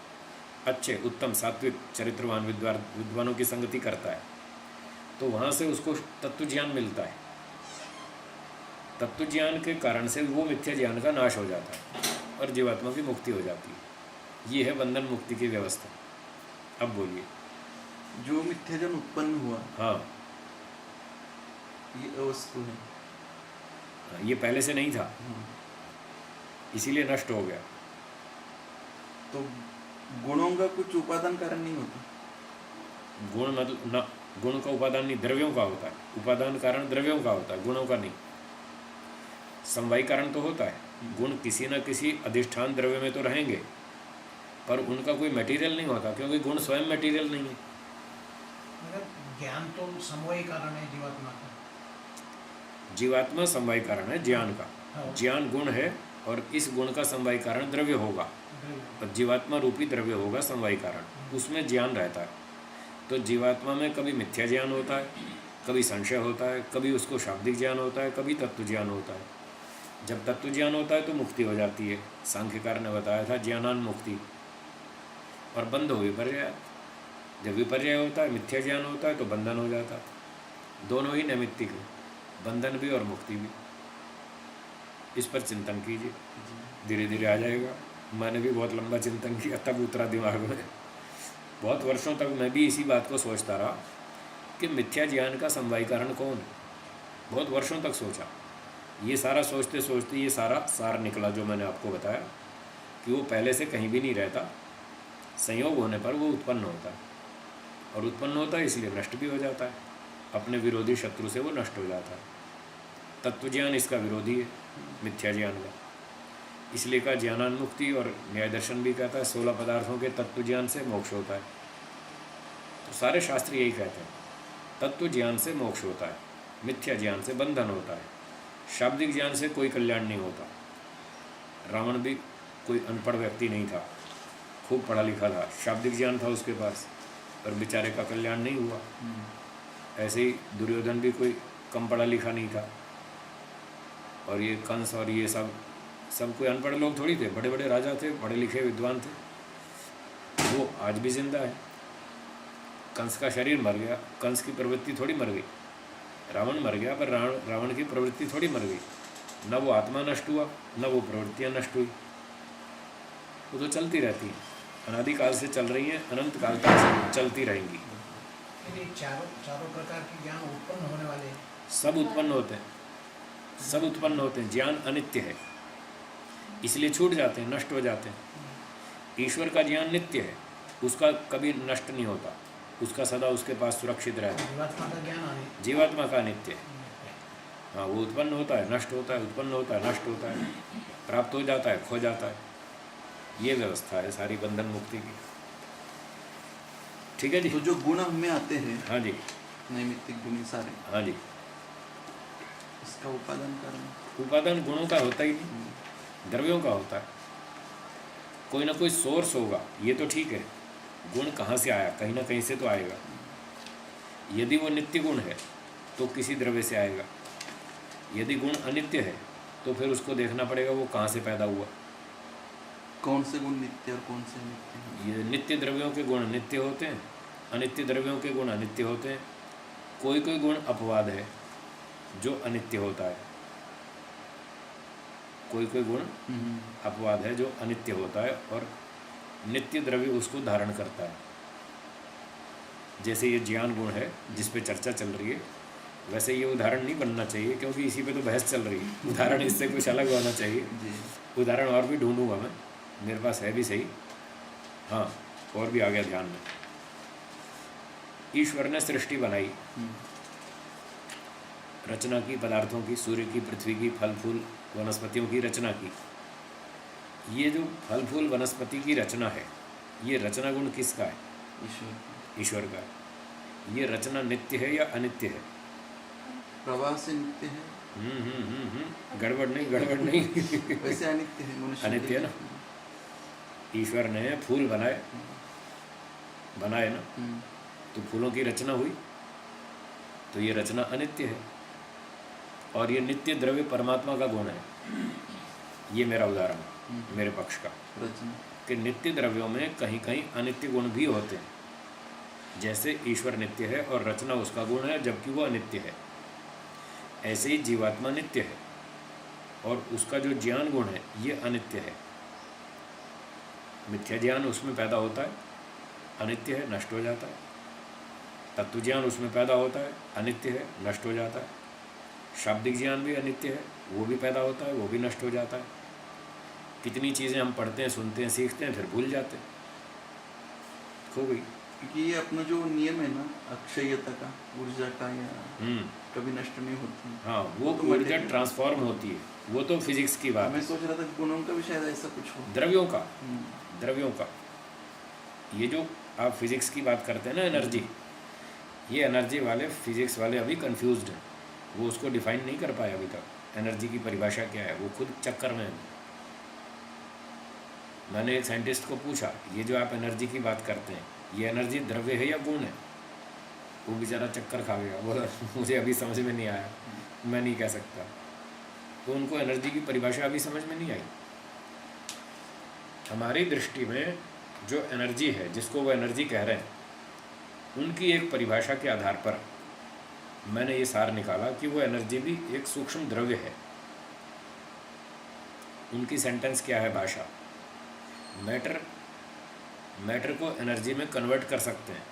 [SPEAKER 2] अच्छे उत्तम सात्विक चरित्रवान विद्वानों की संगति करता है, तो वहाँ से उसको तत्व ज्ञान मिलता है। तत्व ज्ञान के कारण से वो मिथ्या ज्ञान का नाश हो जाता है और जीवात्मा की मुक्ति हो जाती है। ये है बंधन मुक्ति की व्यवस्था। अब बोलिए।
[SPEAKER 1] जो मिथ्याजन उत्पन्न हुआ
[SPEAKER 2] हाँ,
[SPEAKER 1] ये अवस्तु है।
[SPEAKER 2] ये पहले से नहीं था,
[SPEAKER 1] हाँ,
[SPEAKER 2] इसीलिए नष्ट हो गया।
[SPEAKER 1] तो गुणों का कुछ उपादान कारण नहीं होता।
[SPEAKER 2] गुण मतलब न, गुण का उपादान नहीं, द्रव्यों का होता है। उपादान कारण द्रव्यों का होता है, गुणों का नहीं। समवायी कारण तो होता है, गुण किसी न किसी अधिष्ठान द्रव्य में तो रहेंगे, पर उनका कोई मटेरियल नहीं होता, क्योंकि गुण स्वयं मटेरियल नहीं है।
[SPEAKER 6] मगर ज्ञान तो समवायी कारण है जीवात्मा का।
[SPEAKER 2] जीवात्मा समवायी कारण है ज्ञान का।
[SPEAKER 6] हाँ।
[SPEAKER 2] ज्ञान गुण है और इस गुण का समवायी कारण द्रव्य होगा, और जीवात्मा रूपी द्रव्य होगा समवायी कारण, उसमें ज्ञान रहता है। तो जीवात्मा में कभी मिथ्या ज्ञान होता है, कभी संशय होता है, कभी उसको शाब्दिक ज्ञान होता है, कभी तत्व ज्ञान होता है। जब तत्व ज्ञान होता है तो मुक्ति हो जाती है। सांख्यकार ने बताया था ज्ञानान मुक्ति, और बंध हो विपर्य। जब विपर्य होता है, मिथ्या ज्ञान होता है, तो बंधन हो जाता है। दोनों ही नैमित्तिक है, बंधन भी और मुक्ति भी। इस पर चिंतन कीजिए, धीरे धीरे आ जाएगा। मैंने भी बहुत लंबा चिंतन किया, तब उतरा दिमाग में। बहुत वर्षों तक मैं भी इसी बात को सोचता रहा कि मिथ्या ज्ञान का समवायी कारण कौन है। बहुत वर्षों तक सोचा। ये सारा सोचते सोचते ये सारा सार निकला जो मैंने आपको बताया, कि वो पहले से कहीं भी नहीं रहता, संयोग होने पर वो उत्पन्न होता है, और उत्पन्न होता है इसलिए नष्ट भी हो जाता है। अपने विरोधी शत्रु से वो नष्ट हो जाता है। तत्व ज्ञान इसका विरोधी है, मिथ्या ज्ञान का। इसलिए का ज्ञानान्मुक्ति, और न्याय दर्शन भी कहता है 16 पदार्थों के तत्व ज्ञान से मोक्ष होता है। तो सारे शास्त्र यही कहते हैं, तत्व ज्ञान से मोक्ष होता है, मिथ्या ज्ञान से बंधन होता है, शाब्दिक ज्ञान से कोई कल्याण नहीं होता। रावण भी कोई अनपढ़ व्यक्ति नहीं था, खूब पढ़ा लिखा था, शाब्दिक ज्ञान था उसके पास, पर बेचारे का कल्याण नहीं हुआ। ऐसे ही दुर्योधन भी कोई कम पढ़ा लिखा नहीं था, और ये कंस और ये सब कोई अनपढ़ लोग थोड़ी थे, बड़े बड़े राजा थे, पढ़े लिखे विद्वान थे। वो आज भी जिंदा है। कंस का शरीर मर गया, कंस की प्रवृत्ति थोड़ी मर गई। रावण मर गया, पर रावण की प्रवृत्ति थोड़ी मर गई। न वो आत्मा नष्ट हुआ, न वो प्रवृत्तियाँ नष्ट हुई। वो तो चलती रहती हैं, अनादिकाल से चल रही हैं, अनंत काल तक चलती रहेंगी।
[SPEAKER 6] ये चारों प्रकार के ज्ञान उत्पन्न होने वाले हैं।
[SPEAKER 2] सब उत्पन्न होते हैं, सब उत्पन्न होते हैं। ज्ञान अनित्य है, इसलिए छूट जाते हैं, नष्ट हो जाते हैं। ईश्वर का ज्ञान नित्य है, उसका कभी नष्ट नहीं होता, उसका सदा उसके पास सुरक्षित रहता है।
[SPEAKER 6] जीवात्मा का ज्ञान आने
[SPEAKER 2] जीवात्मा का नित्य है। हाँ, वो उत्पन्न होता है, नष्ट होता है, उत्पन्न होता है, नष्ट होता है, प्राप्त हो जाता है, खो जाता है। ये व्यवस्था है सारी बंधन मुक्ति की। ठीक है जी।
[SPEAKER 1] तो जो गुण हमें आते हैं,
[SPEAKER 2] हाँ जी,
[SPEAKER 1] नैमित्तिक गुण सारे,
[SPEAKER 2] हाँ जी।
[SPEAKER 1] इसका उपादान कारण
[SPEAKER 2] उपादान गुणों का होता ही नहीं, द्रव्यों का होता है। कोई ना कोई सोर्स होगा, ये तो ठीक है। गुण कहाँ से आया? कहीं ना कहीं से तो आएगा। यदि वो नित्य गुण है तो किसी द्रव्य से आएगा। यदि गुण अनित्य है तो फिर उसको देखना पड़ेगा वो कहाँ से पैदा हुआ।
[SPEAKER 1] कौन से गुण नित्य और कौन से अनित्य हैं?
[SPEAKER 2] ये नित्य द्रव्यों के गुण नित्य होते हैं, अनित्य द्रव्यों के गुण अनित्य होते हैं। कोई कोई गुण अपवाद है जो अनित्य होता है, कोई कोई गुण अपवाद है जो अनित्य होता है, और नित्य द्रव्य उसको धारण करता है। जैसे ये ज्ञान गुण है जिस पे चर्चा चल रही है, वैसे ये उदाहरण नहीं बनना चाहिए, क्योंकि इसी पे तो बहस चल रही है। उदाहरण इससे कुछ अलग होना चाहिए।
[SPEAKER 1] जी,
[SPEAKER 2] उदाहरण और भी ढूंढूंगा मैं, मेरे पास है भी सही। हाँ, और भी आ गया ध्यान में। ईश्वर ने सृष्टि बनाई, रचना की, पदार्थों की, सूर्य की, पृथ्वी की, फल फूल वनस्पतियों की रचना की। ये जो फल फूल वनस्पति की रचना है, ये रचना गुण किसका है?
[SPEAKER 1] ईश्वर।
[SPEAKER 2] ईश्वर का है। ये रचना नित्य है या अनित्य है?
[SPEAKER 1] प्रवाह से नित्य है,
[SPEAKER 2] गड़बड़ नहीं
[SPEAKER 1] वैसे अनित्य है मनुष्य।
[SPEAKER 2] अनित्य है ना। ईश्वर ने फूल बनाए ना, तो फूलों की रचना हुई, तो ये रचना अनित्य है। और ये नित्य द्रव्य परमात्मा का गुण है। ये मेरा उदाहरण, मेरे पक्ष का,
[SPEAKER 1] रचना
[SPEAKER 2] कि नित्य द्रव्यों में कहीं कहीं अनित्य गुण भी होते हैं। जैसे ईश्वर नित्य है और रचना उसका गुण है, जबकि वो अनित्य है। ऐसे ही जीवात्मा नित्य है और उसका जो ज्ञान गुण है ये अनित्य है। मिथ्या ज्ञान उसमें पैदा होता है, अनित्य है, नष्ट हो जाता है। तत्व ज्ञान उसमें पैदा होता है, अनित्य है, नष्ट हो जाता है। शाब्दिक ज्ञान भी अनित्य है, वो भी पैदा होता है, वो भी नष्ट हो जाता है। कितनी चीज़ें हम पढ़ते हैं, सुनते हैं, सीखते हैं, फिर भूल जाते हैं, खो गई।
[SPEAKER 1] क्योंकि ये अपना जो नियम है ना अक्षयता का, ऊर्जा का, या कभी नष्ट नहीं होती।
[SPEAKER 2] हाँ, वो
[SPEAKER 1] तो
[SPEAKER 2] ऊर्जा
[SPEAKER 1] material-
[SPEAKER 2] ट्रांसफॉर्म होती है, वो तो फिजिक्स की बात
[SPEAKER 1] मैं
[SPEAKER 2] है।
[SPEAKER 1] सोच रहा था गुणों का भी शायद ऐसा कुछ हो।
[SPEAKER 2] द्रव्यों का ये जो आप फिजिक्स की बात करते हैं ना, एनर्जी, ये एनर्जी वाले फिजिक्स वाले अभी कंफ्यूज्ड हैं। वो उसको डिफाइन नहीं कर पाए अभी तक। एनर्जी की परिभाषा क्या है, वो खुद चक्कर में है। मैंने एक साइंटिस्ट को पूछा, ये जो आप एनर्जी की बात करते हैं, ये एनर्जी द्रव्य है या गुण है? वो बेचारा चक्कर खा गया, बोला मुझे अभी समझ में नहीं आया, मैं नहीं कह सकता। तो उनको एनर्जी की परिभाषा अभी समझ में नहीं आई। हमारी दृष्टि में जो एनर्जी है, जिसको वो एनर्जी कह रहे हैं, उनकी एक परिभाषा के आधार पर मैंने ये सार निकाला कि वो एनर्जी भी एक सूक्ष्म द्रव्य है। उनकी सेंटेंस क्या है, भाषा, मैटर को एनर्जी में कन्वर्ट कर सकते हैं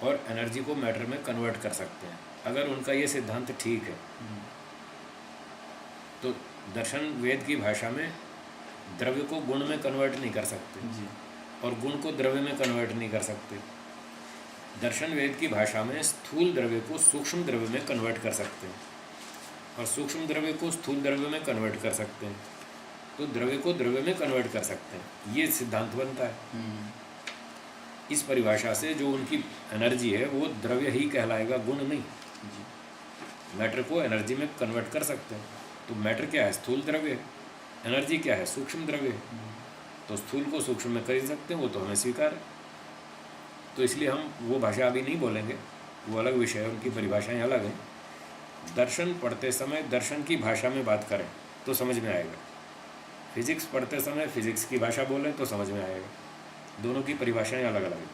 [SPEAKER 2] और एनर्जी को मैटर में कन्वर्ट कर सकते हैं। अगर उनका ये सिद्धांत ठीक है तो दर्शन वेद की भाषा में द्रव्य को गुण में कन्वर्ट नहीं कर सकते
[SPEAKER 1] जी।
[SPEAKER 2] और गुण को द्रव्य में कन्वर्ट नहीं कर सकते। दर्शन वेद की भाषा में स्थूल द्रव्य को सूक्ष्म द्रव्य में कन्वर्ट कर सकते हैं और सूक्ष्म द्रव्य को स्थूल द्रव्य में कन्वर्ट कर सकते हैं, तो द्रव्य को द्रव्य में कन्वर्ट कर सकते हैं। ये सिद्धांत बनता है। इस परिभाषा से जो उनकी एनर्जी है वो द्रव्य ही कहलाएगा, गुण नहीं। मैटर को एनर्जी में कन्वर्ट कर सकते हैं। तो मैटर क्या है, स्थूल द्रव्य है। एनर्जी क्या है, सूक्ष्म द्रव्य है। तो स्थूल को सूक्ष्म में कर ही सकते हैं, वो तो हमें स्वीकार है। तो इसलिए हम वो भाषा अभी नहीं बोलेंगे, वो अलग विषय है, उनकी परिभाषाएं अलग हैं। दर्शन पढ़ते समय दर्शन की भाषा में बात करें तो समझ में आएगा। फिजिक्स पढ़ते समय फिजिक्स की भाषा बोलें तो समझ में आएगा। दोनों की परिभाषाएं अलग अलग हैं।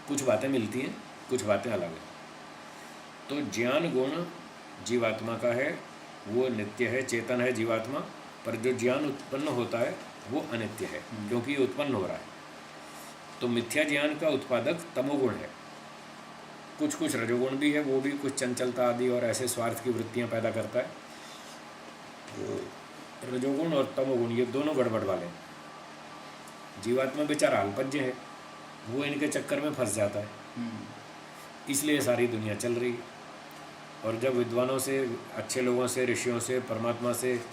[SPEAKER 2] कुछ बातें मिलती हैं, कुछ बातें अलग हैं। तो ज्ञान गुण जीवात्मा का है, वो नित्य है, चेतन है जीवात्मा, पर जो ज्ञान उत्पन्न होता है वो अनित्य है, क्योंकि ये उत्पन्न हो रहा है। तो मिथ्या ज्ञान का उत्पादक तमोगुण है। कुछ कुछ रजोगुण भी है, वो भी कुछ चंचलता आदि और ऐसे स्वार्थ की वृत्तियां पैदा करता है। रजोगुण और तमोगुण ये दोनों गड़बड़ वाले। जीवात्मा बेचारा अल्पज्ञ है, वो इनके चक्कर में फंस जाता है, इसलिए सारी दुनिया चल रही है। और जब विद्वानों से, अच्छे लोगों से, ऋषियों से, परमात्मा से,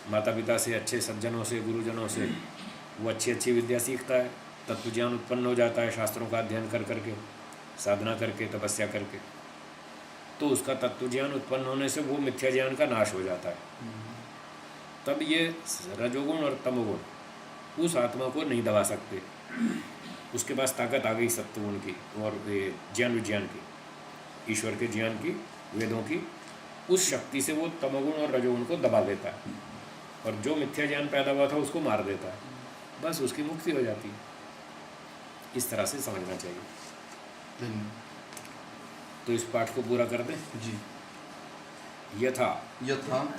[SPEAKER 2] माता पिता से, अच्छे सज्जनों से, गुरुजनों से वो अच्छी अच्छी विद्या सीखता है, तत्व ज्ञान उत्पन्न हो जाता है, शास्त्रों का अध्ययन कर करके, साधना करके, तपस्या करके, तो उसका तत्व ज्ञान उत्पन्न होने से वो मिथ्या ज्ञान का नाश हो जाता है। तब ये रजोगुण और तमोगुण उस आत्मा को नहीं दबा सकते। उसके पास ताकत आ गई सत्वगुण की और ये ज्ञान विज्ञान की, ईश्वर के ज्ञान की, वेदों की, उस शक्ति से वो तमोगुण और रजोगुण को दबा देता है और जो मिथ्या ज्ञान पैदा हुआ था उसको मार देता है। बस उसकी मुक्ति हो जाती है। इस तरह से समझना चाहिए। तो इस पाठ को पूरा कर दें।
[SPEAKER 1] जी।
[SPEAKER 2] यथा
[SPEAKER 1] यथा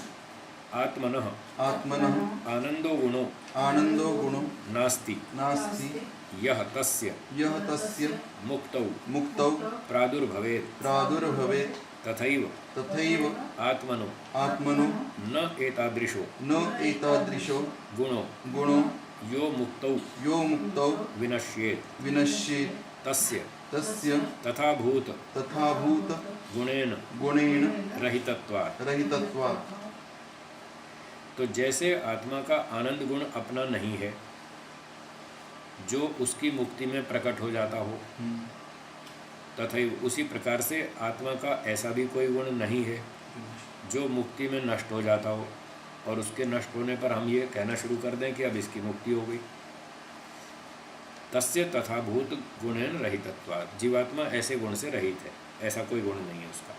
[SPEAKER 2] आत्मनः
[SPEAKER 1] आत्मनः
[SPEAKER 2] आनंदो गुणो
[SPEAKER 1] आनंदो गुणो
[SPEAKER 2] नास्ति
[SPEAKER 1] नास्ति
[SPEAKER 2] यह तस्य
[SPEAKER 1] यह तस्य
[SPEAKER 2] मुक्तौ
[SPEAKER 1] मुक्तौ
[SPEAKER 2] प्रादुर्भवेत्
[SPEAKER 1] प्रादुर्भवेत्
[SPEAKER 2] तथैव
[SPEAKER 1] तथैव
[SPEAKER 2] आत्मनो
[SPEAKER 1] आत्मनो
[SPEAKER 2] न एतादृशो
[SPEAKER 1] न एतादृशो
[SPEAKER 2] गुणो
[SPEAKER 1] गुणो
[SPEAKER 2] यो मुक्तौ
[SPEAKER 1] यो मुक्तौ
[SPEAKER 2] विनश्येत्
[SPEAKER 1] विनश्येत्
[SPEAKER 2] तस्य
[SPEAKER 1] तस्य
[SPEAKER 2] तथाभूत
[SPEAKER 1] तथाभूत
[SPEAKER 2] गुणेन
[SPEAKER 1] गुणेन
[SPEAKER 2] रहितत्वात्।
[SPEAKER 1] रहितत्वात्।
[SPEAKER 2] तो जैसे आत्मा का आनंद गुण अपना नहीं है, जो उसकी मुक्ति में प्रकट हो जाता हो, तथा उसी प्रकार से आत्मा का ऐसा भी कोई गुण नहीं है जो मुक्ति में नष्ट हो जाता हो और उसके नष्ट होने पर हम ये कहना शुरू कर दें कि अब इसकी मुक्ति हो गई। तस्य तथा भूत गुणेन रहितत्वात्, जीवात्मा ऐसे गुण से रहित है, ऐसा कोई गुण नहीं है उसका।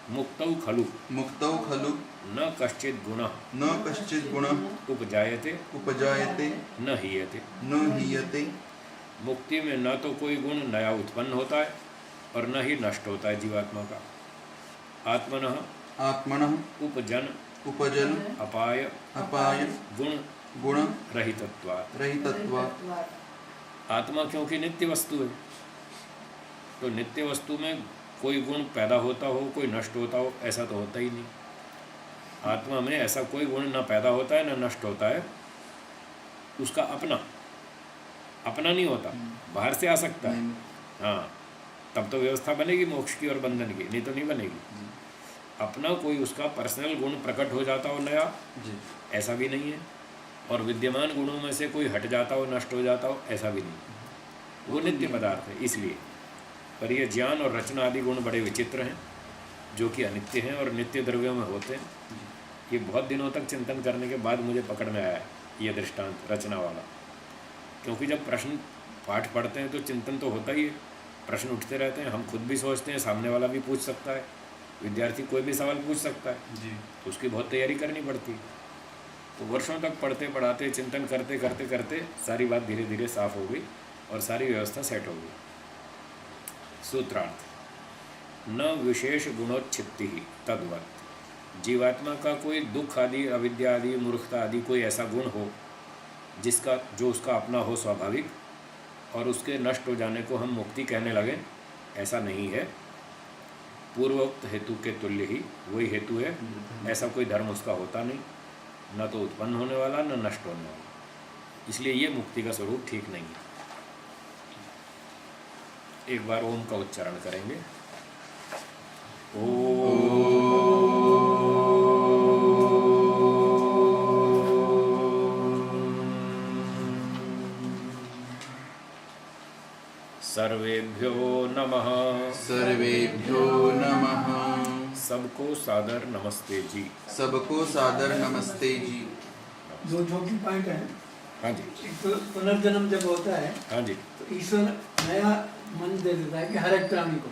[SPEAKER 2] मुक्तौ खलु
[SPEAKER 1] मुक्तौ खलु
[SPEAKER 2] न कश्चित् गुणः
[SPEAKER 1] न कश्चित् गुणः
[SPEAKER 2] उपजायते
[SPEAKER 1] उपजायते
[SPEAKER 2] न हीयते।
[SPEAKER 1] न हीयते।
[SPEAKER 2] मुक्ति में न तो कोई गुण नया उत्पन्न होता है और न ही नष्ट होता है जीवात्मा का। आत्मनः
[SPEAKER 1] आत्मनः
[SPEAKER 2] उपजन
[SPEAKER 1] उपजन
[SPEAKER 2] अपाय
[SPEAKER 1] अपाय
[SPEAKER 2] गुण
[SPEAKER 1] गुण
[SPEAKER 2] रहितत्वात्।
[SPEAKER 1] रहितत्वात्।
[SPEAKER 2] आत्मा क्योंकि नित्य वस्तु है, तो नित्य वस्तु में कोई गुण पैदा होता हो कोई नष्ट होता हो ऐसा तो होता ही नहीं। आत्मा में ऐसा कोई गुण ना पैदा होता है ना नष्ट होता है। उसका अपना नहीं होता, बाहर से आ सकता है। हाँ, तब तो व्यवस्था बनेगी मोक्ष की और बंधन की, नहीं तो नहीं बनेगी। अपना कोई उसका पर्सनल गुण प्रकट हो जाता हो नया,
[SPEAKER 1] जी।
[SPEAKER 2] ऐसा भी नहीं है। और विद्यमान गुणों में से कोई हट जाता हो नष्ट हो जाता हो ऐसा भी नहीं, वो नित्य पदार्थ है इसलिए। पर ये ज्ञान और रचना आदि गुण बड़े विचित्र हैं जो कि अनित्य हैं और नित्य द्रव्यों में होते हैं। ये बहुत दिनों तक चिंतन करने के बाद मुझे पकड़ में आया ये दृष्टांत रचना वाला, क्योंकि जब प्रश्न पाठ पढ़ते हैं तो चिंतन तो होता ही है, प्रश्न उठते रहते हैं, हम खुद भी सोचते हैं, सामने वाला भी पूछ सकता है, विद्यार्थी कोई भी सवाल पूछ सकता है
[SPEAKER 1] जी।
[SPEAKER 2] तो उसकी बहुत तैयारी करनी पड़ती है। तो वर्षों तक पढ़ते पढ़ाते चिंतन करते करते करते सारी बात धीरे धीरे साफ हो गई और सारी व्यवस्था सेट हो गई। सूत्रार्थ, न विशेष गुणोच्छित्ति ही तद्वत्, जीवात्मा का कोई दुख आदि अविद्या आदि मूर्खता आदि कोई ऐसा गुण हो जिसका जो उसका अपना हो स्वाभाविक और उसके नष्ट हो जाने को हम मुक्ति कहने लगे, ऐसा नहीं है। पूर्वोक्त हेतु के तुल्य ही वही हेतु है, ऐसा कोई धर्म उसका होता नहीं, न तो उत्पन्न होने वाला न नष्ट होने वाला, इसलिए ये मुक्ति का स्वरूप ठीक नहीं है। एक बार ओम का उच्चारण करेंगे। सर्वेभ्यो नमः।
[SPEAKER 1] सर्वेभ्यो नमः।
[SPEAKER 2] सबको सादर नमस्ते जी।
[SPEAKER 1] सबको सादर नमस्ते जी।
[SPEAKER 7] दो छोटी पॉइंट है।
[SPEAKER 2] हाँ जी।
[SPEAKER 7] एक तो पुनर्जन्म जब होता है
[SPEAKER 2] हाँ जी।
[SPEAKER 7] तो ईश्वर नया मन दे देता है कि हर एक प्राणी को